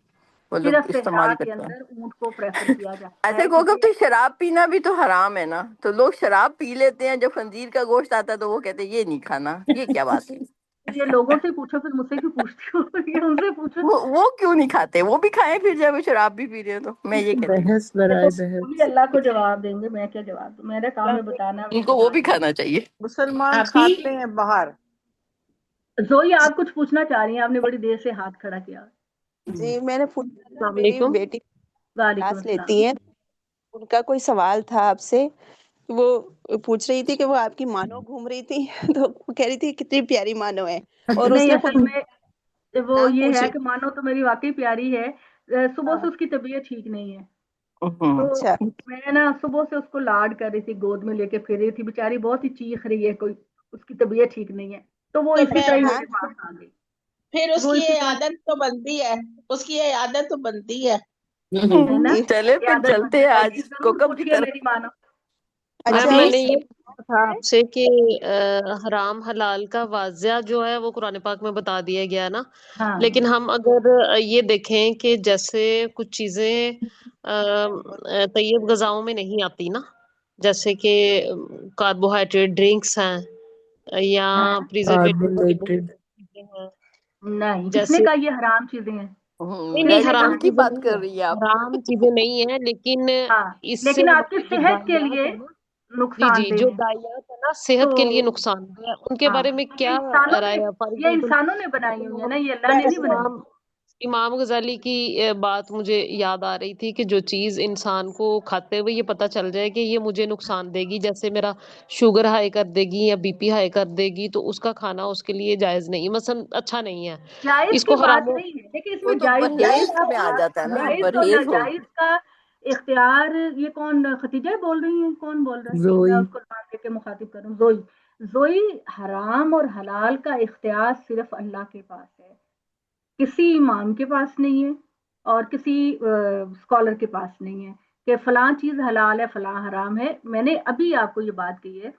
وہ لوگ صرف صحرا استعمال کے کرتے ہیں. اندر اونٹ کو پریفر کیا جاتا ایسے ہے کوکب کیونکہ تو شراب پینا بھی تو حرام ہے نا, تو لوگ شراب پی لیتے ہیں, جب خنزیر کا گوشت آتا ہے تو وہ کہتے ہیں یہ نہیں کھانا. یہ کیا بات ہے؟ یہ لوگوں سے پوچھو, پھر مجھ سے کیوں پوچھتی ہو؟ یہ ان سے پوچھو. وہ کیوں نہیں کھاتے؟ وہ بھی کھائیں پھر جب وہ شراب بھی پی رہے ہیں. تو میں یہ کہتی ہوں بحث یہ تو برائے وہ بھی بحث. اللہ کو جواب دیں گے, میں کیا جواب دوں, میرا کام ہے بتانا. ان کو وہ بھی کھانا چاہیے. مسلمان ابھی کھاتے ہیں باہر. زوئی آپ کچھ پوچھنا چاہ رہی ہیں, آپ نے بڑی دیر سے ہاتھ کھڑا کیا. جی میں نے السلام میری علیکم. بیٹی وعلیکم کلاس السلام. لیتی ہے, ان کا کوئی سوال تھا آپ سے. وہ پوچھ رہی تھی کہ وہ آپ کی مانو گھوم رہی تھی, تو وہ کہہ رہی تھی کتنی پیاری مانو ہے, اور اس نہیں, نے اصل خود میں وہ نام یہ پوچھ ہے رہی کہ تھی. مانو تو میری واقعی پیاری ہے. صبح ہاں, سے اس کی طبیعت ٹھیک نہیں ہے, تو اچھا میں نا صبح سے اس کو لاڈ کر رہی تھی, گود میں لے کے پھر رہی تھی, بیچاری بہت ہی چیخ رہی ہے, کوئی اس کی طبیعت ٹھیک نہیں ہے, تو وہ تو اسی طرح ہاں میرے پاس آ گئی. پھر اس وہ کی اسی یہ طرح عادت تو بنتی ہے, اس کی یہ عادت تو بنتی ہے. ہے نا, جی چلے یہ پھر عادت چلتے بنتی ہیں رہے آج گی. ضرور کوکب کی پوچھیے طرف. میری مانو. میم اچھا میں نے یہ ابھی پوچھنا تھا آپ سے کہ حرام حلال کا واضح جو ہے وہ قرآن پاک میں بتا دیا گیا ہے نا, ہاں لیکن ہم اگر یہ دیکھیں کہ جیسے کچھ چیزیں طیب غذاؤں میں نہیں آتی نا, جیسے کہ کاربوہائیڈریٹ ڈرنکس ہیں یا ہاں, پریزرویٹو والی بہت کاربولیٹڈ. ساری چیزیں ہیں. نہیں, کس نے جیسے کہا یہ حرام چیزیں ہیں؟ نہیں نہیں میں نے حرام ریسٹورینٹ کی کہا چیزیں بات نہیں کر ہے, رہی ہے آپ. حرام چیزیں نہیں ہے, لیکن ہاں, اس سے لیکن آپ کی ہمارے جو صحت کے دائیات لیے ہے نا, جی نقصان جی دہ جو ہیں. دائیات ہے نا تو صحت کے لیے نقصان دہ ہے, ان کے ہاں, بارے میں یہ کیا انسانوں نے رائے ہے؟ فار یہ ایگزامپل انسانوں نے بنائی ہوئی ہے نا, یہ اللہ نے نہیں بنائی. امام امام غزالی کی بات مجھے یاد آ رہی تھی کہ جو چیز انسان کو کھاتے ہوئے یہ پتہ چل جائے کہ یہ مجھے نقصان دے گی, جیسے میرا شوگر ہائی کر دے گی یا بی پی ہائی کر دے گی, تو اس کا کھانا اس کے لیے جائز نہیں, مثلا اچھا نہیں ہے, جائز اس کی کو بات حرام. نہیں ہے, دیکھیں اس وہ میں تو جائز پرہیز آپ میں آ جاتا ہے نا, جائز اور پرہیز ہو. ناجائز کا اختیار. یہ کون ختیجہ بول رہی ہیں, کون بول رہا ہے کہ میں زوئی. اس کو نام لے کے مخاطب کروں؟ زوئی. زوئی, حرام اور حلال کا اختیار صرف اللہ کے پاس ہے, کسی امام کے پاس نہیں ہے اور کسی اسکالر کے پاس نہیں ہے کہ فلاں چیز حلال ہے فلاں حرام ہے. میں نے ابھی آپ کو یہ بات کہی ہے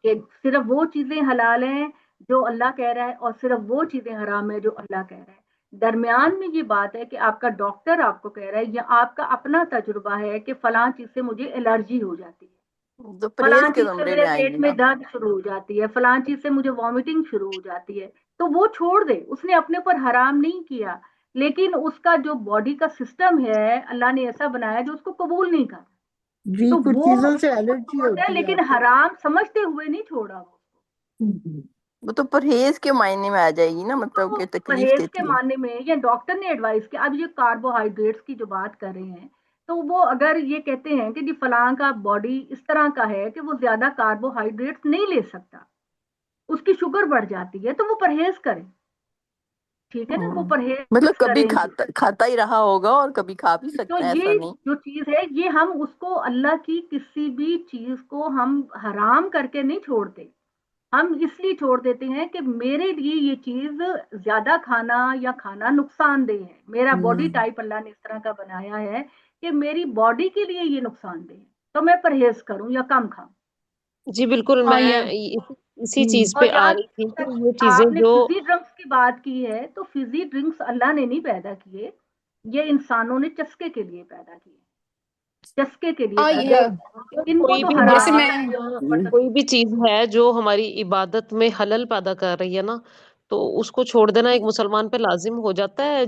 کہ صرف وہ چیزیں حلال ہیں جو اللہ کہہ رہا ہے, اور صرف وہ چیزیں حرام ہے جو اللہ کہہ رہا ہے. درمیان میں یہ بات ہے کہ آپ کا ڈاکٹر آپ کو کہہ رہا ہے, یا آپ کا اپنا تجربہ ہے کہ فلاں چیز سے مجھے الرجی ہو جاتی ہے, تو فلاں پرہیز کے چیز سے زمرے میرے میں آئیں پیٹ گی میں نا. درد شروع ہو جاتی ہے, فلاں چیز سے مجھے وامٹنگ شروع ہو جاتی ہے, تو وہ چھوڑ دے. اس نے اپنے پر حرام نہیں کیا, لیکن اس کا جو باڈی کا سسٹم ہے اللہ نے ایسا بنایا جو اس کو قبول نہیں کرتا، جی تو کچھ وہ چیزوں سے الرجی چھوڑتا ہے، ہوتی ہے لیکن آپ کو۔ حرام سمجھتے ہوئے نہیں چھوڑا وہ، وہ تو پرہیز کے معنی میں آ جائے گی نا، تو مطلب کہ تکلیف پرہیز کے دیتی ہے۔ معنی میں یا ڈاکٹر نے ایڈوائز کیا، اب یہ کاربوہائیڈریٹس کی جو بات کر رہے ہیں تو وہ اگر یہ کہتے ہیں کہ جی فلاں کا باڈی اس طرح کا ہے کہ وہ زیادہ کاربوہائیڈریٹس نہیں لے سکتا، اس کی شوگر بڑھ جاتی ہے، تو وہ پرہیز کرے، ٹھیک ہے نا، وہ مطلب پرہیز کبھی کریں گے۔ کھاتا ہی رہا ہوگا اور کبھی کھا بھی تو سکتا ہے، ایسا یہ نہیں۔ جو چیز ہے یہ ہم اس کو اللہ کی کسی بھی چیز کو ہم حرام کر کے نہیں چھوڑتے، ہم اس لیے چھوڑ دیتے ہیں کہ میرے لیے یہ چیز زیادہ کھانا یا کھانا نقصان دہ ہے، میرا باڈی ٹائپ اللہ نے اس طرح کا بنایا ہے کہ میری باڈی کے لیے یہ نقصان دہ ہے، تو میں پرہیز کروں یا کم کھاؤں۔ جی بالکل، ہاں میں یہ اسی چیز اور پہ آ یاد رہی تھی کہ یہ چیزیں آپ نے جو فزی ڈرنکس کی بات کی ہے، تو فزی ڈرنکس اللہ نے نہیں پیدا کیے، یہ انسانوں نے چسکے کے لیے پیدا کیے، چسکے کے لیے ہاں پیدا یہ کیے، ان کو کوئی تو بھی جیسے حرام میں ہے۔ کوئی بھی چیز ہے جو ہماری عبادت میں خلل پیدا کر رہی ہے نا، تو اس کو چھوڑ دینا ایک مسلمان پہ لازم ہو جاتا ہے،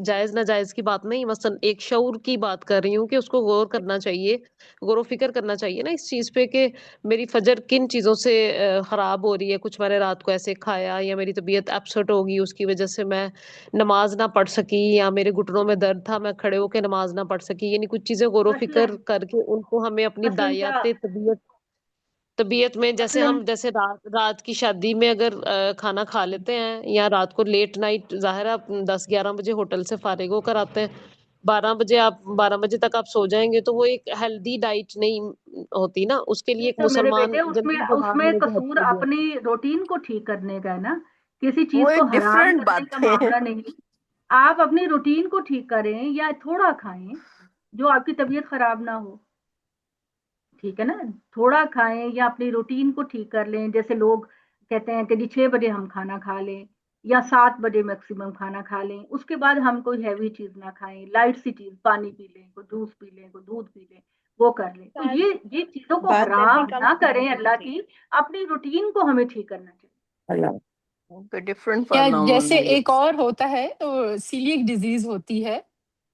جائز ناجائز کی بات نہیں، مثلا ایک شعور کی بات کر رہی ہوں کہ اس کو غور کرنا چاہیے، غور و فکر کرنا چاہیے نا اس چیز پہ کہ میری فجر کن چیزوں سے خراب ہو رہی ہے، کچھ میں نے رات کو ایسے کھایا یا میری طبیعت اپسٹ ہوگی اس کی وجہ سے میں نماز نہ پڑھ سکی، یا میرے گھٹنوں میں درد تھا میں کھڑے ہو کے نماز نہ پڑھ سکی، یعنی کچھ چیزیں غور و مثلاً فکر کر کے ان کو ہمیں اپنی مثلاً کیا دایات طبیعت میں، جیسے مثلاً ہم جیسے رات کی شادی میں اگر کھانا کھا لیتے ہیں یا رات کو لیٹ نائٹ، ظاہر ہے آپ 10-11 بجے ہوٹل سے فارغ ہو کر آتے ہیں، 12 بجے تک آپ سو جائیں گے، تو وہ ایک ہیلدی ڈائٹ نہیں ہوتی نا، اس کے لیے ایک تو میرے مسلمان بیٹے جلدی اس بیمار میں ہونے کے قصور حد پہ اپنی روٹین کو ٹھیک کرنے کا ہے نا، کسی وہ چیز کو ایک حرام ڈفرینٹ کرنے کا بات ہے۔ معاملہ نہیں، آپ اپنی روٹین کو ٹھیک کریں یا تھوڑا کھائیں جو آپ کی طبیعت خراب نہ ہو، ٹھیک ہے نا، تھوڑا کھائیں یا اپنی روٹین کو ٹھیک کر لیں، جیسے لوگ کہتے ہیں کہ جی 6 بجے ہم کھانا کھا لیں یا 7 بجے میکسیمم کھانا کھا لیں، اس کے بعد ہم کوئی ہیوی چیز نہ کھائیں، لائٹ سی چیز، پانی پی لیں، کوئی جوس پی لیں، کوئی دودھ پی لیں، وہ کر لیں، تو یہ چیزوں کو حرام نہ کریں اللہ کی، اپنی روٹین کو ہمیں ٹھیک کرنا چاہیے۔ ڈفرینٹ یا فارمولہ جیسے ہے یہ۔ ایک اور ہوتا ہے سیلیک ڈیزیز ہوتی ہے،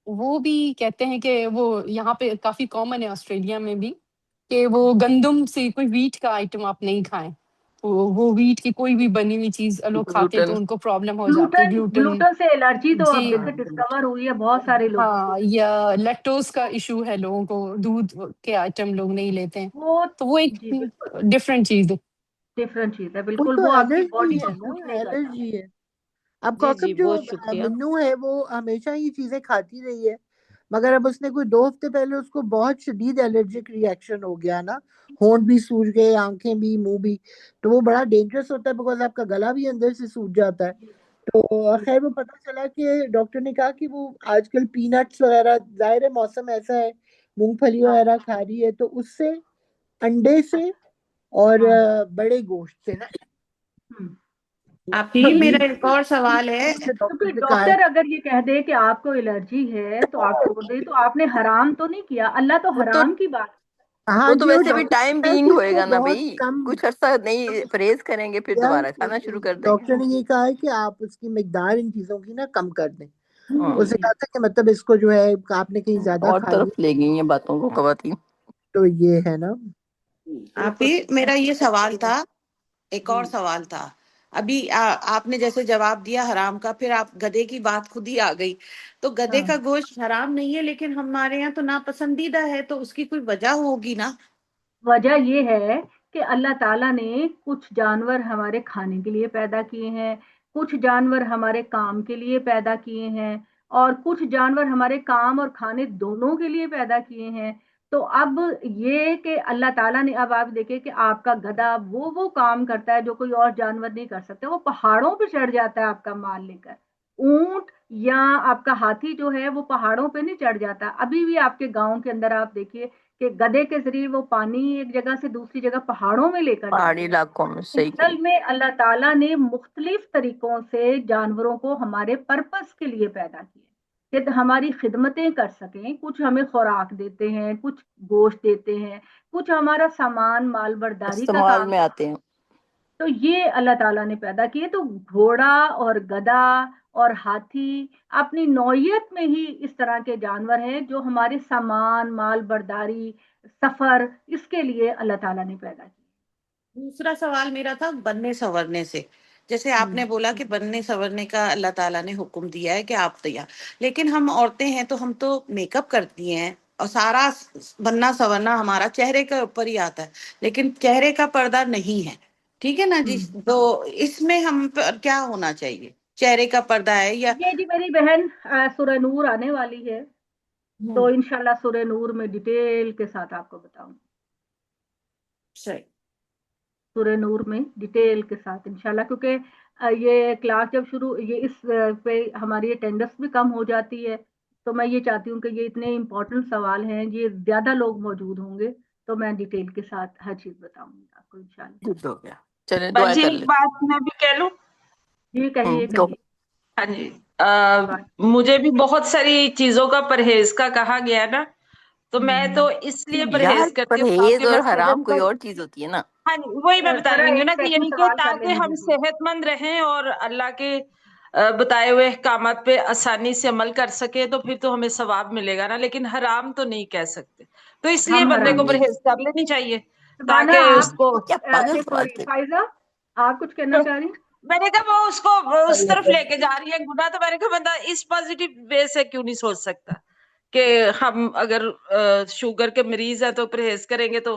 وہ بھی کہتے ہیں کہ وہ یہاں پہ کافی کامن ہے آسٹریلیا میں بھی، کہ وہ گندم سے کوئی ویٹ کا آئٹم آپ نہیں کھائیں، وہ ویٹ کی کوئی بھی بنی ہوئی چیز لوگ کھاتے ہیں گلوٹن۔ تو ان کو پرابلم ہو جاتی ہے، گلوٹن گلوٹن۔ گلوٹن سے الرجی تو اب جی دیکھیں ڈسکور ہوئی ہے بہت سارے لوگوں کو، ہاں، یا لیکٹوز کا ایشو ہے لوگوں کو، دودھ کے آئٹم لوگ نہیں لیتے ہیں، وہ تو وہ ایک جی بالکل ڈفرینٹ چیز ہے۔ ڈفرنٹ چیز ہے، وہ بالکل تو وہ آپ کی الرجی باڈی کو ہے نا، سوٹ نہیں کرتا۔ الرجی ہے۔ اب جی جی کوکب جو بہت شکریہ۔ منو ہے وہ ہمیشہ یہ چیزیں کھاتی رہی ہے، مگر اب اس نے کوئی 2 ہفتے پہلے اس کو بہت شدید الرجک ریئیکشن ہو گیا نا، ہونٹ بھی سوج گئے، آنکھیں بھی، منہ بھی، تو وہ بڑا ڈینجرس ہوتا ہے بیکاز آپ کا گلا بھی اندر سے سوج جاتا ہے۔ تو خیر وہ پتہ چلا کہ ڈاکٹر نے کہا کہ وہ آج کل پی نٹس وغیرہ، ظاہر ہے موسم ایسا ہے، مونگ پھلی ہاں وغیرہ کھا رہی ہے، تو اس سے، انڈے سے اور ہاں بڑے گوشت سے نا، ہوں۔ آپ ہی تو میرا ایک اور سوال ہے، ڈاکٹر کیونکہ نے کہا ہے ڈاکٹر اگر یہ کہہ دے کہ آپ کو الرجی ہے تو آپ چھوڑ دیں، تو آپ نے حرام تو نہیں کیا، اللہ تو وہ تو حرام کی بات۔ ہاں وہ تو جی، وہ ویسے بھی ڈاکٹر نے ٹائم کہا بینگ کہ اس ہوئے کو گا نا بہت بھائی، کم کچھ عرصہ نہیں پرہیز کریں گے پھر یا دوبارہ کھانا شروع کر دیں گے۔ ڈاکٹر نے یہ کہا ہے کہ آپ اس کی مقدار ان چیزوں کی نا کم کر دیں۔ ہاں، اس نے کہا تھا کہ مطلب اس کو جو ہے آپ نے کہیں زیادہ اور کھا لیا طرف لے گئی ہیں باتوں کو خواتین۔ تو یہ ہے نا۔ آپ ہی میرا یہ سوال تھا، ایک اور جی سوال تھا، ابھی آپ نے جیسے جواب دیا حرام کا، پھر آپ گدھے کی بات خود ہی آ گئی، تو گدھے ہاں، کا گوشت حرام نہیں ہے لیکن ہمارے یہاں تو ناپسندیدہ ہے، تو اس کی کوئی وجہ ہوگی نا؟ وجہ یہ ہے کہ اللہ تعالیٰ نے کچھ جانور ہمارے کھانے کے لیے پیدا کیے ہیں، کچھ جانور ہمارے کام کے لیے پیدا کیے ہیں، اور کچھ جانور ہمارے کام اور کھانے دونوں کے لیے پیدا کیے ہیں۔ تو اب یہ کہ اللہ تعالیٰ نے، اب آپ دیکھیں کہ آپ کا گدھا وہ کام کرتا ہے جو کوئی اور جانور نہیں کر سکتے، وہ پہاڑوں پہ چڑھ جاتا ہے آپ کا مال لے کر، اونٹ یا آپ کا ہاتھی جو ہے وہ پہاڑوں پہ نہیں چڑھ جاتا، ابھی بھی آپ کے گاؤں کے اندر آپ دیکھیے کہ گدھے کے ذریعے وہ پانی ایک جگہ سے دوسری جگہ پہاڑوں میں لے کر پہاڑی جاتے ہیں۔ علاقوں میں صحیح اصل کہی۔ میں اللہ تعالیٰ نے مختلف طریقوں سے جانوروں کو ہمارے پرپس کے لیے پیدا کیا کہ ہماری خدمتیں کر سکیں، کچھ ہمیں خوراک دیتے ہیں، کچھ گوشت دیتے ہیں، کچھ ہمارا سامان مال برداری کا استعمال کام میں کرتے آتے ہیں۔ ہیں۔ تو یہ اللہ تعالیٰ نے پیدا کیے. تو گھوڑا اور گدھا اور ہاتھی اپنی نوعیت میں ہی اس طرح کے جانور ہیں جو ہمارے سامان، مال برداری، سفر، اس کے لیے اللہ تعالیٰ نے پیدا کیے. دوسرا سوال میرا تھا بننے سنورنے سے. جیسے آپ نے بولا کہ بننے سنورنے کا اللہ تعالیٰ نے حکم دیا ہے کہ آپ تیار، لیکن ہم عورتیں ہیں تو ہم تو میک اپ کرتی ہیں اور سارا بننا سنورنا ہمارا چہرے کے اوپر ہی آتا ہے، لیکن چہرے کا پردہ نہیں ہے، ٹھیک ہے نا جی؟ تو اس میں ہم پر کیا ہونا چاہیے؟ چہرے کا پردہ ہے یا یہ جی میری بہن سورہ نور آنے والی ہے، تو انشاءاللہ سورہ نور میں ڈیٹیل کے ساتھ آپ کو بتاؤں. صحیح. سورہ نور میں ڈیٹیل کے ساتھ انشاءاللہ، کیونکہ یہ کلاس جب شروع، یہ اس پہ ہماری اٹینڈنس بھی کم ہو جاتی ہے، تو میں یہ چاہتی ہوں کہ یہ اتنے امپورٹنٹ سوال ہیں، یہ زیادہ لوگ موجود ہوں گے تو میں ڈیٹیل کے ساتھ ہر چیز بتاؤں گی آپ کو انشاءاللہ. ٹھیک ہو گیا، چلیں دعا جی کر ایک لیتے بات میں بھی کہہ لوں. جی کہیے گو. کہیے. ہاں جی، مجھے بھی بہت ساری چیزوں کا پرہیز کا کہا گیا نا، تو میں تو اس لیے یار پرہیز کرتی ہوں پرہیز تاکہ اور میں حرام صحت کوئی مند. اور چیز ہوتی ہے نا. ہاں جی، وہی میں بتا ذرا رہی ہوں ایک نا کہ سیکنڈ یعنی کہ سوال کر تاکہ لینے ہم دیجیے. صحت مند رہیں اور اللہ کے بتائے ہوئے احکامات پہ آسانی سے عمل کر سکے، تو پھر تو ہمیں ثواب ملے گا نا، لیکن حرام تو نہیں کہہ سکتے. تو اس لیے ہم بندے کو حرام جی پرہیز کر لینی چاہیے بانا تاکہ اس آپ کو. کیا پاگل ایک سوال سوری تھے. فائزہ، آپ کچھ کہنا چاہ رہی ہیں؟ میں نے کہا وہ اس کو اس طرف لے کے جا رہی ہے گناہ، تو میں نے کہا بندہ اس پازیٹیو وے سے کیوں نہیں سوچ سکتا کہ ہم اگر شوگر کے مریض ہیں تو پرہیز کریں گے تو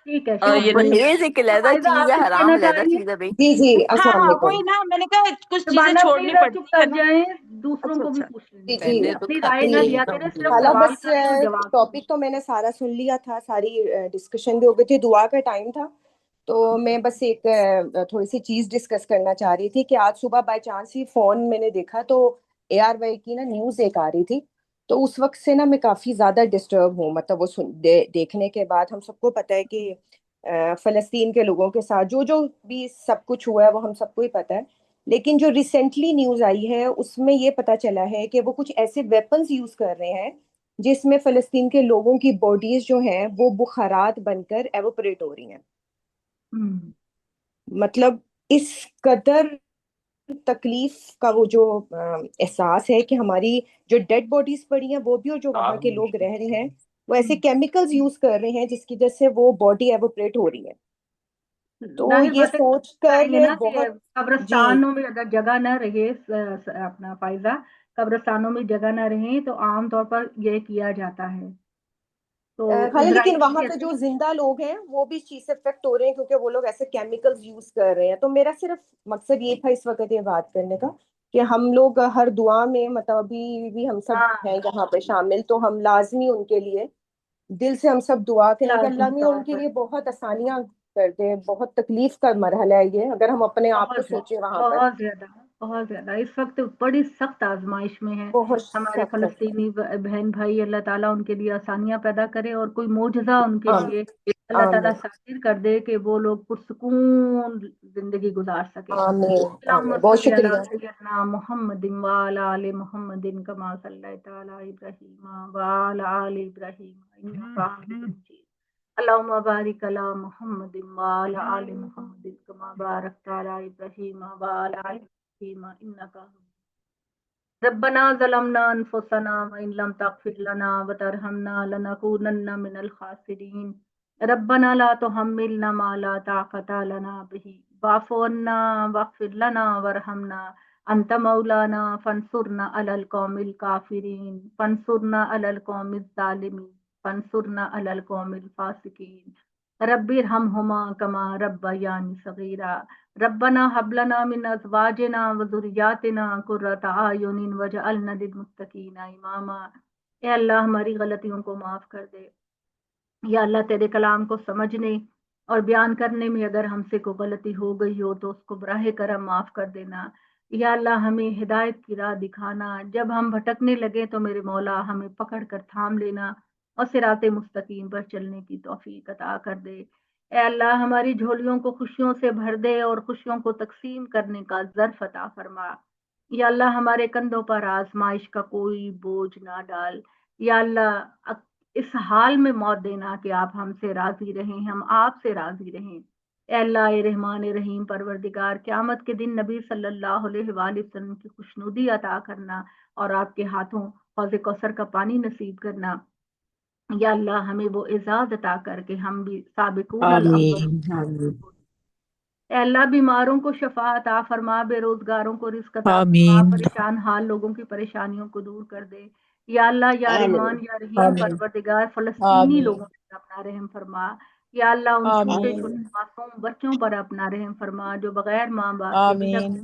ٹھیک ہے، تو یہ نہیں. پرہیز ایک علیحدہ فائزہ چیز آپ ہے، کچھ حرام کہنا چاہ علیحدہ رہی ہیں؟ چیز ہے بھائی. جی جی ہاں السلام ہاں علیکم. وہی نا، میں نے کہا کچھ چیزیں شبانہ چھوڑنی پلیز آپ چپ پڑتی ہے کر نا. جائیں، دوسروں اچھا کو بھی اچھا. پوچھنے جی دیں. جی پہلے تو اپنی رائے کھاتے نہ ہی دیا کم کریں، تھے. صرف خالہ سوال بس کریں اور جواب ٹاپک دیں. تو میں نے سارا سن لیا تھا، ساری ڈسکشن بھی ہو گئی تھی، دعا کا ٹائم تھا. تو میں بس ایک تھوڑی سی چیز ڈسکس کرنا چاہ رہی تھی کہ آج صبح بائی چانس ہی فون میں نے دیکھا تو اے آر وائی کی نا نیوز ایک آ رہی تھی. تو اس وقت سے نا میں کافی زیادہ ڈسٹرب ہوں، مطلب وہ دیکھنے کے بعد. ہم سب کو پتہ ہے کہ فلسطین کے لوگوں کے ساتھ جو بھی سب کچھ ہوا ہے وہ ہم سب کو ہی پتہ ہے. لیکن جو ریسنٹلی نیوز آئی ہے اس میں یہ پتا چلا ہے کہ وہ کچھ ایسے ویپنز یوز کر رہے ہیں جس میں فلسطین کے لوگوں کی باڈیز جو ہیں وہ بخارات بن کر ایوپریٹ ہو رہی ہیں. مطلب اس قدر تکلیف کا وہ جو احساس ہے کہ ہماری جو ڈیڈ باڈیز پڑی ہیں وہ بھی، اور جو وہاں کے لوگ رہ رہے ہیں وہ ایسے کیمیکلز یوز کر رہے ہیں جس کی وجہ سے وہ باڈی ایوپریٹ ہو رہی ہے. تو ظاہر یہ بات ہے سوچ چاہیں گے کر نا کہ بہت. جی قبرستانوں میں اگر جگہ نہ رہے اپنا فائزہ، قبرستانوں میں جگہ نہ رہے تو عام طور پر یہ کیا جاتا ہے. تو خالا لیکن اسرائیل وہاں بھی پہ ایسے جو ہی. زندہ لوگ ہیں وہ بھی اس چیز سے افیکٹ ہو رہے ہیں کیونکہ وہ لوگ ایسے کیمیکلز یوز کر رہے ہیں. تو میرا صرف مقصد یہ تھا اس وقت یہ بات کرنے کا کہ ہم لوگ ہر دعا میں، مطلب ابھی بھی ہم سب ہاں ہیں یہاں پہ شامل، تو ہم لازمی ان کے لیے دل سے ہم سب دعا کریں کہ اللہ لازمی میں طور ان کے پر لیے بہت آسانیاں کر دے. بہت تکلیف کا مرحلہ ہے یہ، اگر ہم اپنے آپ کو بہت زیادہ سوچیں وہاں پر. بہت زیادہ بہت زیادہ اس وقت بڑی سخت آزمائش میں ہیں بہت ہمارے سخت. فلسطینی بہن بھائی. اللہ تعالیٰ ان کے لیے آسانیاں پیدا کرے اور کوئی معجزہ ان کے لیے اللہ تعالیٰ آمین صادر کر دے کہ وہ لوگ پرسکون زندگی گزار سکے. آمین اللہم آمین. بہت صلی علی شکریہ. سیدنا محمد وعلی آل محمد کما صلیت علی ابراہیم وعلی آل ابراہیم انک حمید مجید. اللهم بارك على محمد وعلى آل محمد كما باركت على إبراهيم وعلى آل إبراهيم إنك حميد. ربنا ظلمنا أنفسنا وإن لم تغفر لنا وترحمنا لنكونن من الخاسرين. ربنا لا تحملنا ما لا طاقة لنا به واعف عنا واغفر لنا وارحمنا أنت مولانا فانصرنا على القوم الكافرين فانصرنا على القوم الظالمين فانصرنا على القوم الفاسقين. رب ارحمهما كما ربياني صغيرا. ربنا هب لنا من ازواجنا وذرياتنا قرة اعین واجعلنا للمتقین اماما. اے اللہ ہماری غلطیوں کو معاف کر دے. یا اللہ تیرے کلام کو سمجھنے اور بیان کرنے میں اگر ہم سے کوئی غلطی ہو گئی ہو تو اس کو براہ کرم معاف کر دینا. یا اللہ ہمیں ہدایت کی راہ دکھانا. جب ہم بھٹکنے لگے تو میرے مولا ہمیں پکڑ کر تھام لینا اور صراط مستقیم پر چلنے کی توفیق عطا کر دے. اے اللہ ہماری جھولیوں کو خوشیوں سے بھر دے اور خوشیوں کو تقسیم کرنے کا ظرف عطا فرما. یا اللہ ہمارے کندھوں پر آزمائش کا کوئی بوجھ نہ ڈال. یا اللہ اس حال میں موت دینا کہ آپ ہم سے راضی رہیں، ہم آپ سے راضی رہیں. اے اللہ اے رحمان اے رحیم پروردگار قیامت کے دن نبی صلی اللہ علیہ وآلہ وسلم کی خوشنودی عطا کرنا اور آپ کے ہاتھوں حوض کوثر کا پانی نصیب کرنا۔ یا اللہ ہمیں وہ اعزاز عطا کر کے ہم بھی سابقون الاول آمین آمین اے اللہ بیماروں کو شفا عطا فرما، بے روزگاروں کو رزق عطا فرما، آمین پریشان حال لوگوں کی پریشانیوں کو دور کر دے۔ یا اللہ یا آمین رحمان یا رحیم آمین پروردگار فلسطینی آمین لوگوں پر اپنا رحم فرما۔ یا اللہ ان چھوٹے آمین چھوٹے معصوم بچوں پر اپنا رحم فرما جو بغیر ماں باپ کے بے آمین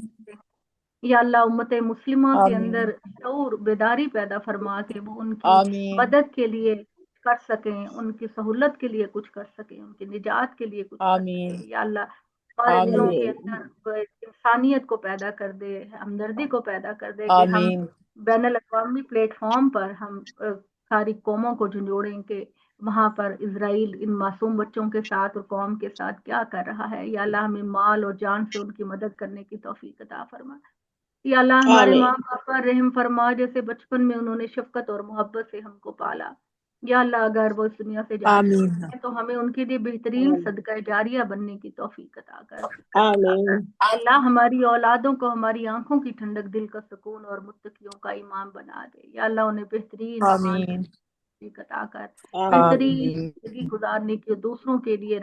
یا اللہ امت مسلمہ کے آمین اندر شعور بیداری پیدا فرما کہ وہ ان کی آمین مدد کے لیے کر سکیں، ان کی سہولت کے لیے کچھ کر سکیں، ان کی نجات کے لیے کچھ کر آمین سکیں۔ یا اللہ ہمارے دلوں کے آمین اندر انسانیت کو پیدا کر دے، ہمدردی کو پیدا کر دے کہ ہم آمین بین الاقوامی پلیٹ فارم پر ہم ساری قوموں کو جھنجھوڑیں کہ وہاں پر اسرائیل ان معصوم بچوں کے ساتھ اور قوم کے ساتھ کیا کر رہا ہے۔ یا اللہ ہمیں مال اور جان سے ان کی مدد کرنے کی توفیق عطا فرما۔ یا اللہ ہمارے آمین ماں باپ پر رحم فرما، جیسے بچپن میں انہوں نے شفقت اور محبت سے ہم کو پالا۔ یا اللہ اگر وہ اس دنیا سے جا آمین چکے ہیں تو ہمیں ان کے لیے بہترین صدقہ جاریہ بننے کی توفیق عطا کر۔ آمین اللہ ہماری اولادوں کو ہماری آنکھوں کی ٹھنڈک، دل کا سکون اور متقیوں کا امام بنا دے۔ یا اللہ انہیں بہترین اعمال آمین توفیق عطا کر، بہترین آمین زندگی گزارنے کی، دوسروں کے لیے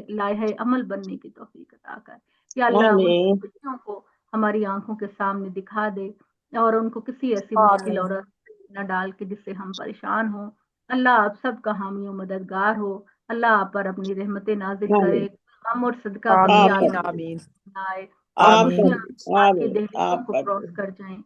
لائحہ عمل بننے کی توفیق عطا کر۔ یا اللہ ان آمین خوشیوں کو ہماری آنکھوں کے سامنے دکھا دے اور ان کو کسی ایسی مشکل آمین اور نہ ڈال کے جس سے ہم پریشان ہوں۔ اللہ آپ سب کا حامی و مددگار ہو، اللہ آپ پر اپنی رحمتیں نازل کرے، غم اور صدقہ کبھی آپ آمین کی آمین نہ آئے اور آمین خوشیاں آپ کی آمین دہلیزوں آپ کو پر کراس کر جائیں۔